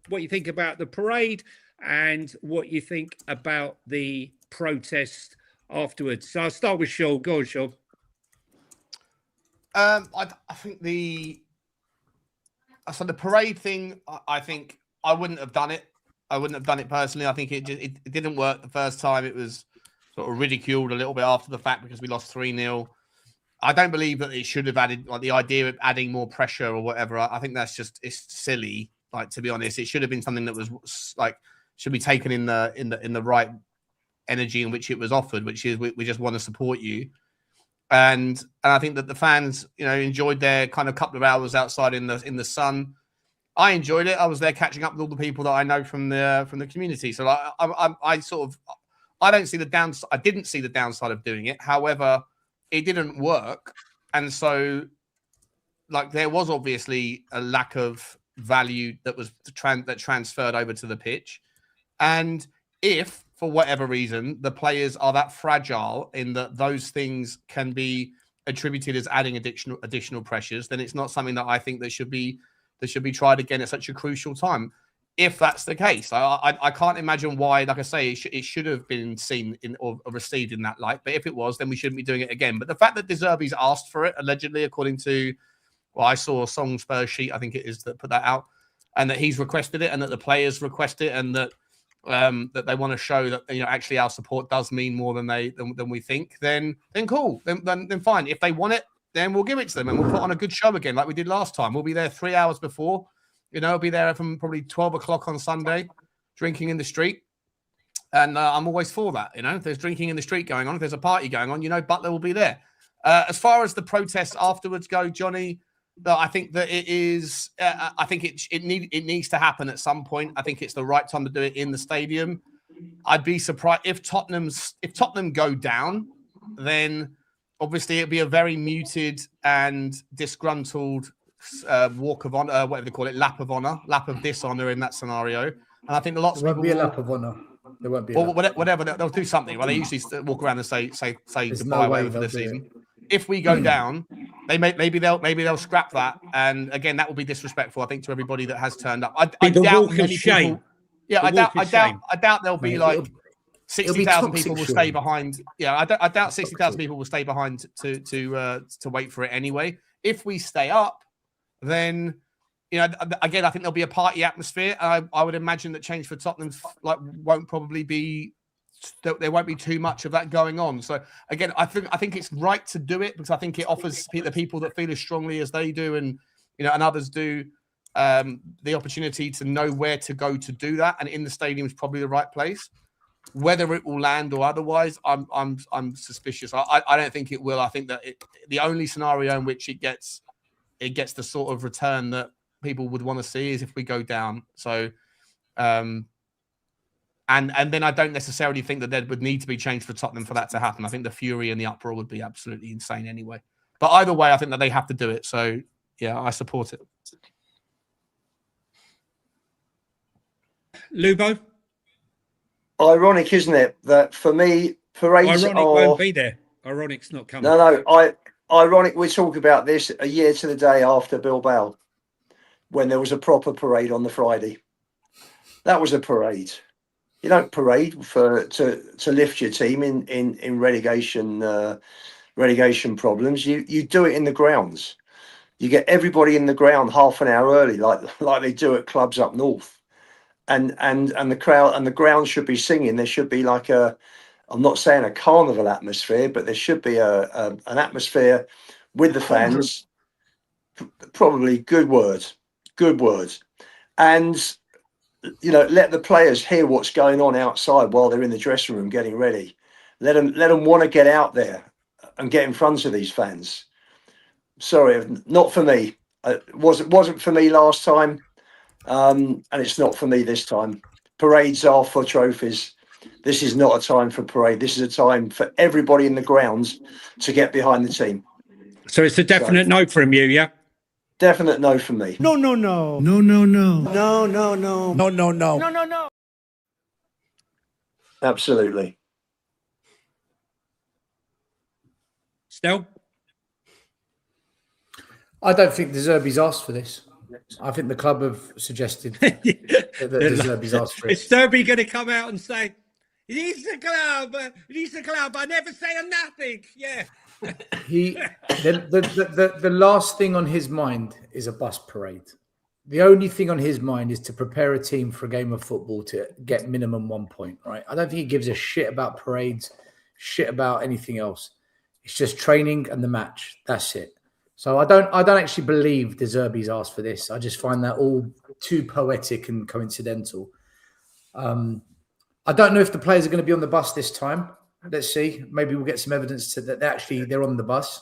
Speaker 4: what you think about the parade, and what you think about the protest afterwards. So I'll start with Shaw. Go on, Shaw.
Speaker 6: I think the parade thing, I think I wouldn't have done it. I wouldn't have done it personally. I think it didn't work the first time. It was sort of ridiculed a little bit after the fact because we lost 3-0. I don't believe that it should have added, like, the idea of adding more pressure or whatever. I think that's just, it's silly. Like, to be honest, it should have been something that was like, should be taken in the right energy in which it was offered, which is we just want to support you. And I think that the fans, enjoyed their kind of couple of hours outside in the sun. I enjoyed it. I was there catching up with all the people that I know from the community. So I don't see the downside. I didn't see the downside of doing it. However, it didn't work, and so there was obviously a lack of value that was that transferred over to the pitch. And if for whatever reason the players are that fragile in that those things can be attributed as adding additional pressures, then it's not something that I think that should be tried again at such a crucial time. If that's the case, I can't imagine why. Like I say, it should have been seen or received in that light. But if it was, then we shouldn't be doing it again. But the fact that De Zerbi's asked for it, allegedly, according to, I saw a Song Spurs sheet, I think it is, that put that out, and that he's requested it, and that the players request it, and that that they want to show that actually our support does mean more than we think. Then cool. Then fine. If they want it, then we'll give it to them, and we'll put on a good show again, like we did last time. We'll be there 3 hours before. I'll be there from probably 12 o'clock on Sunday, drinking in the street. And I'm always for that. If there's drinking in the street going on, if there's a party going on, Butler will be there. As far as the protests afterwards go, Johnny, I think that it is. I think it needs to happen at some point. I think it's the right time to do it in the stadium. I'd be surprised if Tottenham go down, then obviously it'd be a very muted and disgruntled walk of honor, whatever they call it, lap of dishonor in that scenario. And I think lots of people
Speaker 8: be a lap of honor. There won't be.
Speaker 6: Whatever, they'll do something. Well, they usually walk around and say goodbye for the season. If we go down, maybe they'll scrap that, and again that will be disrespectful, I think, to everybody that has turned up. I doubt many people. Yeah, I doubt there'll be like 60,000 people will stay behind. Yeah, I doubt 60,000 people will stay behind to wait for it anyway. If we stay up, then again, I think there'll be a party atmosphere. I would imagine that change for Tottenham won't probably be. There won't be too much of that going on. So again, I think it's right to do it because I think it offers the people that feel as strongly as they do, and and others do, the opportunity to know where to go to do that. And in the stadium is probably the right place. Whether it will land or otherwise, I'm suspicious. I don't think it will. I think that the only scenario in which it gets the sort of return that people would want to see is if we go down. So, and then I don't necessarily think that there would need to be change for Tottenham for that to happen. I think the fury and the uproar would be absolutely insane anyway. But either way, I think that they have to do it. So, yeah, I support it.
Speaker 4: Lubo?
Speaker 7: Ironic, isn't it, that for me, parades
Speaker 4: won't be there. Ironic's not coming.
Speaker 7: No. Ironic, we talk about this a year to the day after Bilbao, when there was a proper parade on the Friday. That was a parade. You don't parade to lift your team in relegation problems. You do it in the grounds. You get everybody in the ground half an hour early, like they do at clubs up north, and the crowd and the ground should be singing. There should be I'm not saying a carnival atmosphere, but there should be an atmosphere with the fans. Probably good words, and let the players hear what's going on outside while they're in the dressing room getting ready. Let them want to get out there and get in front of these fans. Sorry, not for me. It wasn't for me last time, and it's not for me this time. Parades are for trophies. This is not a time for parade. This is a time for everybody in the grounds to get behind the team.
Speaker 4: So it's a definite no from you, yeah?
Speaker 7: Definite no from me.
Speaker 2: No.
Speaker 7: Absolutely.
Speaker 4: Still?
Speaker 8: I don't think De Zerbi's asked for this. I think the club have suggested that De Zerbi's asked for
Speaker 4: Is
Speaker 8: it.
Speaker 4: Derby going to come out and say, "He's the club. He's the club. I never say nothing." Yeah.
Speaker 8: The last thing on his mind is a bus parade. The only thing on his mind is to prepare a team for a game of football to get minimum 1 point, right? I don't think he gives a shit about parades, shit about anything else. It's just training and the match. That's it. So I don't actually believe De Zerbi's asked for this. I just find that all too poetic and coincidental. I don't know if the players are going to be on the bus this time. Let's see. Maybe we'll get some evidence that they're on the bus.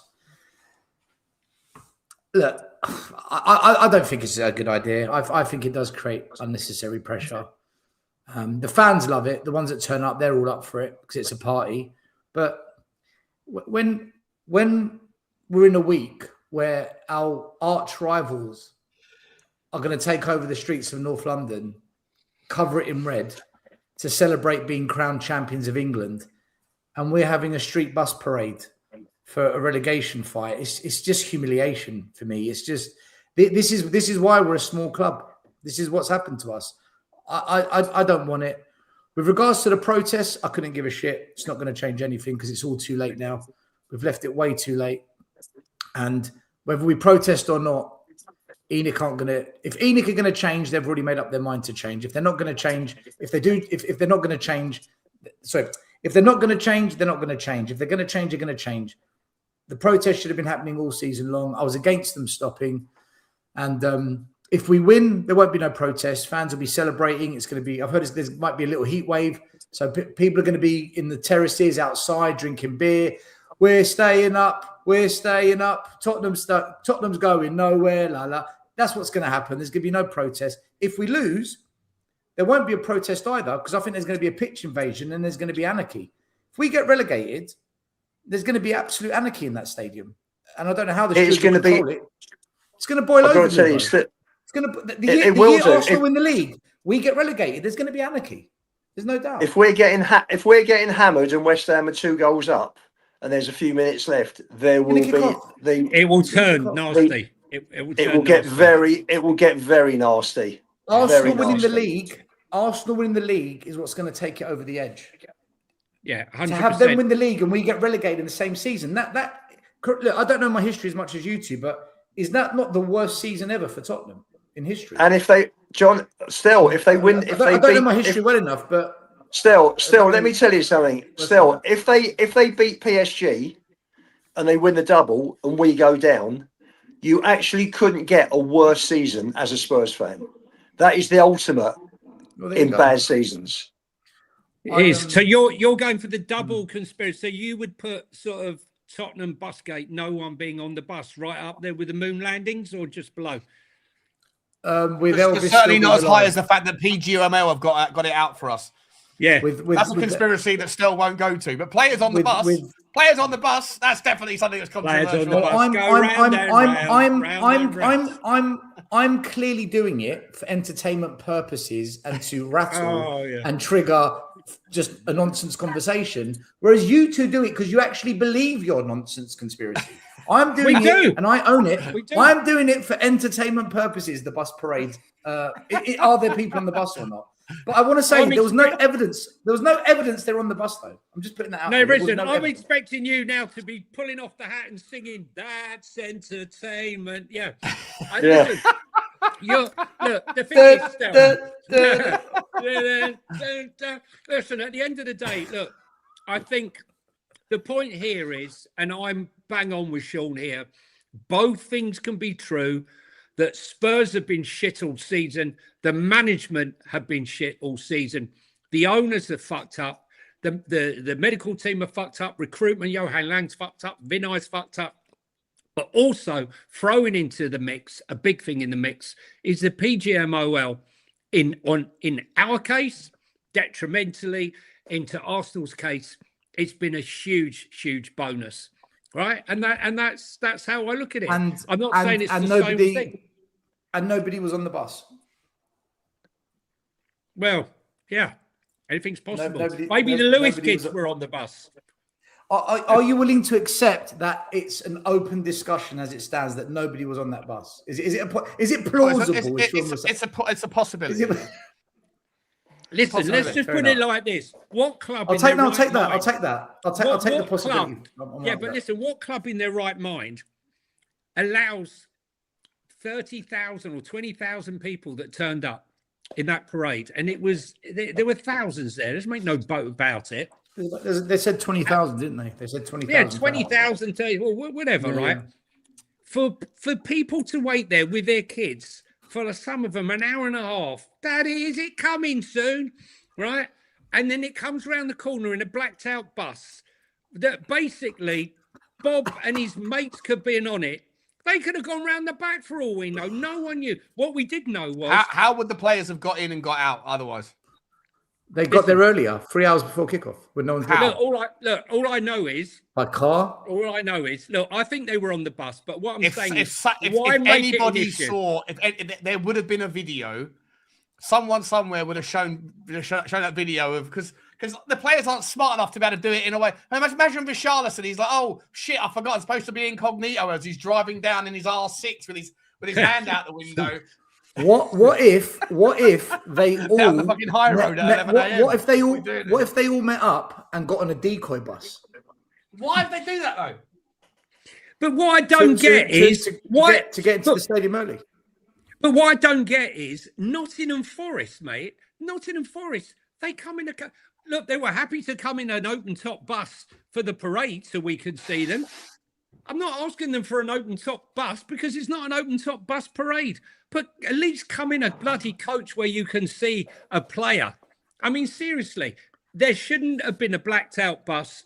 Speaker 8: Look, I don't think it's a good idea. I think it does create unnecessary pressure. The fans love it. The ones that turn up, they're all up for it because it's a party. But when we're in a week where our arch rivals are going to take over the streets of North London, cover it in red to celebrate being crowned champions of England, and we're having a street bus parade for a relegation fight, it's just humiliation for me. It's just this is why we're a small club. This is what's happened to us. I don't want it. With regards to the protests, I couldn't give a shit. It's not going to change anything because it's all too late now. We've left it way too late. And whether we protest or not, If Enoch are going to change, they've already made up their mind to change. If they're not going to change, if they're not going to change, if they're not going to change, they're not going to change. If they're going to change, they're going to change. The protest should have been happening all season long. I was against them stopping. And if we win, there won't be no protest. Fans will be celebrating. It's going to be, I've heard there might be a little heat wave. So people are going to be in the terraces outside drinking beer. We're staying up. We're staying up. Tottenham's going nowhere. La la. That's what's going to happen. There's going to be no protest. If we lose, there won't be a protest either because I think there's going to be a pitch invasion and there's going to be anarchy. If we get relegated, there's going to be absolute anarchy in that stadium. And I don't know how it's going to be. It's going to boil over.
Speaker 7: It's
Speaker 8: going to. The year Arsenal win the league, we get relegated. There's going to be anarchy. There's no doubt.
Speaker 7: If we're getting hammered and West Ham are 2 goals up and there's a few minutes left, there will be
Speaker 4: it will turn nasty. It will
Speaker 7: get very nasty.
Speaker 8: Arsenal winning the league is what's going to take it over the edge.
Speaker 4: Yeah, 100%.
Speaker 8: To have them win the league and we get relegated in the same season. Look, I don't know my history as much as you two, but is that not the worst season ever for Tottenham in history?
Speaker 7: And if they win, I
Speaker 8: don't know my history well enough, but
Speaker 7: still, let me tell you something. Still, if they beat PSG and they win the double and we go down, you actually couldn't get a worse season as a Spurs fan. That is the ultimate in bad seasons.
Speaker 4: It is. So you're going for the double conspiracy. So you would put sort of Tottenham busgate, no one being on the bus, right up there with the moon landings, or just below?
Speaker 6: It's certainly not as high as the fact that PGML have got it out for us.
Speaker 4: Yeah,
Speaker 6: that's a conspiracy that still won't go to. But players on the bus, that's definitely something that's controversial.
Speaker 8: I'm clearly doing it for entertainment purposes and to rattle and trigger just a nonsense conversation. Whereas you two do it because you actually believe your nonsense conspiracy. I'm doing it and I own it. I'm doing it for entertainment purposes. The bus parade. Are there people on the bus or not? But I want to say there was no evidence. There was no evidence they're on the bus, though. I'm just putting that out.
Speaker 4: No, listen, I'm expecting you now to be pulling off the hat and singing, "That's entertainment." Yeah. Listen, look, the thing is, listen, at the end of the day, look, I think the point here is, and I'm bang on with Sean here, both things can be true. That Spurs have been shit all season. The management have been shit all season. The owners have fucked up. The medical team have fucked up. Recruitment, Johan Lang's fucked up. Vinay's fucked up. But also throwing into the mix, a big thing in the mix, is the PGMOL. In our case, detrimentally. Into Arsenal's case, it's been a huge, huge bonus. Right, and that's how I look at it. And I'm not saying it's the same thing.
Speaker 8: And nobody was on the bus.
Speaker 4: Well, yeah, anything's possible. Maybe the Lewis kids were on the bus.
Speaker 8: Are you willing to accept that it's an open discussion as it stands that nobody was on that bus? Is it plausible?
Speaker 6: It's a possibility.
Speaker 4: Listen, let's just
Speaker 8: Fair
Speaker 4: put it
Speaker 8: enough.
Speaker 4: like this: what club?
Speaker 8: I'll take that. I'll take the
Speaker 4: What
Speaker 8: possibility.
Speaker 4: club?
Speaker 8: I'm
Speaker 4: Yeah,
Speaker 8: right
Speaker 4: but
Speaker 8: with that.
Speaker 4: listen, what club in their right mind allows 30,000 or 20,000 people that turned up in that parade? And there were thousands there. Let's make no boat about it.
Speaker 8: They said 20,000, didn't they? They said 20,000.
Speaker 4: Yeah, 20,000, well, whatever,
Speaker 8: Yeah,
Speaker 4: right?
Speaker 8: yeah.
Speaker 4: For people to wait there with their kids for some of them an hour and a half. Daddy, is it coming soon? Right? And then it comes around the corner in a blacked out bus that basically Bob and his mates could be on it. They could have gone round the back for all we know. No one knew. What we did know was
Speaker 6: How would the players have got in and got out otherwise?
Speaker 8: They got there earlier, 3 hours before kickoff, when no one's
Speaker 6: How?
Speaker 8: there.
Speaker 4: all I know is
Speaker 8: By car?
Speaker 4: All I know is, look, I think they were on the bus, but what I'm saying is,
Speaker 6: if
Speaker 4: why make it an
Speaker 6: anybody
Speaker 4: issue?
Speaker 6: saw, if there would have been a video, someone somewhere would have shown that video of because the players aren't smart enough to be able to do it in a way. Imagine Richarlison, he's like, oh shit, I forgot I'm supposed to be incognito as he's driving down in his R6 with his hand out the window.
Speaker 8: What if they all
Speaker 6: Down the fucking high road at 11 a.m.
Speaker 8: What if they all met up and got on a decoy bus?
Speaker 6: Why did they do that though?
Speaker 4: But what I don't get is
Speaker 8: to get into the stadium early.
Speaker 4: But what I don't get is Nottingham Forest, mate. Nottingham Forest, they come in look, they were happy to come in an open top bus for the parade so we could see them. I'm not asking them for an open top bus because it's not an open top bus parade. But at least come in a bloody coach where you can see a player. I mean, seriously, there shouldn't have been a blacked out bus.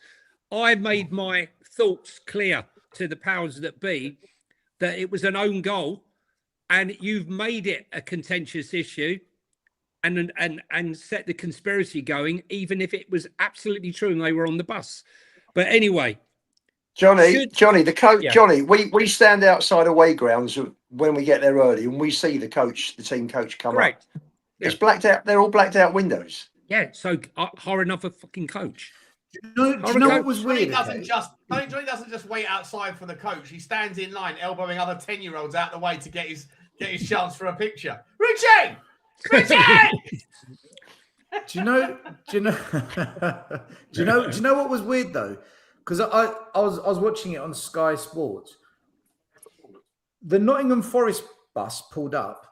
Speaker 4: I made my thoughts clear to the powers that be that it was an own goal, and you've made it a contentious issue and set the conspiracy going, even if it was absolutely true and they were on the bus. But anyway,
Speaker 7: Johnny, the coach,
Speaker 4: Yeah.
Speaker 7: Johnny, we stand outside away grounds when we get there early and we see the team coach come
Speaker 4: correct.
Speaker 7: up. It's blacked out. They're all blacked out windows.
Speaker 4: Yeah, so hire another fucking coach.
Speaker 8: Do you know what was
Speaker 6: Johnny
Speaker 8: weird?
Speaker 6: doesn't just wait outside for the coach. He stands in line, elbowing other 10-year-olds out the way to get his chance for a picture. Richie!
Speaker 8: Do you know what was weird though? Because I was watching it on Sky Sports. The Nottingham Forest bus pulled up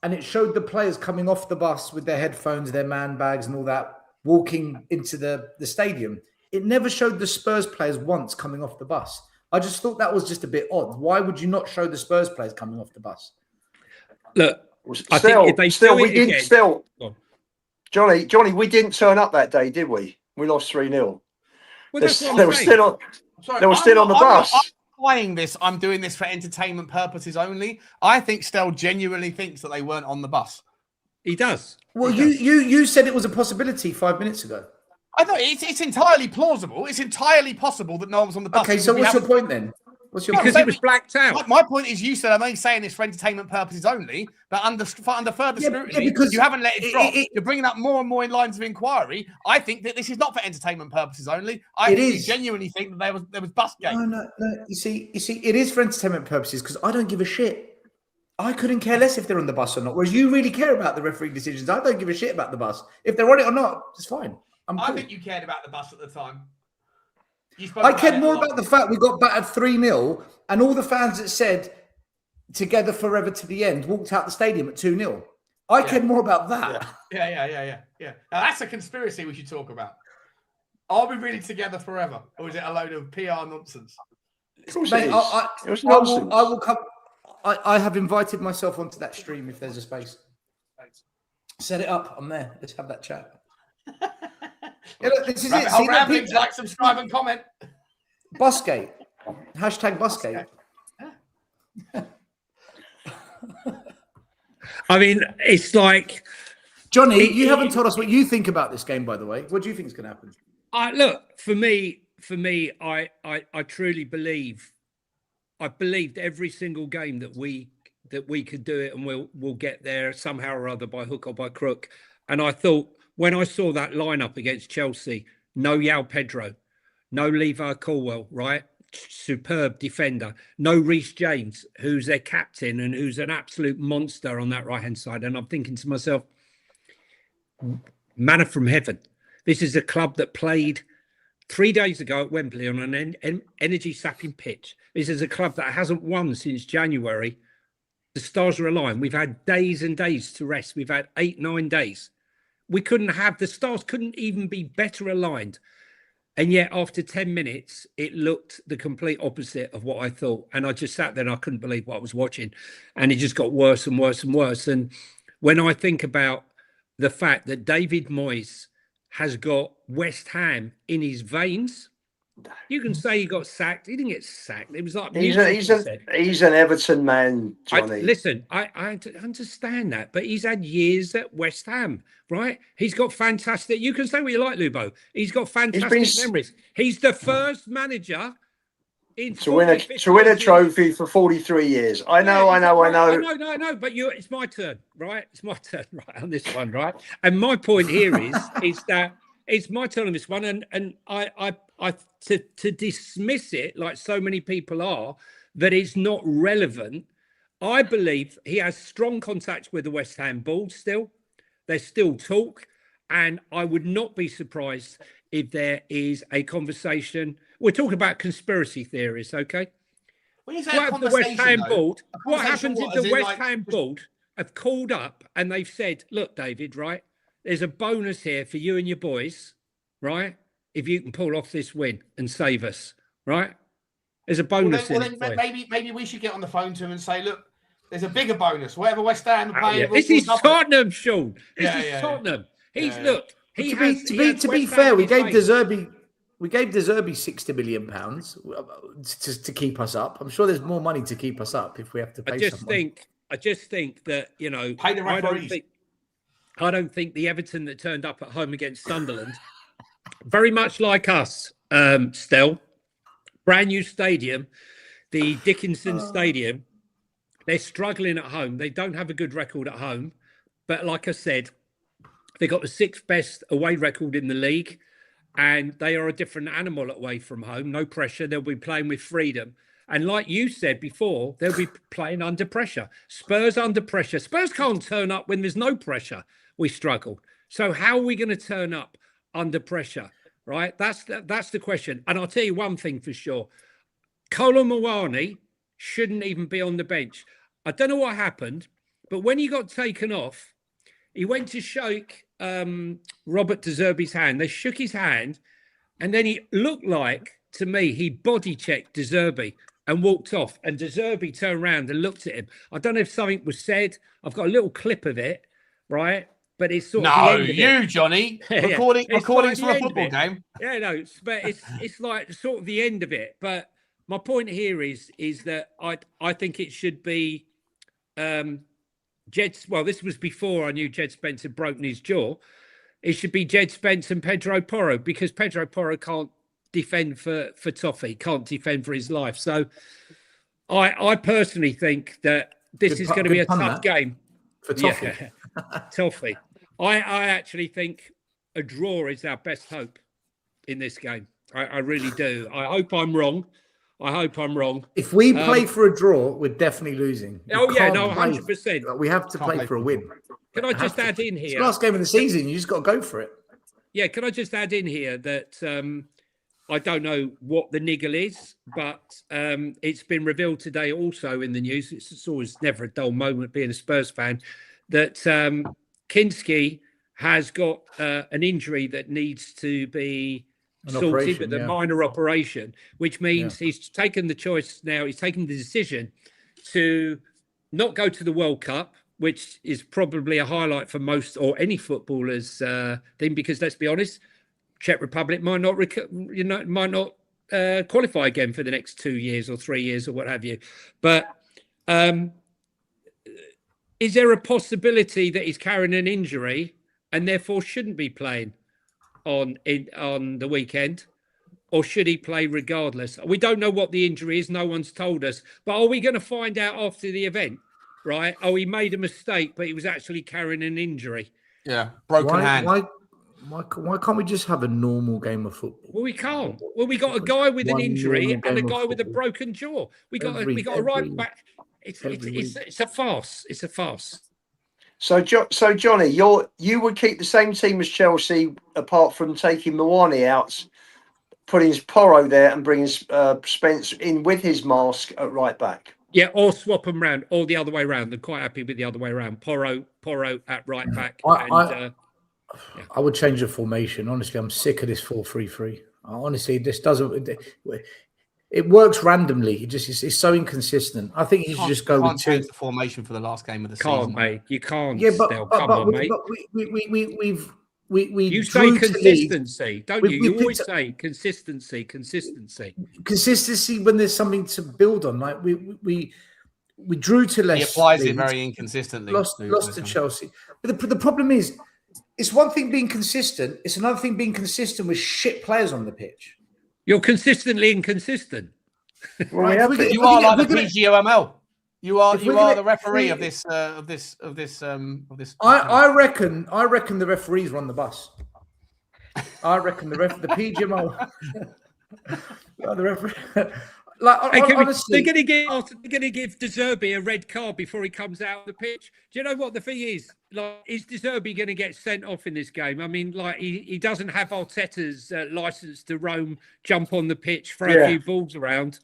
Speaker 8: and it showed the players coming off the bus with their headphones, their man bags and all that, walking into the stadium. It never showed the Spurs players once coming off the bus. I just thought that was just a bit odd. Why would you not show the Spurs players coming off the bus?
Speaker 4: Look, I think if they
Speaker 7: Johnny, we didn't turn up that day, did we? We lost 3-0.
Speaker 4: Well,
Speaker 7: They
Speaker 4: that's what
Speaker 7: were
Speaker 4: I'm saying.
Speaker 7: still on the bus.
Speaker 6: I'm doing this for entertainment purposes only. I think Stell genuinely thinks that they weren't on the bus.
Speaker 4: He does.
Speaker 8: Well, you said it was a possibility 5 minutes ago.
Speaker 6: I thought it's entirely plausible. It's entirely possible that no one was on the bus.
Speaker 8: Okay, so what's your point then?
Speaker 4: Because it was blacked out.
Speaker 6: My point is, you said I'm only saying this for entertainment purposes only, but under further scrutiny,
Speaker 8: because
Speaker 6: you haven't let it drop. You're bringing up more and more in lines of inquiry. I think that this is not for entertainment purposes only. I think you genuinely think that there was bus gate.
Speaker 8: No. You see, it is for entertainment purposes because I don't give a shit. I couldn't care less if they're on the bus or not. Whereas you really care about the referee decisions. I don't give a shit about the bus. If they're on it or not, it's fine.
Speaker 6: I think you cared about the bus at the time.
Speaker 8: I cared more about the fact we got battered 3-0 and all the fans that said together forever to the end walked out the stadium at 2-0. I cared more about that.
Speaker 6: Yeah. Now that's a conspiracy we should talk about. Are we really together forever? Or is it a load of PR nonsense?
Speaker 7: Of course
Speaker 8: Mate,
Speaker 7: it is. It was nonsense.
Speaker 8: I will come. I have invited myself onto that stream if there's a space. Set it up. I'm there. Let's have that chat. Yeah, look, this is it. See,
Speaker 6: Ramblings, like, subscribe, and comment.
Speaker 8: Busgate. Hashtag Busgate.
Speaker 4: I mean, it's like
Speaker 8: Johnny, you haven't told us what you think about this game, by the way. What do you think is going to happen?
Speaker 4: look, for me, I truly believe. I believed every single game that we could do it and we'll get there somehow or other by hook or by crook. And I thought when I saw that lineup against Chelsea, no Yao Pedro, no Levi Colwell, right? Superb defender. No Reece James, who's their captain and who's an absolute monster on that right-hand side. And I'm thinking to myself, manna from heaven. This is a club that played 3 days ago at Wembley on an energy-sapping pitch. This is a club that hasn't won since January. The stars are aligned. We've had days and days to rest. We've had 8-9 days. The stars couldn't even be better aligned. And yet after 10 minutes, it looked the complete opposite of what I thought. And I just sat there and I couldn't believe what I was watching. And it just got worse and worse and worse. And when I think about the fact that David Moyes has got West Ham in his veins, you can say he got sacked. He didn't get sacked. It was like
Speaker 7: he's an Everton man, Johnny.
Speaker 4: I understand that, but he's had years at West Ham, right? He's got fantastic. You can say what you like, Lubo. He's got fantastic memories. He's the first manager
Speaker 7: to win a trophy for 43 years. I know.
Speaker 4: But it's my turn, right? It's my turn, right, on this one, right? And my point here is that it's my turn on this one, and I to dismiss it like so many people are, that it's not relevant. I believe he has strong contacts with the West Ham board still. There's still talk, and I would not be surprised if there is a conversation. We're talking about conspiracy theories, okay?
Speaker 6: When you say
Speaker 4: what happens if the West Ham board? What happens if the West
Speaker 6: like...
Speaker 4: Ham board have called up and they've said, "Look, David, right? There's a bonus here for you and your boys, right? If you can pull off this win and save us, right? There's a bonus."
Speaker 6: Then maybe we should get on the phone to him and say, "Look, there's a bigger bonus. Whatever West Ham are paying."
Speaker 4: This is Tottenham, Sean. This is Tottenham.
Speaker 8: To be fair, we gave De Zerbi £60 million to keep us up. I'm sure there's more money to keep us up if we have to pay.
Speaker 4: I just think that,
Speaker 6: pay the referees.
Speaker 4: I don't think the Everton that turned up at home against Sunderland, very much like us, Stel, brand new stadium, the Dickinson Stadium. They're struggling at home. They don't have a good record at home, but like I said, they got the 6th best away record in the league. And they are a different animal away from home. No pressure. They'll be playing with freedom. And like you said before, they'll be playing under pressure. Spurs under pressure. Spurs can't turn up when there's no pressure. We struggle. So how are we going to turn up under pressure? Right? That's the question. And I'll tell you one thing for sure. Kolo Muani shouldn't even be on the bench. I don't know what happened, but when he got taken off, he went to shake Robert De Zerbi's hand. They shook his hand, and then he looked like, to me, he body checked De Zerbi and walked off. And De Zerbi turned around and looked at him. I don't know if something was said. I've got a little clip of it, right? But it's sort of the end of it.
Speaker 6: Johnny, recording for a football game.
Speaker 4: Yeah, no, but it's like sort of the end of it. But my point here is that I think it should be. This was before I knew Jed Spence had broken his jaw. It should be Jed Spence and Pedro Porro, because Pedro Porro can't defend for Toffee, can't defend for his life. So I personally think that this is going to be a tough game
Speaker 8: for Toffee.
Speaker 4: Yeah, Toffee. I actually think a draw is our best hope in this game. I really do. I hope I'm wrong.
Speaker 8: If we play for a draw, we're definitely losing.
Speaker 4: 100%.
Speaker 8: We have to play for a win.
Speaker 4: Can I just add in here?
Speaker 8: It's the last game of the season. You just got to go for it.
Speaker 4: Yeah, can I just add in here that I don't know what the niggle is, but it's been revealed today also in the news. It's always never a dull moment being a Spurs fan, that Kinski has got an injury that needs to be sorted with a minor operation, which means he's taken the choice now. He's taken the decision to not go to the World Cup, which is probably a highlight for most or any footballers thing, because let's be honest, Czech Republic might not qualify again for the next 2 years or 3 years or what have you. But is there a possibility that he's carrying an injury and therefore shouldn't be playing on the weekend, or should he play regardless? We don't know what the injury is. No one's told us. But are we going to find out after the event, right? Oh, he made a mistake, but he was actually carrying an injury.
Speaker 6: Yeah, broken hand.
Speaker 8: Why can't we just have a normal game of football?
Speaker 4: Well, we can't. Well, we got a guy with an
Speaker 8: One
Speaker 4: injury
Speaker 8: normal
Speaker 4: and a
Speaker 8: game of
Speaker 4: guy with a
Speaker 8: football.
Speaker 4: broken jaw. We got a right back. It's a farce. It's a farce.
Speaker 7: So Johnny, you would keep the same team as Chelsea, apart from taking Mawani out, putting Porro there, and bringing Spence in with his mask at right back.
Speaker 4: Yeah, or swap them round, or the other way round. They're quite happy with the other way round. Porro at right back.
Speaker 8: I would change the formation. Honestly, I'm sick of this 4-3-3. Honestly, this doesn't. It works randomly. It's so inconsistent. I think you should just go with two.
Speaker 6: Change the formation for the last game of the season.
Speaker 4: Mate. You can't.
Speaker 8: Yeah,
Speaker 4: but come on, mate.
Speaker 8: You
Speaker 4: say consistency, don't you? You always say consistency.
Speaker 8: Consistency when there's something to build on. Like we drew to Leicester.
Speaker 6: He applies it very inconsistently.
Speaker 8: Lost to Chelsea. But the problem is, it's one thing being consistent. It's another thing being consistent with shit players on the pitch.
Speaker 4: You're consistently inconsistent.
Speaker 6: Right? You are like the PGOML. You are the referee of this.
Speaker 8: I reckon the referees run the bus. I reckon the PGMO. The referee. Honestly,
Speaker 4: they're going to give De Zerbi a red card before he comes out of the pitch. Do you know what the thing is? Like, is De Zerbi going to get sent off in this game? I mean, like he doesn't have Arteta's license to roam, jump on the pitch, throw a few balls around.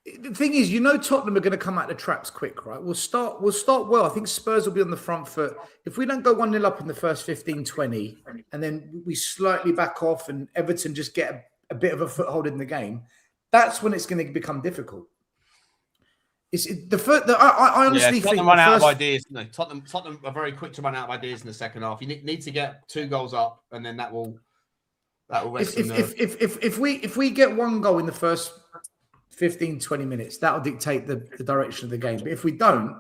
Speaker 8: The thing is, Tottenham are going to come out the traps quick, right? We'll start well. I think Spurs will be on the front foot. If we don't go 1-0 up in the first 15, 20, and then we slightly back off and Everton just get a bit of a foothold in the game, that's when it's going to become difficult. I honestly think
Speaker 6: Tottenham run out of ideas. No, Tottenham are very quick to run out of ideas in the second half. You need to get 2 goals up, and then that will rest them.
Speaker 8: If we get 1 goal in the first 15, 20 minutes, that'll dictate the direction of the game. But if we don't,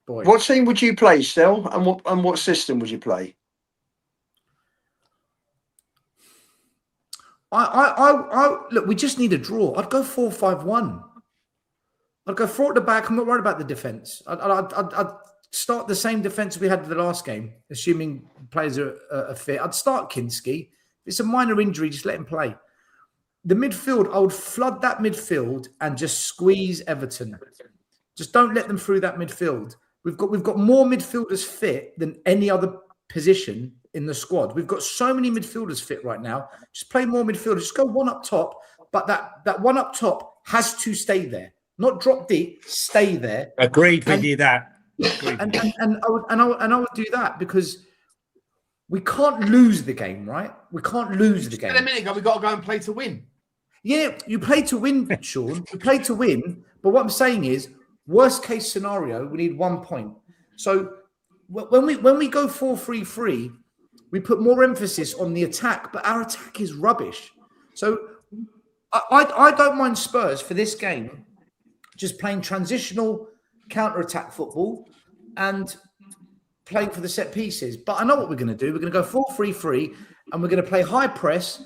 Speaker 8: boy.
Speaker 7: What team would you play, Stel? And what system would you play?
Speaker 8: Look, we just need a draw. I'd go 4-5-1. I'd go 4 at the back. I'm not worried about the defence. I'd start the same defence we had the last game, assuming players are fit. I'd start Kinski. If it's a minor injury, just let him play. The midfield, I would flood that midfield and just squeeze Everton. Just don't let them through that midfield. We've got more midfielders fit than any other position in the squad. We've got so many midfielders fit right now. Just play more midfielders. Just go 1 up top, but that 1 up top has to stay there. Not drop deep, stay there.
Speaker 4: Agreed with you that.
Speaker 8: And I would do that because we can't lose the game, right? We can't lose the game.
Speaker 6: A minute ago, we got to go and play to win.
Speaker 8: Yeah, you play to win, Sean. You play to win. But what I'm saying is, worst case scenario, we need 1 point. So when we go 4-3-3, we put more emphasis on the attack, but our attack is rubbish. So I don't mind Spurs for this game just playing transitional counter-attack football and playing for the set pieces. But I know what we're going to do. We're going to go 4-3-3 and we're going to play high press.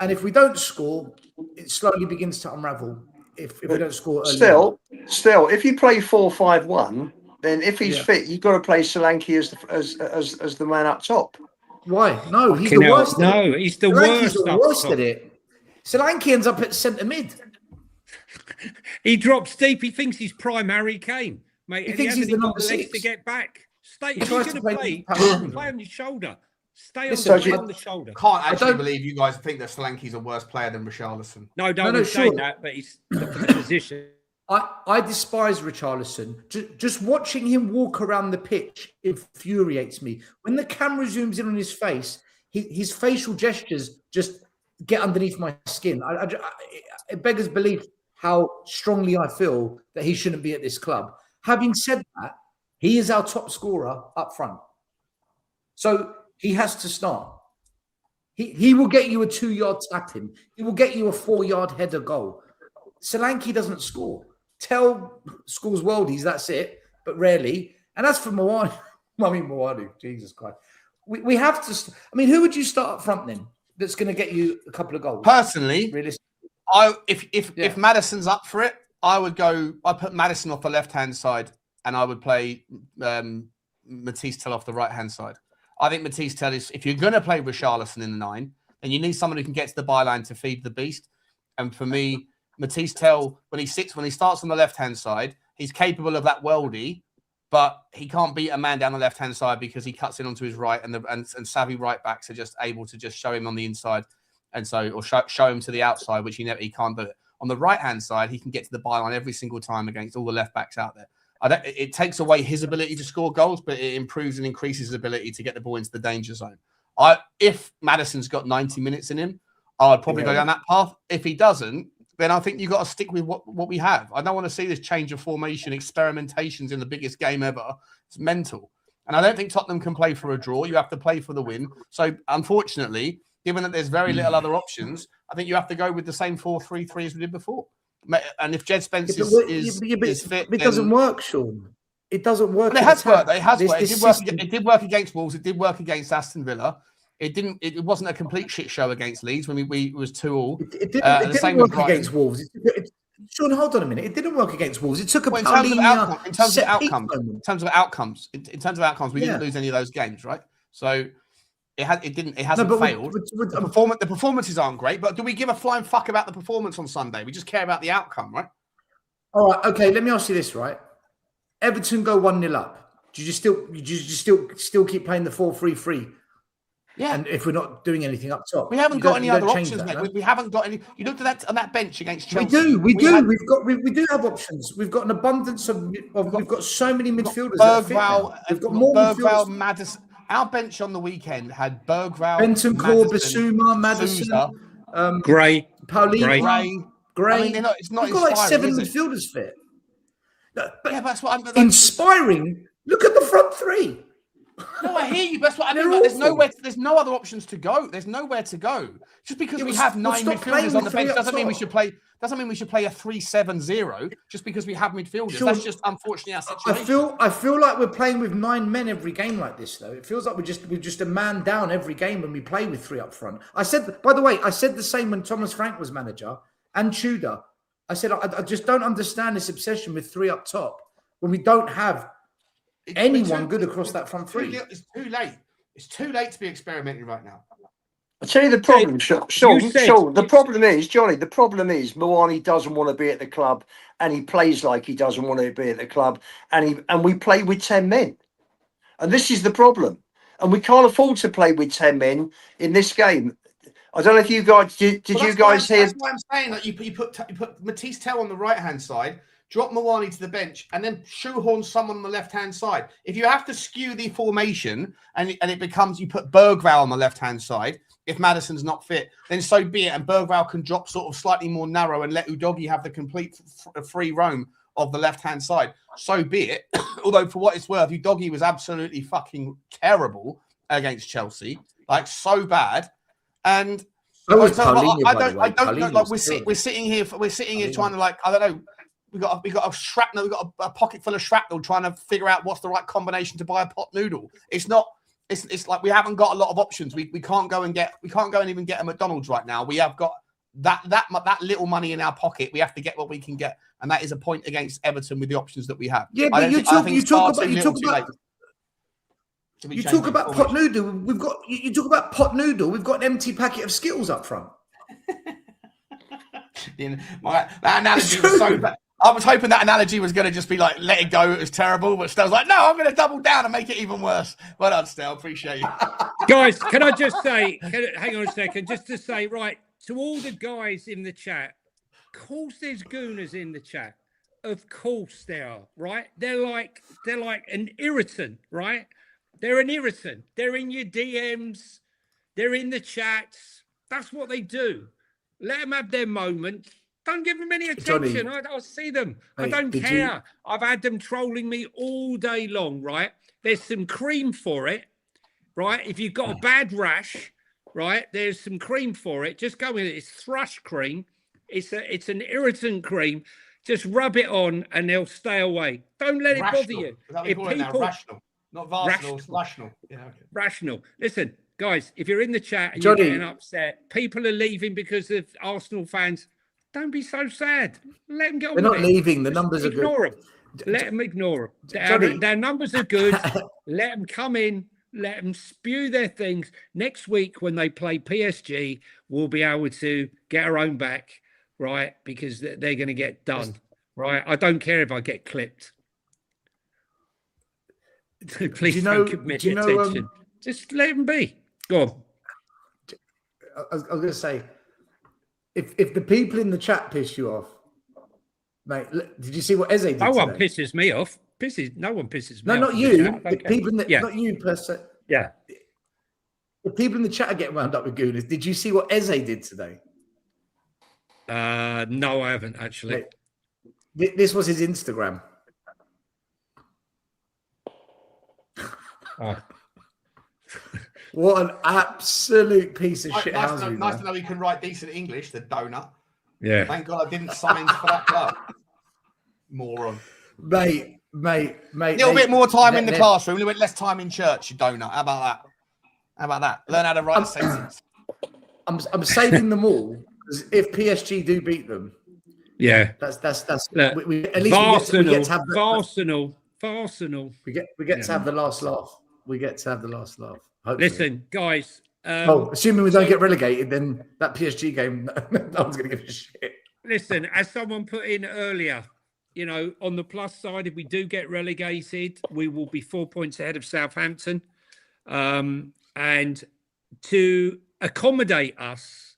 Speaker 8: And if we don't score, it slowly begins to unravel. If we don't score early
Speaker 7: Still, if you play 4-5-1, then if he's fit, you've got to play Solanke as the man up top.
Speaker 8: Why? No, he's the worst.
Speaker 4: No, he's the worst.
Speaker 8: He's the worst at it. Solanke ends up at centre mid.
Speaker 4: He drops deep. He thinks he's prime Harry Kane, mate.
Speaker 8: He thinks he's the number 6
Speaker 4: to get back. Stay. If
Speaker 8: tries
Speaker 4: he's
Speaker 8: to
Speaker 4: going to play on your shoulder. Stay on the shoulder.
Speaker 6: Can't actually believe you guys think that Solanke's a worse player than Richarlison.
Speaker 4: No, don't say that, but he's not for the position.
Speaker 8: I despise Richarlison. Just watching him walk around the pitch infuriates me. When the camera zooms in on his face, his facial gestures just get underneath my skin. It beggars belief how strongly I feel that he shouldn't be at this club. Having said that, he is our top scorer up front. So he has to start. He will get you a 2-yard tapping. He will get you a 4-yard header goal. Solanke doesn't score. Tell scores worldies, that's it, but rarely. And as for Mawani, Jesus Christ. We have to... I mean, who would you start up front then that's going to get you a couple of goals?
Speaker 6: Personally,
Speaker 8: realistically?
Speaker 6: If Maddison's up for it, I'd put Maddison off the left-hand side and I would play Matisse Tell off the right-hand side. I think Matisse Tell is, if you're going to play Richarlison in the 9, then you need someone who can get to the byline to feed the beast. And for me, Matisse Tell, when he starts on the left-hand side, he's capable of that worldie, but he can't beat a man down the left-hand side because he cuts in onto his right, and savvy right-backs are just able to just show him on the inside, and so, or show him to the outside, which he can't do it. On the right-hand side, he can get to the byline every single time against all the left-backs out there. It takes away his ability to score goals, but it improves and increases his ability to get the ball into the danger zone. If Maddison's got 90 minutes in him, I'd probably go down that path. If he doesn't, then I think you've got to stick with what we have. I don't want to see this change of formation, experimentations in the biggest game ever. It's mental. And I don't think Tottenham can play for a draw. You have to play for the win. So, unfortunately, given that there's very little other options, I think you have to go with the same 4-3-3 as we did before. And if Jed Spence is fit,
Speaker 8: it doesn't work, Sean. It doesn't work.
Speaker 6: It has worked. It has worked. It did work against Wolves. It did work against Aston Villa. It didn't. It wasn't a complete shit show against Leeds when it was 2-2.
Speaker 8: It didn't work against Wolves. Sean, hold on a minute. It didn't work against Wolves. It took a
Speaker 6: in terms of outcomes. We didn't lose any of those games, right? So it hasn't failed. The performances aren't great, but do we give a flying fuck about the performance on Sunday? We just care about the outcome, right?
Speaker 8: All right. Okay. Let me ask you this, right? Everton go 1-0 up. Do you still keep playing the 4-3-3?
Speaker 6: Yeah.
Speaker 8: And if we're not doing anything up top,
Speaker 6: we haven't got any other options, mate. No? We haven't got any. You looked at that on that bench against Chelsea.
Speaker 8: We do. We do have options. We've got an abundance of. We've got so many midfielders.
Speaker 6: Bergwall.
Speaker 8: We've got more
Speaker 6: Bergwall, Maddison. Our bench on the weekend had Bergwall,
Speaker 8: Bentancur, Bissouma, Maddison,
Speaker 4: Gray,
Speaker 8: Paulinho, Gray.
Speaker 6: I mean, it's not.
Speaker 8: We've got like 7 midfielders fit.
Speaker 6: But that's what I'm.
Speaker 8: Inspiring. Look at the front 3.
Speaker 6: No, I hear you. That's what I mean. Like, there's no other options to go. There's nowhere to go. Just because we have 9 midfielders on the bench doesn't mean we should play. Doesn't mean we should play a 3-7-0 just because we have midfielders. Sure. That's just unfortunately our situation.
Speaker 8: I feel like we're playing with 9 men every game like this, though. It feels like we're just a man down every game when we play with 3 up front. I said the same when Thomas Frank was manager and Tudor. I said I just don't understand this obsession with 3 up top when we don't have anyone good across that front 3.
Speaker 6: It's too late. It's too late to be experimenting right now.
Speaker 7: I'll tell you the problem, Sean. The problem is, Johnny, Moani doesn't want to be at the club and he plays like he doesn't want to be at the club and we play with 10 men. And this is the problem. And we can't afford to play with 10 men in this game. I don't know if you guys, did you guys hear?
Speaker 6: That's why I'm saying that you put Matisse Tell on the right-hand side, drop Moani to the bench, and then shoehorn someone on the left-hand side. If you have to skew the formation and it becomes you put Bergwall on the left-hand side, if Maddison's not fit, then so be it. And Bergwall can drop sort of slightly more narrow and let Udogie have the complete free roam of the left-hand side. So be it. Although for what it's worth, Udogie was absolutely fucking terrible against Chelsea, like so bad. And I don't know. Like we're sitting here trying to like I don't know. We got a shrapnel. We got a pocket full of shrapnel trying to figure out what's the right combination to buy a pot noodle. It's not. It's like we haven't got a lot of options. We can't go and even get a McDonald's right now. We have got that little money in our pocket. We have to get what we can get, and that is a point against Everton with the options that we have.
Speaker 8: Yeah, but you talk about pot noodle. You talk about pot noodle. We've got an empty packet of Skittles up front.
Speaker 6: That analogy was so bad. I was hoping that analogy was going to just be like, let it go. It was terrible. But Stell's like, no, I'm going to double down and make it even worse. Well done, Stell. Appreciate you.
Speaker 4: Guys, can I just say, hang on a second, just to say, right, to all the guys in the chat, of course there's gooners in the chat. Of course there are, right? They're like an irritant, right? They're an irritant. They're in your DMs. They're in the chats. That's what they do. Let them have their moment. Don't give them any attention. I'll see them. I don't care. I've had them trolling me all day long, right? There's some cream for it, right? If you've got a bad rash, right, there's some cream for it. Just go with it. It's thrush cream. It's an irritant cream. Just rub it on and they'll stay away. Don't let it bother you.
Speaker 6: If people... Rational. Not rational, it's rational. Yeah, okay.
Speaker 4: Rational. Listen, guys, if you're in the chat and you're getting upset, people are leaving because of Arsenal fans. Don't be so sad. Let them get on.
Speaker 8: They're not leaving. The numbers are good.
Speaker 4: Ignore them. Let them ignore them.
Speaker 8: Johnny.
Speaker 4: Their numbers are good. Let them come in. Let them spew their things. Next week, when they play PSG, we'll be able to get our own back, right? Because they're going to get done, right? I don't care if I get clipped. Please don't give me attention. Just let them be. Go on.
Speaker 8: I was going to say, if the people in the chat piss you off, mate, did you see what Eze did
Speaker 4: No one
Speaker 8: today?
Speaker 4: pisses me off. No one pisses me
Speaker 8: No,
Speaker 4: off.
Speaker 8: not you. The people in the,
Speaker 4: Yeah.
Speaker 8: not you per se.
Speaker 4: Yeah.
Speaker 8: The people in the chat are getting wound up with Gooners. Did you see what Eze did today?
Speaker 4: No, I haven't actually.
Speaker 8: Mate, this was his Instagram.
Speaker 4: Oh.
Speaker 8: What an absolute piece of shit.
Speaker 6: Nice to know he can write decent English, the donut.
Speaker 4: Yeah.
Speaker 6: Thank God I didn't sign for that club. Moron.
Speaker 8: Mate.
Speaker 6: A little bit more time in the classroom, a little bit less time in church, you donut. How about that? Learn how to write a sentence.
Speaker 8: I'm saving them all because if PSG do beat them,
Speaker 4: yeah,
Speaker 8: that's
Speaker 4: look,
Speaker 8: we at least we get to have
Speaker 4: Arsenal.
Speaker 8: We get to have the last laugh. We get to have the last laugh. Hopefully.
Speaker 4: Listen, guys.
Speaker 8: Assuming we don't get relegated, then that PSG game, no one's going to give a shit.
Speaker 4: Listen, as someone put in earlier, you know, on the plus side, if we do get relegated, we will be 4 points ahead of Southampton. And to accommodate us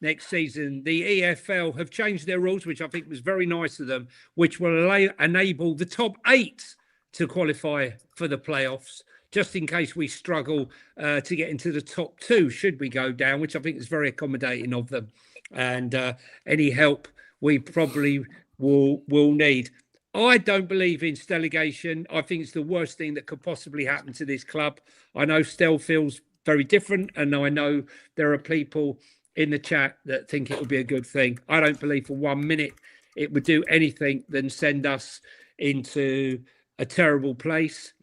Speaker 4: next season, the EFL have changed their rules, which I think was very nice of them, which will enable the top 8 to qualify for the playoffs, just in case we struggle to get into the top 2, should we go down, which I think is very accommodating of them. And any help we probably will need. I don't believe in relegation. I think it's the worst thing that could possibly happen to this club. I know Stel feels very different, and I know there are people in the chat that think it would be a good thing. I don't believe for 1 minute it would do anything than send us into a terrible place.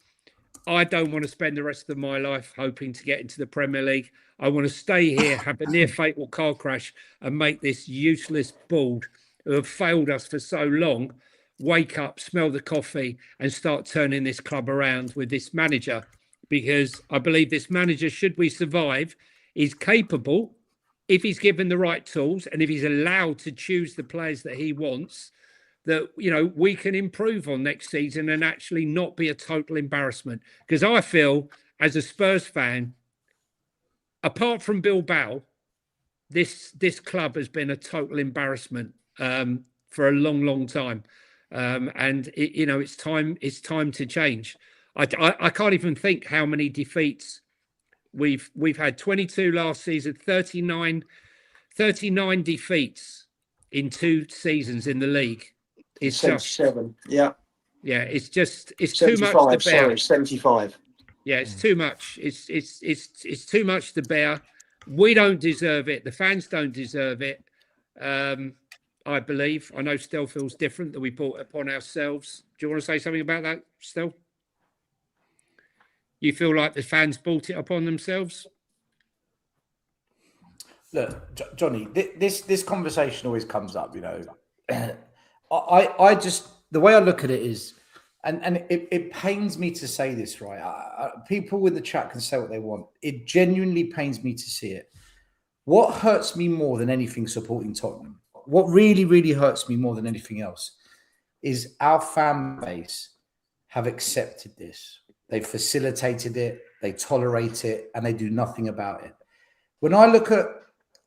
Speaker 4: I don't want to spend the rest of my life hoping to get into the Premier League. I want to stay here, have a near fatal car crash, and make this useless board who have failed us for so long wake up, smell the coffee, and start turning this club around with this manager. Because I believe this manager, should we survive, is capable, if he's given the right tools and if he's allowed to choose the players that he wants, that, you know, we can improve on next season and actually not be a total embarrassment. Because I feel, as a Spurs fan, apart from Bilbao, this club has been a total embarrassment for a long time. And it's time to change. I can't even think how many defeats we've had. 22 last season, 39 defeats in 2 seasons in the league. It's
Speaker 7: 77. Yeah.
Speaker 4: It's too much to bear.
Speaker 7: Sorry, 75.
Speaker 4: Yeah, it's too much. It's too much to bear. We don't deserve it. The fans don't deserve it. I believe. I know Stel feels different, that we brought it upon ourselves. Do you want to say something about that, Stel? You feel like the fans brought it upon themselves?
Speaker 8: Look, Johnny, this conversation always comes up, you know. I just, the way I look at it is, and it pains me to say this, right? People with the chat can say what they want. It genuinely pains me to see it. What hurts me more than anything supporting Tottenham, what really, really hurts me more than anything else, is our fan base have accepted this. They facilitated it, they tolerate it, and they do nothing about it. When I look at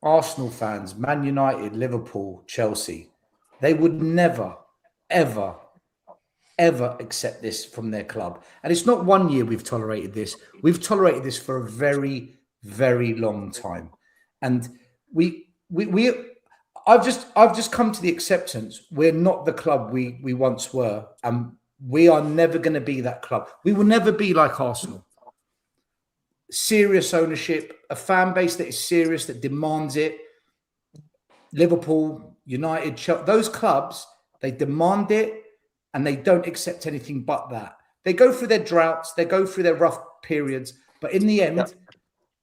Speaker 8: Arsenal fans, Man United, Liverpool, Chelsea, they would never, ever accept this from their club. And it's not 1 year we've tolerated this. We've tolerated this for a very, very long time. And I've just come to the acceptance we're not the club we once were, and we are never going to be that club. We will never be like Arsenal. Serious ownership, a fan base that is serious, that demands it. Liverpool, United, Chelsea, those clubs, they demand it and they don't accept anything but that. They go through their droughts, they go through their rough periods, but in the end,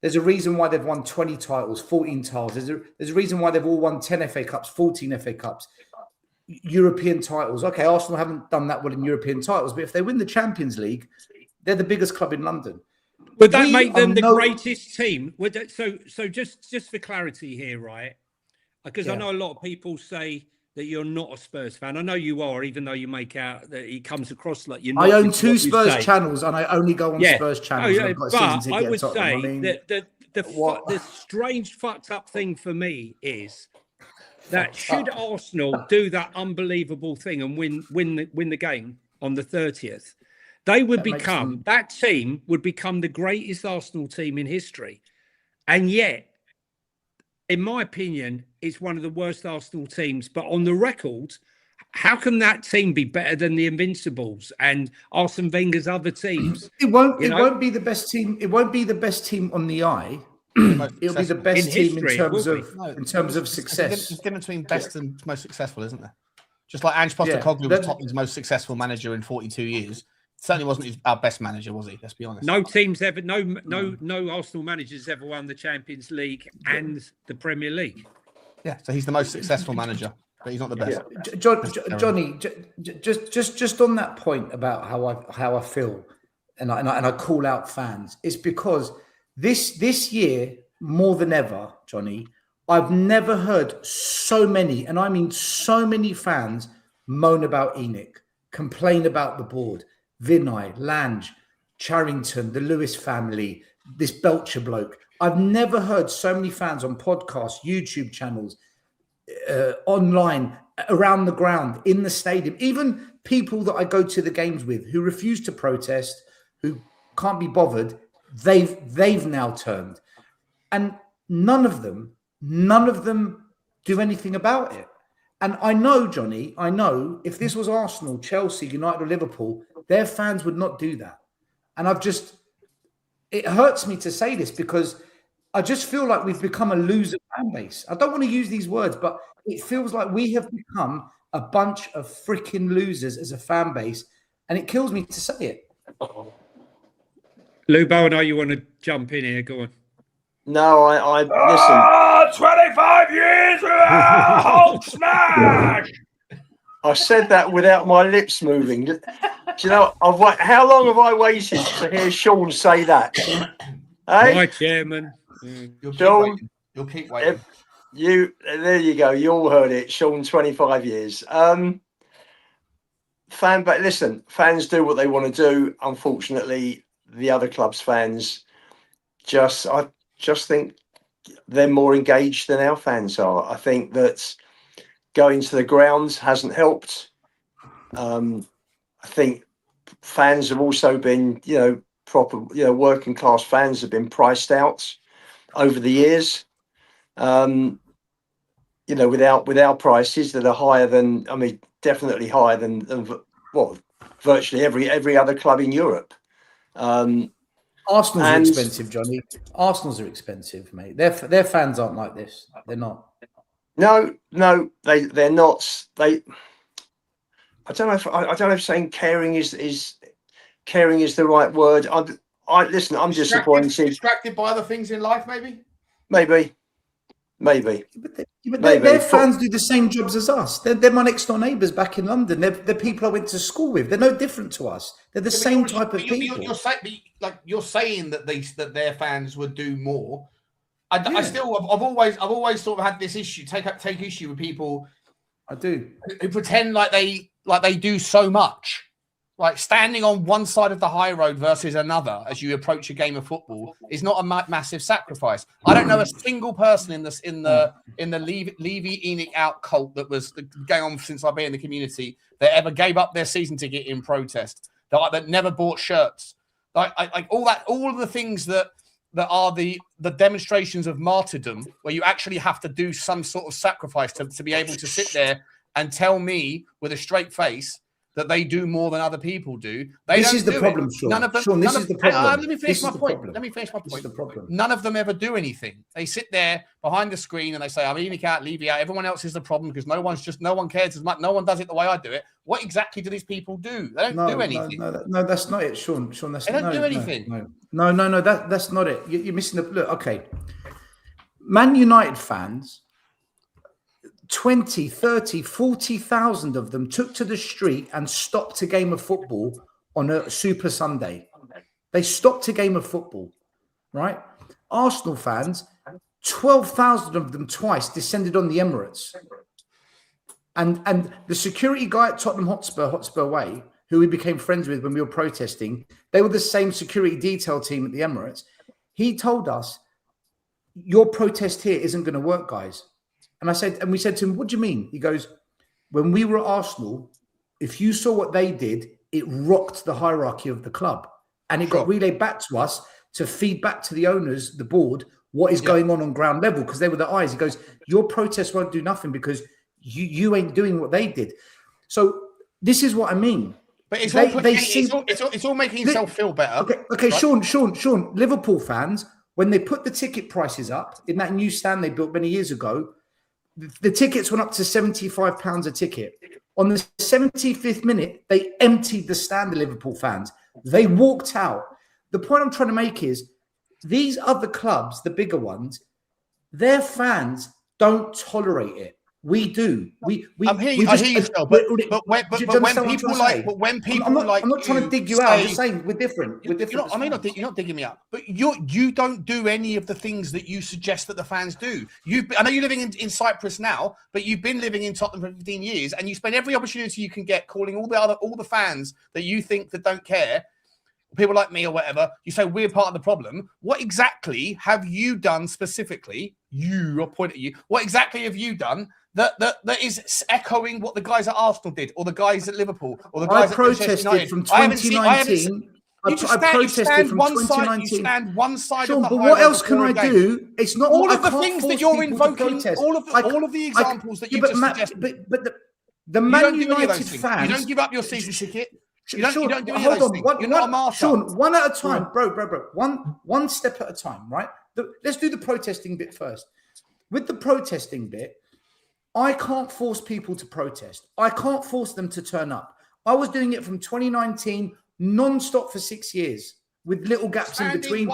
Speaker 8: there's a reason why they've won 20 titles, 14 titles. There's a reason why they've all won 10 FA Cups, 14 FA Cups. European titles. Okay, Arsenal haven't done that well in European titles, but if they win the Champions League, they're the biggest club in London.
Speaker 4: Would that
Speaker 8: We
Speaker 4: make them
Speaker 8: are
Speaker 4: the
Speaker 8: no-
Speaker 4: greatest team? Would that, so just for clarity here, right? Because I
Speaker 8: Yeah.
Speaker 4: know a lot of people say that you're not a Spurs fan. I know you are, even though you make out that it comes across like you're not.
Speaker 8: I own
Speaker 4: with
Speaker 8: 2
Speaker 4: what you
Speaker 8: Spurs
Speaker 4: say.
Speaker 8: channels, and I only go on
Speaker 4: Yeah.
Speaker 8: Spurs
Speaker 4: Oh,
Speaker 8: channels.
Speaker 4: yeah,
Speaker 8: and I've got a season
Speaker 4: but
Speaker 8: ticket
Speaker 4: I
Speaker 8: at
Speaker 4: would
Speaker 8: Tottenham.
Speaker 4: say
Speaker 8: I mean,
Speaker 4: that
Speaker 8: what?
Speaker 4: the strange fucked up thing for me is that should Arsenal do that unbelievable thing and win the game on the 30th, they would that team would become the greatest Arsenal team in history. And yet, in my opinion, it's one of the worst Arsenal teams. But on the record, how can that team be better than the Invincibles and Arsene Wenger's other teams?
Speaker 8: It won't be the best team. It won't be the best team on the eye. It'll be the best
Speaker 4: In
Speaker 8: team
Speaker 4: history,
Speaker 8: in terms of success.
Speaker 6: There's a difference between best and most successful, isn't there? Just like Ange Postecoglou was Tottenham's most successful manager in 42 years. Certainly wasn't our best manager, was he? Let's be honest.
Speaker 4: No teams ever, no Arsenal managers ever won the Champions League and the Premier League.
Speaker 6: Yeah, so he's the most successful manager, but he's not the best.
Speaker 8: Yeah. Johnny, just on that point about how I feel, and I call out fans. It's because this year more than ever, Johnny, I've never heard so many, and I mean so many fans moan about ENIC, complain about the board. Vinay, Lange, Charrington, the Lewis family, this Belcher bloke. I've never heard so many fans on podcasts, YouTube channels, online, around the ground, in the stadium, even people that I go to the games with who refuse to protest, who can't be bothered, they've now turned. And none of them do anything about it. And I know, Johnny, if this was Arsenal, Chelsea, United or Liverpool, their fans would not do that. And it hurts me to say this because I just feel like we've become a loser fan base. I don't want to use these words, but it feels like we have become a bunch of freaking losers as a fan base. And it kills me to say it.
Speaker 4: Lubo, I know you want to jump in here. Go on.
Speaker 7: No, I listen.
Speaker 6: 25 years without Hulk smash!
Speaker 7: I said that without my lips moving. Do you know, how long have I waited to hear Sean say that? Hey?
Speaker 4: My chairman.
Speaker 7: Sean,
Speaker 6: You'll keep waiting.
Speaker 7: There you go. You all heard it. Sean, 25 years. Listen, fans do what they want to do. Unfortunately, the other club's fans I just think they're more engaged than our fans are. I think that going to the grounds hasn't helped. I think fans have also been, proper, working class fans have been priced out over the years. With our prices that are higher than, definitely higher than virtually every other club in Europe.
Speaker 8: Arsenal's are expensive, Johnny. Arsenal's are expensive, mate. Their fans aren't like this. They're not.
Speaker 7: No, they're not. I don't know if saying caring is the right word. Listen. I'm disappointed.
Speaker 6: Distracted by other things in life, maybe.
Speaker 7: Maybe.
Speaker 8: But their fans do the same jobs as us. They're my next door neighbours back in London. They're people I went to school with. They're no different to us. They're the same type of people.
Speaker 6: You're saying that their fans would do more. I've always sort of had this issue. Take issue with people.
Speaker 8: I do.
Speaker 6: Who pretend like they do so much. Like standing on one side of the high road versus another as you approach a game of football is not a massive sacrifice. I don't know a single person in the Levy ENIC out cult that was going on since I've been in the community that ever gave up their season ticket in protest. That never bought shirts. Like all of the things that are the demonstrations of martyrdom, where you actually have to do some sort of sacrifice to be able to sit there and tell me with a straight face that they do more than other people do.
Speaker 8: This is the problem, Sean. This is the problem.
Speaker 6: Let me finish my point. This is the problem. None of them ever do anything. They sit there behind the screen and they say, I'm ENIC out, Levy out. Everyone else is the problem because no one cares as much. No one does it the way I do it. What exactly do these people do? They don't do anything.
Speaker 8: No, that's not it, Sean.
Speaker 6: They don't do anything.
Speaker 8: No, that's not it. You're missing the look. Okay. Man United fans 20, 30, 40,000 of them took to the street and stopped a game of football on a Super Sunday. They stopped a game of football, right? Arsenal fans, 12,000 of them twice descended on the Emirates. And the security guy at Tottenham Hotspur Way, who we became friends with when we were protesting, they were the same security detail team at the Emirates. He told us, your protest here isn't going to work, guys. And we said to him, what do you mean? He goes, when we were at Arsenal, if you saw what they did, it rocked the hierarchy of the club. And it got relayed back to us to feed back to the owners, the board, what is going on ground level, because they were the eyes. He goes, your protest won't do nothing because you ain't doing what they did. So this is what I mean.
Speaker 6: But it's all making yourself feel better.
Speaker 8: Okay, right? Sean, Liverpool fans, when they put the ticket prices up in that new stand they built many years ago, the tickets went up to £75 a ticket. On the 75th minute, they emptied the stand, the Liverpool fans. They walked out. The point I'm trying to make is these other clubs, the bigger ones, their fans don't tolerate it. We do. I hear you, Phil, but when people like, I'm not trying to dig you out. I'm just saying we're different. We're different.
Speaker 6: You're not digging me out, but you don't do any of the things that you suggest that the fans do. I know you're living in Cyprus now, but you've been living in Tottenham for 15 years, and you spend every opportunity you can get calling all the fans that you think that don't care, people like me or whatever. You say we're part of the problem. What exactly have you done specifically? I'll point at you. What exactly have you done that is echoing what the guys at Arsenal did, or the guys at Liverpool, or the guys
Speaker 8: I protested from 2019. I protested from 2019.
Speaker 6: You stand one side
Speaker 8: Sean,
Speaker 6: of the
Speaker 8: but what else can I do? It's not
Speaker 6: all of the things that you're invoking. All of the examples that you just suggested.
Speaker 8: But the Man United fans,
Speaker 6: you don't give up your season ticket. You don't do any
Speaker 8: hold
Speaker 6: of those
Speaker 8: on.
Speaker 6: things. You're not a martyr.
Speaker 8: Sean, one at a time, bro. One step at a time, right? Let's do the protesting bit first. With the protesting bit, I can't force people to protest. I can't force them to turn up. I was doing it from 2019 non-stop for 6 years with little gaps in between.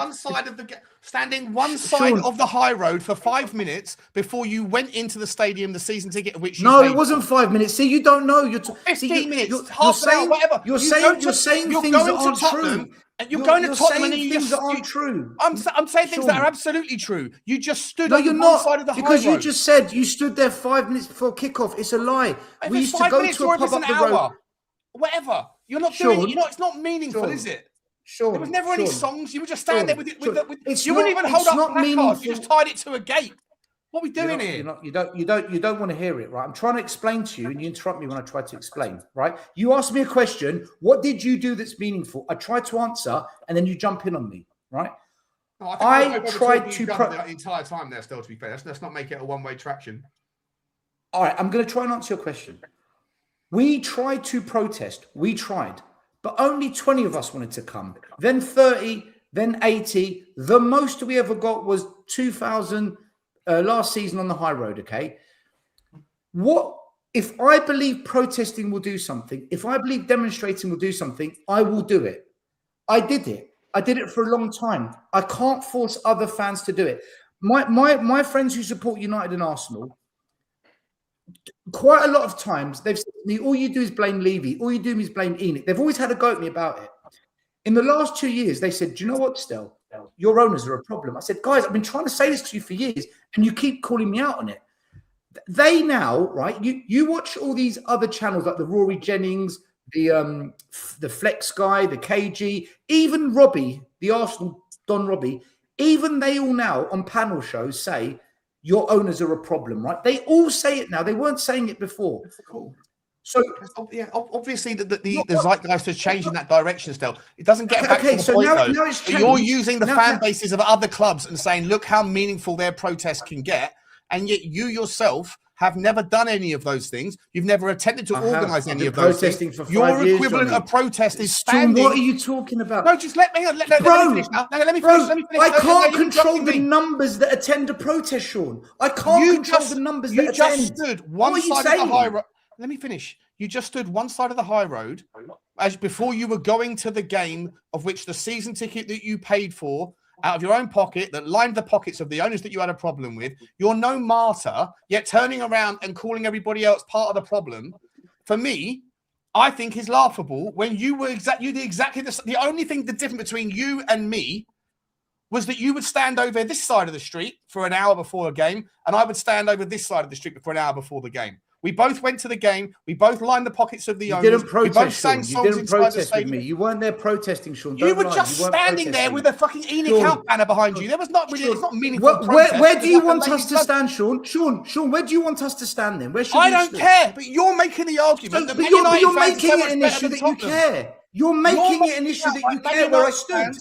Speaker 6: Standing one side of the high road for 5 minutes before you went into the stadium, the season ticket of which you
Speaker 8: paid. It wasn't 5 minutes. See, you don't know. You're
Speaker 6: 15 minutes, half an hour, whatever.
Speaker 8: You're saying things that aren't true.
Speaker 6: And you're going to Tottenham and
Speaker 8: things that aren't true.
Speaker 6: I'm saying things that are absolutely true. You just stood on
Speaker 8: one
Speaker 6: side of the high road.
Speaker 8: Because you just said you stood there 5 minutes before kickoff. It's a lie. We used to go to a pub up the road.
Speaker 6: Whatever. You're not doing it. It's not meaningful, is it?
Speaker 8: Sure.
Speaker 6: There was never any songs. You would just stand there with it. You wouldn't even hold up placards. You just tied it to a gate. What are we doing here?
Speaker 8: You don't want to hear it, right? I'm trying to explain to you, and you interrupt me when I try to explain, right? You asked me a question. What did you do that's meaningful? I tried to answer, and then you jump in on me, right?
Speaker 6: No, I tried to the entire time there. Still, to be fair, let's not make it a one-way traction.
Speaker 8: All right, I'm going to try and answer your question. We tried to protest. We tried, but only 20 of us wanted to come. Then 30, then 80. The most we ever got was 2,000. Last season on the high road, okay? What if I believe protesting will do something? If I believe demonstrating will do something, I will do it. I did it. I did it for a long time. I can't force other fans to do it. My friends who support United and Arsenal, quite a lot of times they've said to me, all you do is blame Levy. All you do is blame Enoch. They've always had a go at me about it. In the last 2 years, they said, do you know what, Stel? Your owners are a problem. I said, guys, I've been trying to say this to you for years, and you keep calling me out on it. They now, right? You watch all these other channels like the Rory Jennings, the Flex guy, the KG, even Robbie, the Arsenal Don Robbie, even they all now on panel shows say your owners are a problem, right? They all say it now. They weren't saying it before. So
Speaker 6: yeah, obviously the zeitgeist has changed in that direction still. It doesn't get back to the point, now it's changed. You're using the fan bases of other clubs and saying, look how meaningful their protests can get. And yet you yourself have never done any of those things. You've never attempted to organise any of those things. Your equivalent of protest is standing.
Speaker 8: What are you talking about?
Speaker 6: No, just let me finish now. Let me finish.
Speaker 8: I can't control the numbers that attend a protest, Sean. I can't control the numbers that attend.
Speaker 6: You just stood one side of the high road. Let me finish. You just stood one side of the high road as before you were going to the game of which the season ticket that you paid for out of your own pocket that lined the pockets of the owners that you had a problem with. You're no martyr, yet turning around and calling everybody else part of the problem. For me, I think is laughable when you did exactly the only thing the difference between you and me was that you would stand over this side of the street for an hour before a game, and I would stand over this side of the street for an hour before the game. We both went to the game. We both lined the pockets of the owners.
Speaker 8: You didn't protest,
Speaker 6: we both sang
Speaker 8: Sean.
Speaker 6: songs
Speaker 8: You didn't
Speaker 6: inside
Speaker 8: protest
Speaker 6: the
Speaker 8: with
Speaker 6: stadium.
Speaker 8: me. You weren't there protesting, Sean.
Speaker 6: You were just standing there with a fucking Enoch Out banner behind you. There was not really, it's not meaningful protest.
Speaker 8: Where do you want us to stand, Sean? Sean, where do you want us to stand then? Where should
Speaker 6: I don't care, but you're making the argument that
Speaker 8: but you're making it an issue that you care. You're making it an issue that you care where I stood.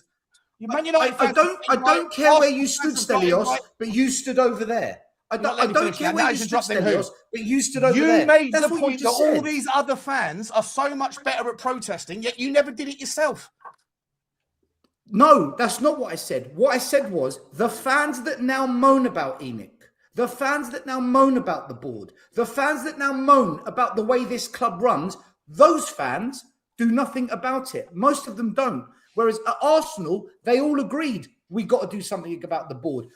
Speaker 8: I don't care where you stood, Stelios, but you stood over there. I don't care where you stood, Stelios, but you stood over there.
Speaker 6: You made the point that all these other fans are so much better at protesting, yet you never did it yourself.
Speaker 8: No, that's not what I said. What I said was the fans that now moan about Enoch, the fans that now moan about the board, the fans that now moan about the way this club runs, those fans do nothing about it. Most of them don't. Whereas at Arsenal, they all agreed we got to do something about the board.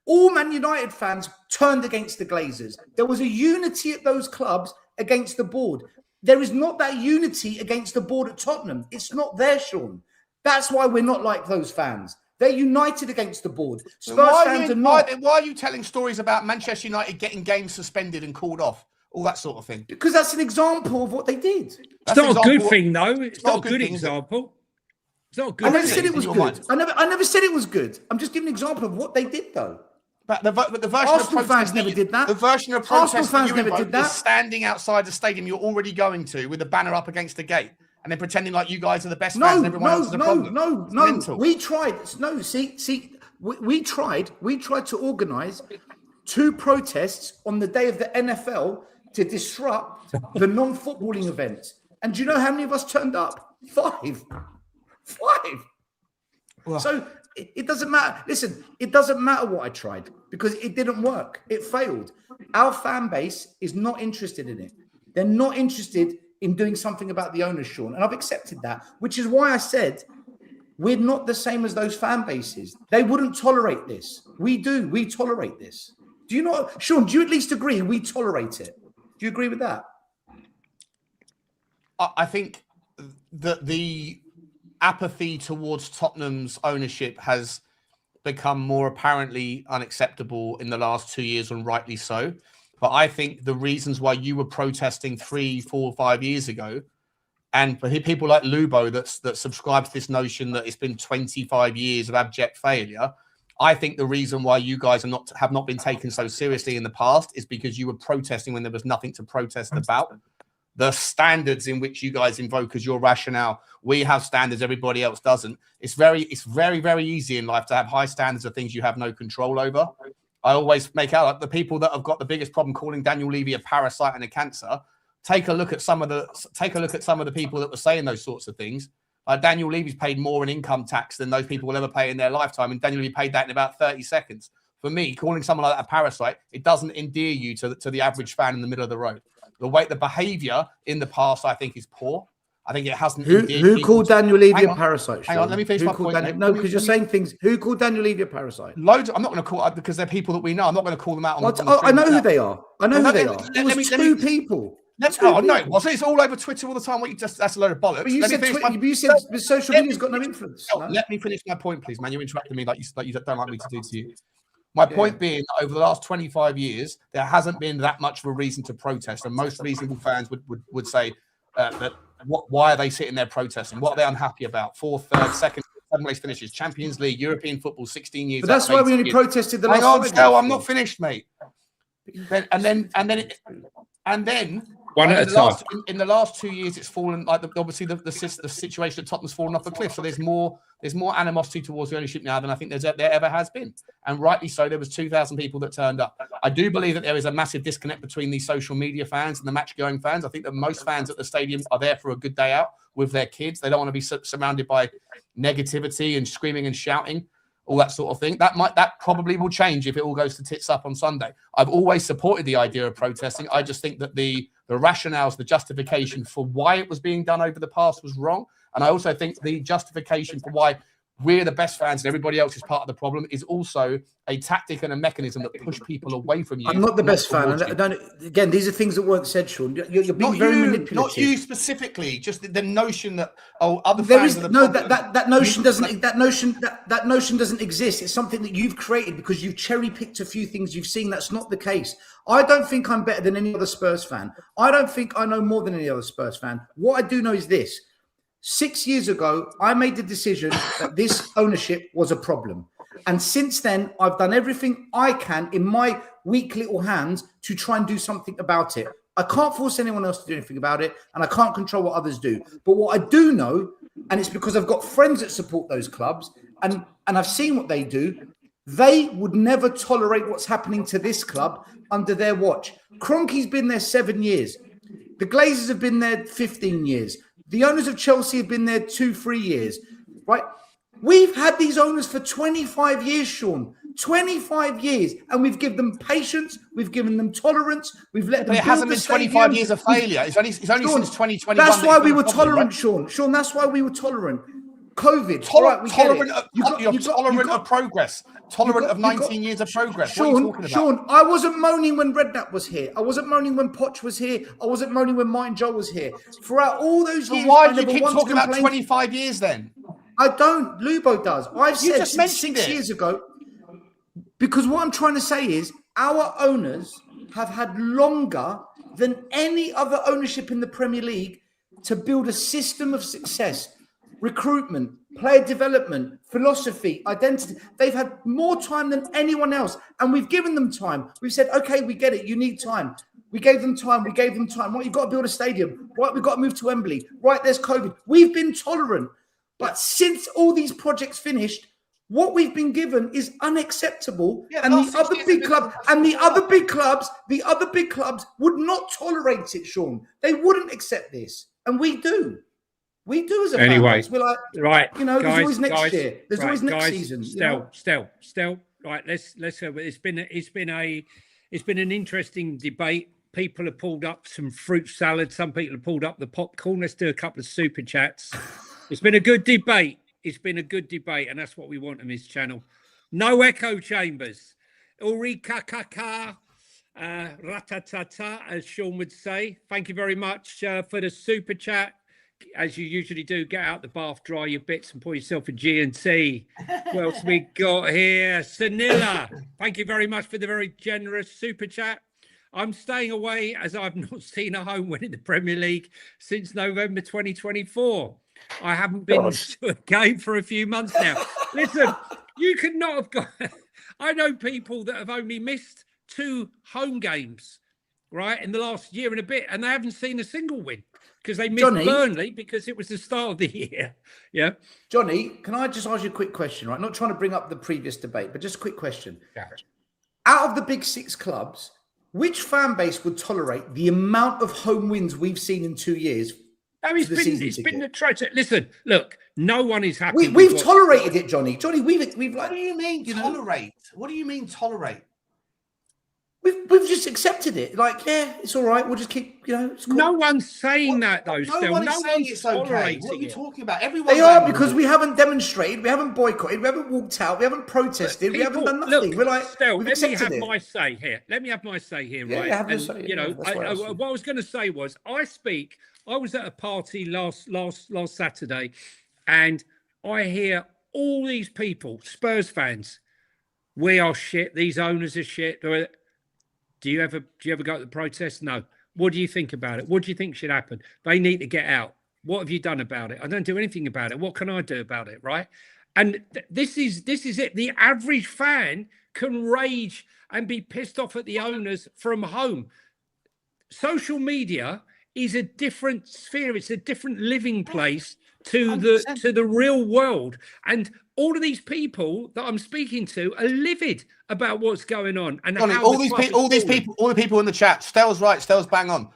Speaker 8: All Man United fans turned against the Glazers. There was a unity at those clubs against the board. There is not that unity against the board at Tottenham. It's not there, Sean. That's why we're not like those fans. They're united against the board. Spurs fans are not.
Speaker 6: Why are you telling stories about Manchester United getting games suspended and called off? All that sort of thing.
Speaker 8: Because that's an example of what they did.
Speaker 4: It's not a good thing, though. It's not a good example. It's not good.
Speaker 8: I never said it was good. I never said it was good. I'm just giving an example of what they did, though.
Speaker 6: But the version
Speaker 8: Arsenal
Speaker 6: of
Speaker 8: fans never did that.
Speaker 6: The version of protest
Speaker 8: Arsenal fans
Speaker 6: that
Speaker 8: never did that.
Speaker 6: is standing outside the stadium you're already going to with a banner up against the gate and then pretending like you guys are the best fans and everyone else is a problem.
Speaker 8: No. We tried. No, see, we tried to organise 2 protests on the day of the NFL to disrupt the non-footballing events. And do you know how many of us turned up? 5. Well, so it doesn't matter. Listen, it doesn't matter what I tried because it didn't work. It failed. Our fan base is not interested in it. They're not interested in doing something about the owners, Sean. And I've accepted that, which is why I said we're not the same as those fan bases. They wouldn't tolerate this. We do. We tolerate this. Do you not, Sean, do you at least agree we tolerate it? Do you agree with that?
Speaker 6: I think that the apathy towards Tottenham's ownership has become more apparently unacceptable in the last 2 years, and rightly so. But I think the reasons why you were protesting 3, 4, 5 years ago, and for people like Lubo that subscribe to this notion that it's been 25 years of abject failure, I think the reason why you guys have not been taken so seriously in the past is because you were protesting when there was nothing to protest about. The standards in which you guys invoke as your rationale, we have standards, everybody else doesn't. It's very, very easy in life to have high standards of things you have no control over. I always make out like the people that have got the biggest problem calling Daniel Levy a parasite and a cancer. Take a look at some of the people that were saying those sorts of things. Daniel Levy's paid more in income tax than those people will ever pay in their lifetime, and Daniel Levy paid that in about 30 seconds. For me, calling someone like that a parasite, it doesn't endear you to the average fan in the middle of the road. The behaviour in the past, I think, is poor. I think it hasn't.
Speaker 8: Who called Daniel Levy a parasite?
Speaker 6: Hang on, let me finish my point.
Speaker 8: No, because you're saying things. Who called Daniel Levy a parasite?
Speaker 6: Loads. I'm not going to call because they're people that we know. I'm not going to call them out.
Speaker 8: I know who they are. It was 2 people.
Speaker 6: No, it wasn't. It's all over Twitter all the time. That's a load of bollocks.
Speaker 8: But you said social media's got no influence.
Speaker 6: Let me finish my point, please, man. You're interrupting me like you don't like me to do to you. My point being that over the last 25 years, there hasn't been that much of a reason to protest. And most reasonable fans would say that why are they sitting there protesting? What are they unhappy about? 4th, 3rd, 2nd, 7 race finishes, Champions League, European football, 16 years.
Speaker 8: But that's why we only protested the last
Speaker 6: 5 years. I'm not finished, mate. And then
Speaker 4: one at a time.
Speaker 6: In the last 2 years, it's fallen. Like obviously, the situation at Tottenham's fallen off the cliff. So there's more animosity towards the ownership now than I think there ever has been, and rightly so. There was 2,000 people that turned up. I do believe that there is a massive disconnect between these social media fans and the match-going fans. I think that most fans at the stadium are there for a good day out with their kids. They don't want to be surrounded by negativity and screaming and shouting, all that sort of thing. That probably will change if it all goes to tits up on Sunday. I've always supported the idea of protesting. I just think that the rationales, the justification for why it was being done over the past was wrong. And I also think the justification for why we're the best fans and everybody else is part of the problem is also a tactic and a mechanism that push people away from you.
Speaker 8: I'm not the best fan.
Speaker 6: towards
Speaker 8: And
Speaker 6: you.
Speaker 8: I don't, again, these are things that weren't said, Sean. You're being
Speaker 6: Not
Speaker 8: very
Speaker 6: you,
Speaker 8: manipulative.
Speaker 6: not you specifically. Just the notion that other
Speaker 8: There
Speaker 6: fans
Speaker 8: is
Speaker 6: are the
Speaker 8: no
Speaker 6: problem.
Speaker 8: that notion doesn't that notion doesn't exist. It's something that you've created because you've cherry picked a few things you've seen. That's not the case. I don't think I'm better than any other Spurs fan. I don't think I know more than any other Spurs fan. What I do know is this: 6 years ago, I made the decision that this ownership was a problem. And since then, I've done everything I can in my weak little hands to try and do something about it. I can't force anyone else to do anything about it, and I can't control what others do. But what I do know, and it's because I've got friends that support those clubs, and I've seen what they do, they would never tolerate what's happening to this club under their watch. Kroenke's been there 7 years. The Glazers have been there 15 years. The owners of Chelsea have been there 2-3 years, right? We've had these owners for 25 years, Sean. 25 years. And we've given them patience. We've given them tolerance. We've let them
Speaker 6: But it hasn't been 25 years of failure. It's only
Speaker 8: Sean,
Speaker 6: since 2021.
Speaker 8: That's why we were
Speaker 6: problem,
Speaker 8: tolerant,
Speaker 6: right?
Speaker 8: Sean. Sean, that's why we were tolerant. COVID. All right, we get
Speaker 6: Tolerant,
Speaker 8: it.
Speaker 6: you're tolerant of progress. Tolerant of 19 years of progress. What are you talking about?
Speaker 8: Sean, I wasn't moaning when Redknapp was here. I wasn't moaning when Poch was here. I wasn't moaning when Martin Joel was here. Throughout all those
Speaker 6: So
Speaker 8: years,
Speaker 6: why
Speaker 8: I
Speaker 6: do you
Speaker 8: never
Speaker 6: keep
Speaker 8: once
Speaker 6: talking about
Speaker 8: complained.
Speaker 6: 25 years then?
Speaker 8: I don't. Lubo does. I've
Speaker 6: You
Speaker 8: said
Speaker 6: just
Speaker 8: since
Speaker 6: mentioned
Speaker 8: 6
Speaker 6: it.
Speaker 8: years ago. Because what I'm trying to say is our owners have had longer than any other ownership in the Premier League to build a system of success, recruitment, player development, philosophy, identity. They've had more time than anyone else. And we've given them time. We've said, okay, we get it. You need time. We gave them time. We gave them time. Right, you've got to build a stadium. Right, we've got to move to Wembley. Right, there's COVID. We've been tolerant. But since all these projects finished, what we've been given is unacceptable.
Speaker 6: Yeah,
Speaker 8: and
Speaker 6: last
Speaker 8: the
Speaker 6: 6
Speaker 8: other
Speaker 6: years
Speaker 8: big
Speaker 6: have
Speaker 8: club
Speaker 6: been-
Speaker 8: and the other big clubs would not tolerate it, Sean. They wouldn't accept this. And we do. We do as a fan
Speaker 4: Anyway,
Speaker 8: base. We're like,
Speaker 4: right,
Speaker 8: you know, there's
Speaker 4: guys,
Speaker 8: always next
Speaker 4: guys,
Speaker 8: year. There's
Speaker 4: right,
Speaker 8: always next
Speaker 4: guys,
Speaker 8: season. you know?
Speaker 4: Still. Right, let's go. It's been an interesting debate. People have pulled up some fruit salad. Some people have pulled up the popcorn. Let's do a couple of super chats. It's been a good debate. It's been a good debate, and that's what we want on this channel. No echo chambers. Ulrika kaka, ratatata, as Sean would say. Thank you very much for the super chat. As you usually do, get out the bath, dry your bits, and pour yourself a G&T. What else we got here? Sanilla, thank you very much for the very generous super chat. I'm staying away as I've not seen a home win in the Premier League since November 2024. I haven't been to a game for a few months now. Listen, you could not have got... I know people that have only missed 2 home games, right, in the last year and a bit, and they haven't seen a single win because they missed Burnley because it was the start of the year. Yeah.
Speaker 8: Johnny, can I just ask you a quick question, right? Not trying to bring up the previous debate, but just a quick question.
Speaker 4: Yeah.
Speaker 8: Out of the big 6 clubs, which fan base would tolerate the amount of home wins we've seen in 2 years?
Speaker 4: No, it's been the try to listen. Look, no one is happy.
Speaker 8: We've tolerated it, Johnny. Johnny, we've like.
Speaker 6: What do you mean tolerate? What do you mean tolerate?
Speaker 8: We've just accepted it. Like, yeah, it's all right. We'll just keep, it's cool.
Speaker 4: No one's saying that though.
Speaker 6: No one is saying it's okay.
Speaker 4: tolerating
Speaker 6: What are you
Speaker 4: it.
Speaker 6: talking about? Everyone.
Speaker 8: They are, because we haven't demonstrated, we haven't boycotted, we haven't walked out, we haven't protested, we haven't done nothing.
Speaker 4: Look,
Speaker 8: We're like,
Speaker 4: Stel,
Speaker 8: we've
Speaker 4: let me
Speaker 8: accepted
Speaker 4: have
Speaker 8: it.
Speaker 4: my say here. Let me have my say here,
Speaker 8: Yeah,
Speaker 4: right?
Speaker 8: yeah, have your
Speaker 4: And,
Speaker 8: say,
Speaker 4: you know,
Speaker 8: yeah, that's what I was
Speaker 4: what I was going to say was, I was at a party last Saturday, and I hear all these people, Spurs fans, we are shit. These owners are shit. Do you ever go to the protest? No. What do you think about it? What do you think should happen? They need to get out. What have you done about it? I don't do anything about it. What can I do about it? Right? And this is it. The average fan can rage and be pissed off at the owners from home. Social media is a different sphere. It's a different living place to the real world. And all of these people that I'm speaking to are livid about what's going on. And
Speaker 6: Johnny,
Speaker 4: how
Speaker 6: all
Speaker 4: the
Speaker 6: these
Speaker 4: club
Speaker 6: people,
Speaker 4: is
Speaker 6: all the people in the chat. Stell's right. Stell's bang on.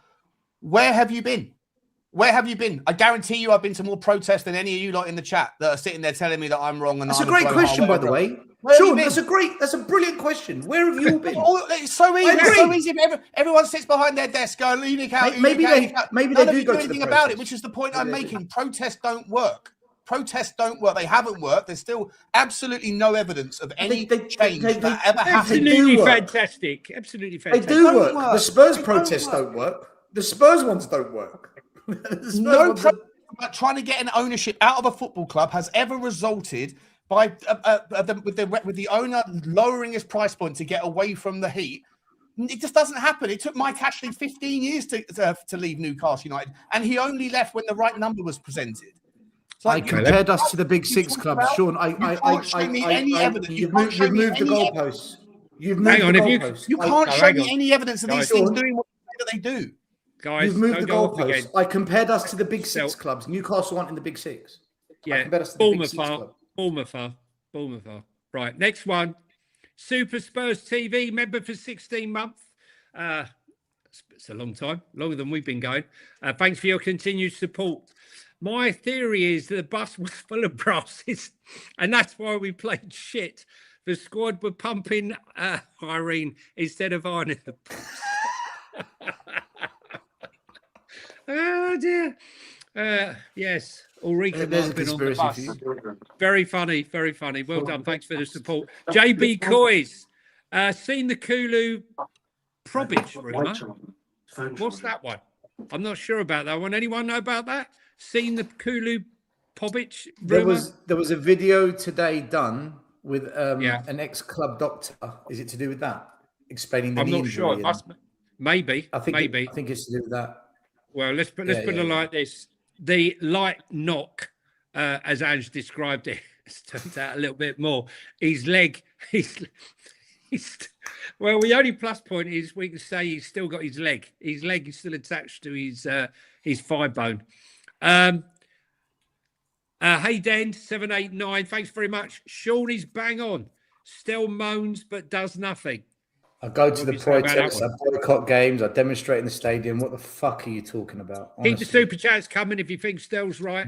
Speaker 6: Where have you been? Where have you been? I guarantee you, I've been to more protests than any of you lot in the chat that are sitting there telling me that I'm wrong. And
Speaker 8: That's
Speaker 6: I'm
Speaker 8: a great
Speaker 6: blowhard,
Speaker 8: question, by the
Speaker 6: whatever.
Speaker 8: way.
Speaker 6: Where have you
Speaker 8: Sean,
Speaker 6: been?
Speaker 8: that's a brilliant question. Where have you all been?
Speaker 6: It's so easy.
Speaker 8: I agree.
Speaker 6: It's so easy. If everyone sits behind their desk going, leave it out.
Speaker 8: Maybe they
Speaker 6: None
Speaker 8: do
Speaker 6: of you
Speaker 8: go to
Speaker 6: anything
Speaker 8: the
Speaker 6: about it,
Speaker 8: protest.
Speaker 6: which is the point
Speaker 8: Maybe
Speaker 6: I'm
Speaker 8: they do.
Speaker 6: making. Protests don't work. protests don't work. They haven't worked. There's still absolutely no evidence of any change that ever happened.
Speaker 4: Absolutely fantastic. Absolutely fantastic.
Speaker 8: They do work.
Speaker 6: work.
Speaker 8: The Spurs
Speaker 6: They
Speaker 8: protests
Speaker 6: don't
Speaker 8: don't work. The Spurs ones don't work. The Spurs
Speaker 6: No
Speaker 8: ones
Speaker 6: protest about trying to get an ownership out of a football club has ever resulted by with the owner lowering his price point to get away from the heat. It just doesn't happen. It took Mike Ashley 15 years to leave Newcastle United, and he only left when the right number was presented. So
Speaker 8: I compared us to the big six clubs, Sean. You've moved the goalposts. You've moved the goalposts.
Speaker 6: You can't show me any evidence of these things doing what they do.
Speaker 4: Guys,
Speaker 8: you've moved the goalposts. I compared us to the big six clubs. Newcastle aren't in the big six.
Speaker 4: Yeah, Bournemouth are. Right, next one. Super Spurs TV, member for 16 months. It's a long time, longer than we've been going. Thanks for your continued support. My theory is that the bus was full of brasses, and that's why we played shit. The squad were pumping Irene instead of ironing the bus. Oh, dear. Yes, Ulrika might have been on the bus. Very funny, very funny. Well done. Thanks for the support. JB Coys, seen the Kulu Probic rumour? What's that one? I'm not sure about that one. Anyone know about that? Seen the Kulu Pobic rumour?
Speaker 8: There was a video today done with an ex-club doctor. Is it to do with that? Explaining the
Speaker 4: I'm not sure. Maybe.
Speaker 8: I think it's to do with that.
Speaker 4: Well, let's put it like this. The light knock, as Ange described it, has turned out a little bit more. His leg, well, the only plus point is we can say he's still got his leg. His leg is still attached to his thigh bone. Hey, Den, 789, thanks very much. Sean is bang on. Still moans, but does nothing.
Speaker 8: I go to the protests, I boycott games, I demonstrate in the stadium. What the fuck are you talking about? Honestly.
Speaker 4: Keep the super chats coming if you think Stell's right.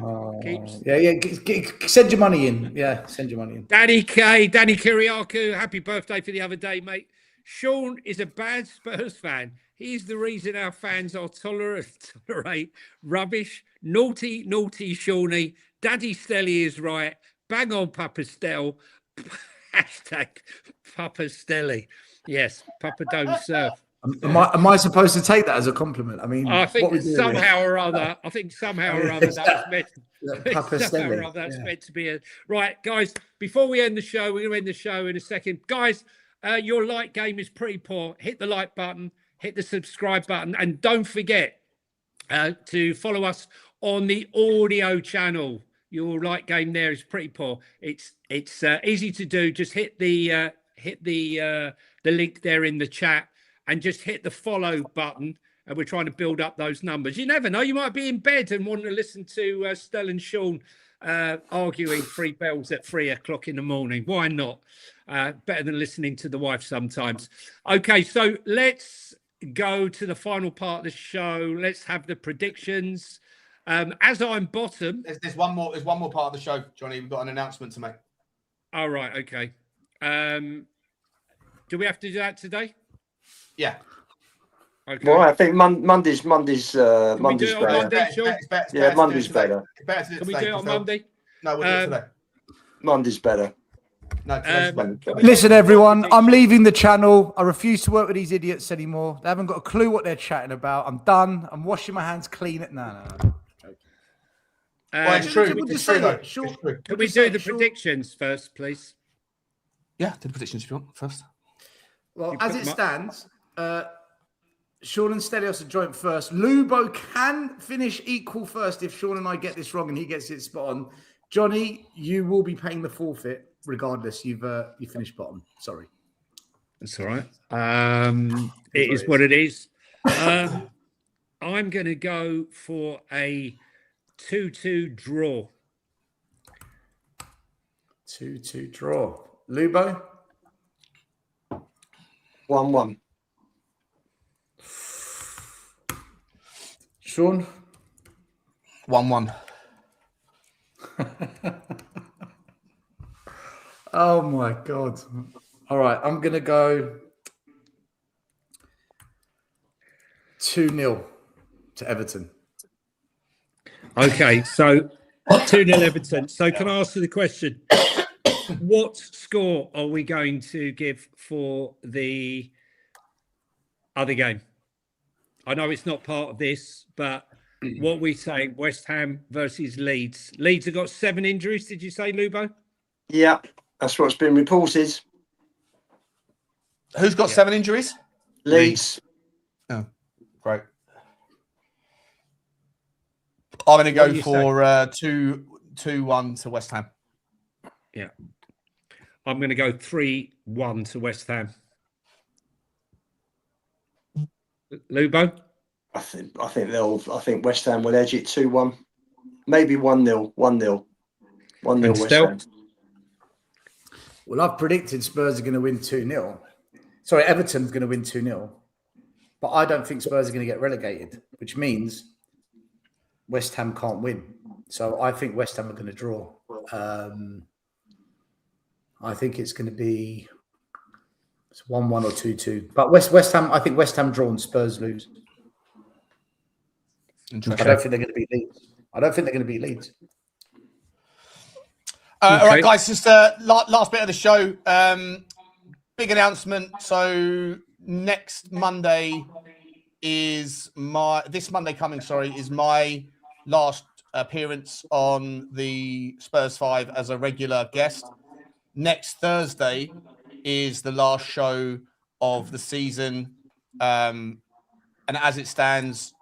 Speaker 8: Send your money in. Yeah, send your money in.
Speaker 4: Danny Kiriakou, happy birthday for the other day, mate. Sean is a bad Spurs fan. He's the reason our fans are tolerate rubbish. Naughty Shawnee. Daddy Stelly is right. Bang on, Papa Stell. Hashtag Papa Stelly. Yes, Papa don't surf.
Speaker 8: Am I supposed to take that as a compliment? I mean,
Speaker 4: I think somehow or other that's meant. That's meant to be a right, guys. Before we end the show, we're going to end the show in a second, guys. Your like game is pretty poor. Hit the like button, hit the subscribe button, and don't forget to follow us on the audio channel. Your like game there is pretty poor. It's easy to do. Just hit the link there in the chat and just hit the follow button. And we're trying to build up those numbers. You never know. You might be in bed and want to listen to Stell and Sean arguing 3 bells at 3 o'clock in the morning. Why not? Better than listening to the wife sometimes. Okay, so let's go to the final part of the show. Let's have the predictions. As I'm bottom.
Speaker 6: There's one more part of the show, Johnny. We've got an announcement to make.
Speaker 4: All right, okay. Do we have to do that today?
Speaker 6: Yeah.
Speaker 7: Okay. Well, I think Monday's better.
Speaker 4: Monday's
Speaker 7: better.
Speaker 4: Can we do it on Monday?
Speaker 6: No, we'll do it today.
Speaker 7: Monday's better.
Speaker 6: No,
Speaker 8: listen, everyone, I'm leaving the channel. I refuse to work with these idiots anymore. They haven't got a clue what they're chatting about. I'm done. I'm washing my hands clean. No.
Speaker 6: Well, it's true. It's true, though.
Speaker 4: Can we do the predictions first, please?
Speaker 6: Yeah, do the predictions if you want first.
Speaker 8: Well, as it stands, Sean and Stelios are joint first. Lubo can finish equal first if Sean and I get this wrong and he gets it spot on. Johnny, you will be paying the forfeit regardless. You finished bottom. Sorry.
Speaker 4: That's all right. It is what it is. I'm going to go for a 2-2 draw.
Speaker 8: 2-2 draw. Lubo?
Speaker 7: 1-1.
Speaker 8: Sean?
Speaker 6: 1-1.
Speaker 8: Oh my God. All right, I'm going to go 2-0 to Everton.
Speaker 4: Okay, so 2-0 Everton. So can I ask you the question? What score are we going to give for the other game? I know it's not part of this, but what we say, West Ham versus Leeds. Leeds have got 7 injuries, did you say, Lubo?
Speaker 7: Yeah, that's what's been reported.
Speaker 6: Who's got 7 injuries?
Speaker 7: Leeds.
Speaker 6: Oh, great. I'm going to go for 2-1 to West Ham.
Speaker 4: Yeah. I'm going to go 3-1 to West Ham. Lubo?
Speaker 7: I think West Ham will edge it 2-1. Maybe 1-0. 1-0. 1-0 West Ham.
Speaker 8: Well, I've predicted Spurs are going to win 2-0. Sorry, Everton's going to win 2-0. But I don't think Spurs are going to get relegated, which means West Ham can't win. So I think West Ham are going to draw. I think it's going to be 1-1 or 2-2. But West Ham, I think West Ham draw and Spurs lose. I don't think they're going to beat Leeds.
Speaker 6: All right, guys, just last bit of the show. Big announcement. So next Monday is this Monday coming, is my last appearance on the Spurs Five as a regular guest. Next Thursday is the last show of the season. And as it stands,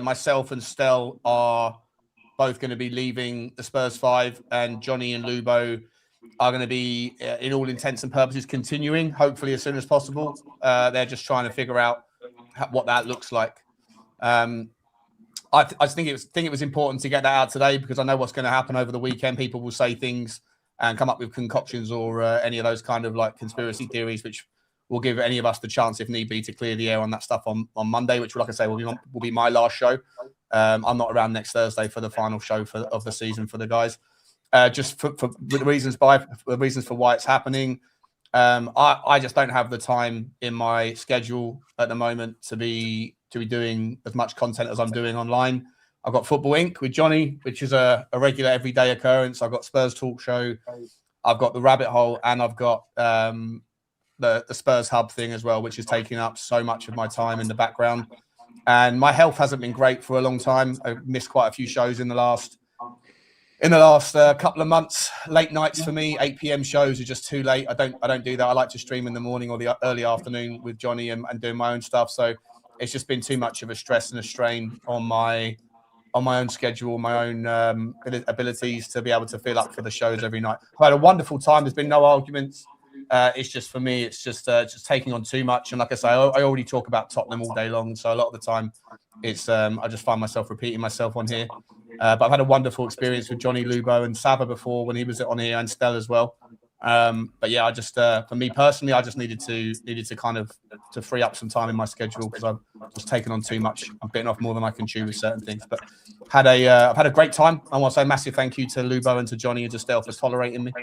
Speaker 6: myself and Stel are both going to be leaving the Spurs Five, and Johnny and Lubo are going to be, in all intents and purposes, continuing, hopefully as soon as possible. They're just trying to figure out what that looks like. I just think it was important to get that out today, because I know what's going to happen over the weekend. People will say things and come up with concoctions or any of those kind of like conspiracy theories, which will give any of us the chance, if need be, to clear the air on that stuff on Monday, which, like I say, will be my last show. I'm not around next Thursday for the final show of the season for the guys. Just for the reasons for why it's happening. I just don't have the time in my schedule at the moment to be doing as much content as I'm doing online. I've got Football Inc. with Johnny, which is a regular everyday occurrence. I've got Spurs Talk Show. I've got the Rabbit Hole, and I've got the Spurs Hub thing as well, which is taking up so much of my time in the background. And my health hasn't been great for a long time. I've missed quite a few shows in the last couple of months. Late nights for me, 8 p.m. shows are just too late. I don't do that. I like to stream in the morning or the early afternoon with Johnny and doing my own stuff. So it's just been too much of a stress and a strain on my own schedule, my own abilities to be able to fill up for the shows every night. I've had a wonderful time. There's been no arguments. It's just, for me, it's just taking on too much. And like I say, I already talk about Tottenham all day long. So a lot of the time it's I just find myself repeating myself on here. But I've had a wonderful experience with Johnny, Lubo and Saba before when he was on here, and Stell as well. But yeah, I just for me personally, I just needed to kind of to free up some time in my schedule, because I've just taken on too much. I'm bitten off more than I can chew with certain things. But I've had a great time. I want to say a massive thank you to Lubo and to Johnny and to Stell for tolerating me.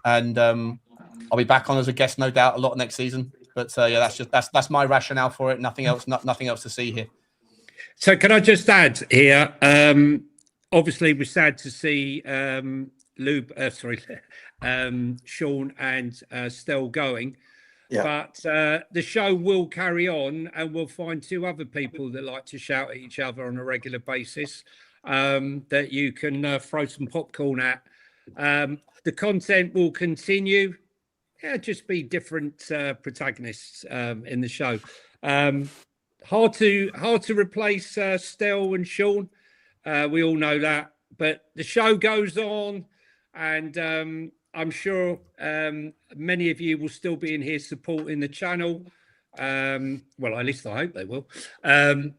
Speaker 6: And I'll be back on as a guest, no doubt, a lot next season. But yeah, that's my rationale for it. Nothing else. Nothing else to see here.
Speaker 4: So can I just add here? Obviously, we're sad to see Sean and Stell going. Yeah. But the show will carry on, and we'll find 2 other people that like to shout at each other on a regular basis that you can throw some popcorn at. The content will continue. Yeah, just be different protagonists in the show. Hard to replace Stell and Sean. We all know that. But the show goes on, and I'm sure many of you will still be in here supporting the channel. Well, at least I hope they will. And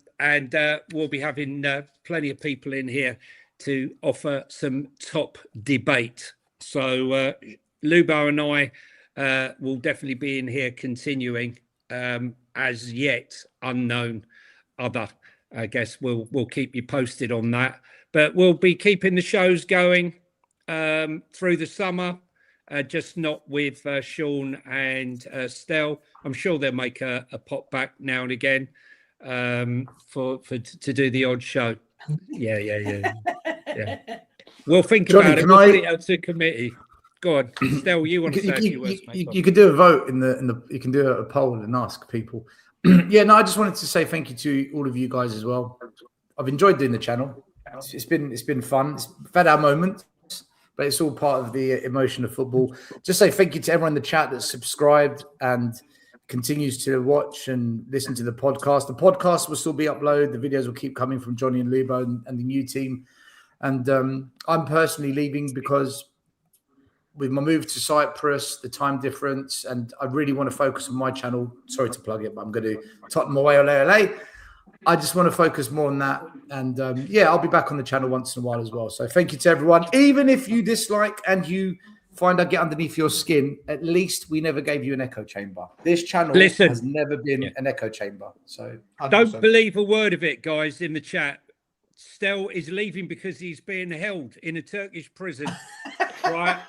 Speaker 4: we'll be having plenty of people in here to offer some top debate. So Lubo and I will definitely be in here continuing, as yet unknown other. I guess we'll keep you posted on that. But we'll be keeping the shows going through the summer, just not with Sean and Stell. I'm sure they'll make a pop back now and again to do the odd show. Yeah. We'll think
Speaker 8: Johnny,
Speaker 4: about it.
Speaker 8: can
Speaker 4: We'll
Speaker 8: I-
Speaker 4: put it out to committee. Go on, Stel. You want to say a few words, mate?
Speaker 8: You could do a vote in the. You can do a poll and ask people. Yeah, no, I just wanted to say thank you to all of you guys as well. I've enjoyed doing the channel. It's been fun. We've had our moments, but it's all part of the emotion of football. Just say thank you to everyone in the chat that's subscribed and continues to watch and listen to the podcast. The podcast will still be uploaded. The videos will keep coming from Johnny and Lubo and the new team. And I'm personally leaving because with my move to Cyprus, the time difference, and I really want to focus on my channel. Sorry to plug it, but I'm going to Tottenham away, ole, ole. I just want to focus more on that. And yeah, I'll be back on the channel once in a while as well. So thank you to everyone. Even if you dislike and you find I get underneath your skin, at least we never gave you an echo chamber. This channel has never been an echo chamber. So 100%.
Speaker 4: Don't believe a word of it, guys, in the chat. Stel is leaving because he's being held in a Turkish prison, right?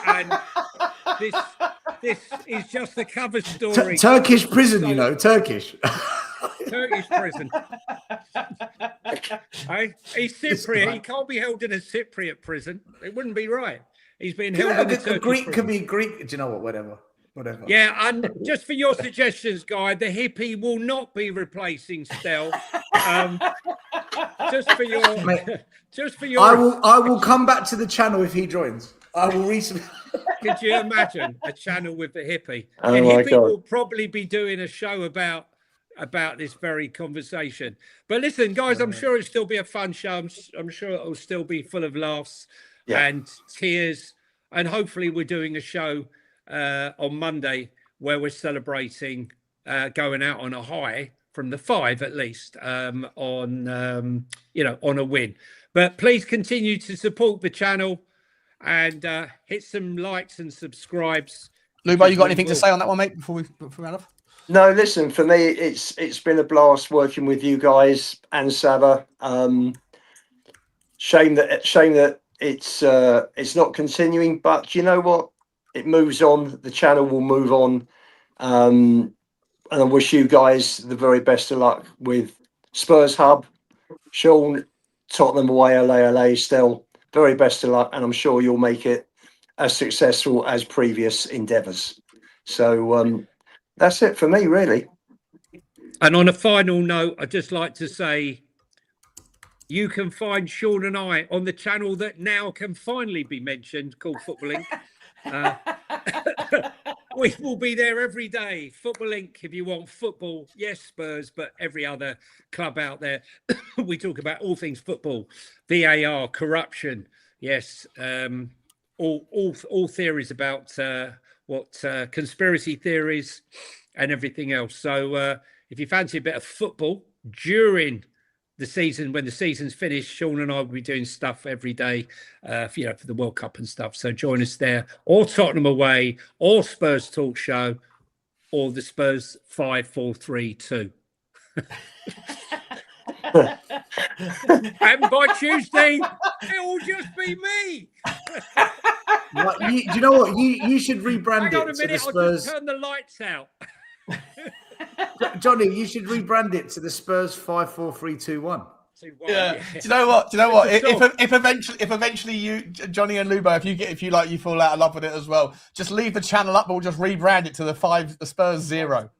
Speaker 4: And this is just a cover story.
Speaker 8: Turkish prison, so, you know, Turkish.
Speaker 4: Turkish prison. Hey, he's Cypriot. He can't be held in a Cypriot prison. It wouldn't be right. He's being held in a Turkish
Speaker 8: Greek
Speaker 4: prison.
Speaker 8: could be Greek. Do you know what? Whatever.
Speaker 4: Yeah, and just for your suggestions, Guy, the hippie will not be replacing Stel. Just for your,
Speaker 8: Mate,
Speaker 4: just for your.
Speaker 8: I will come back to the channel if he joins. I will
Speaker 4: Could you imagine a channel with the hippie?
Speaker 7: Oh
Speaker 4: and
Speaker 7: my
Speaker 4: hippie
Speaker 7: God.
Speaker 4: will probably be doing a show about this very conversation. But listen, guys, I'm sure it'll still be a fun show. I'm sure it'll still be full of laughs and tears, and hopefully we're doing a show on Monday where we're celebrating going out on a high from the 5 at least on on a win. But please continue to support the channel and hit some likes and subscribes.
Speaker 6: Lubo, you got anything to say on that one, mate, before we round off?
Speaker 7: No, listen, for me, it's been a blast working with you guys and Saba. Shame that it's not continuing, but you know what? It moves on. The channel will move on. And I wish you guys the very best of luck with Spurs Hub, Sean, Tottenham away, LA still. Very best of luck, and I'm sure you'll make it as successful as previous endeavours. So that's it for me, really.
Speaker 4: And on a final note, I'd just like to say you can find Sean and I on the channel that now can finally be mentioned, called Football Inc. We will be there every day. Football Inc. If you want football, yes, Spurs, but every other club out there. We talk about all things football, VAR, corruption, yes, all theories about conspiracy theories and everything else. So if you fancy a bit of football during the season, when the season's finished, Sean and I will be doing stuff every day, for the World Cup and stuff. So join us there, or Tottenham away, or Spurs Talk Show, or the Spurs 5, 4, 3, 2. And by Tuesday, it will just be me.
Speaker 8: do you know what? You should rebrand
Speaker 4: Hang on a
Speaker 8: it to the
Speaker 4: minute, I'll
Speaker 8: Spurs.
Speaker 4: just turn the lights out.
Speaker 8: Johnny, you should rebrand it to the Spurs 5, 4, 3, 2, 1.
Speaker 6: Yeah. Do you know what? If eventually you, Johnny and Lubo, if you fall out of love with it as well, just leave the channel up, but we'll just rebrand it to the Spurs 0.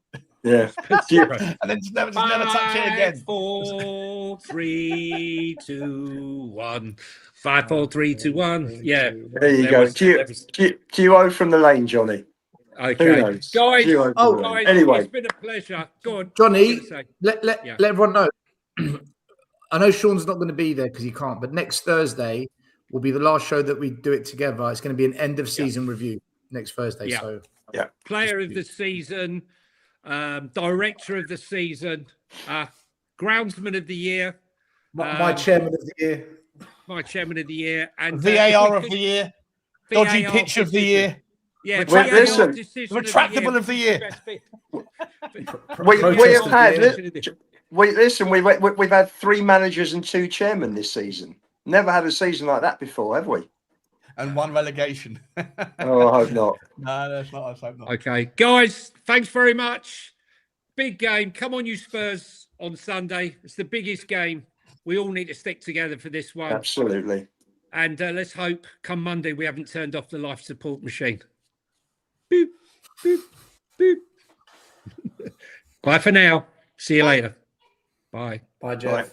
Speaker 7: Yeah.
Speaker 6: And then just never touch it again.
Speaker 4: 4, 3, 2, 1. 5, 4, 3, 2, 1. Yeah.
Speaker 7: There you go. Duo from the lane, Johnny.
Speaker 4: Okay, guys.
Speaker 7: Anyway,
Speaker 4: it's been a pleasure. Go on,
Speaker 8: Johnny. Let everyone know. I know Sean's not going to be there because he can't, but next Thursday will be the last show that we do it together. It's going to be an end of season review next Thursday.
Speaker 4: Yeah.
Speaker 8: So
Speaker 4: player of the season, director of the season, groundsman of the year,
Speaker 8: my chairman of the year,
Speaker 4: and
Speaker 6: VAR of the year, dodgy pitch of the year.
Speaker 4: Yeah,
Speaker 7: listen,
Speaker 6: retractable of the year.
Speaker 7: We've had 3 managers and 2 chairmen this season. Never had a season like that before, have we?
Speaker 6: And 1 relegation.
Speaker 7: Oh, I hope not.
Speaker 6: No, that's not. I hope not.
Speaker 4: Okay, guys, thanks very much. Big game. Come on, you Spurs, on Sunday. It's the biggest game. We all need to stick together for this one.
Speaker 7: Absolutely.
Speaker 4: And let's hope come Monday we haven't turned off the life support machine. Boop, boop, boop. Bye for now. See you later. Bye.
Speaker 1: Bye, Jeff.
Speaker 7: Right.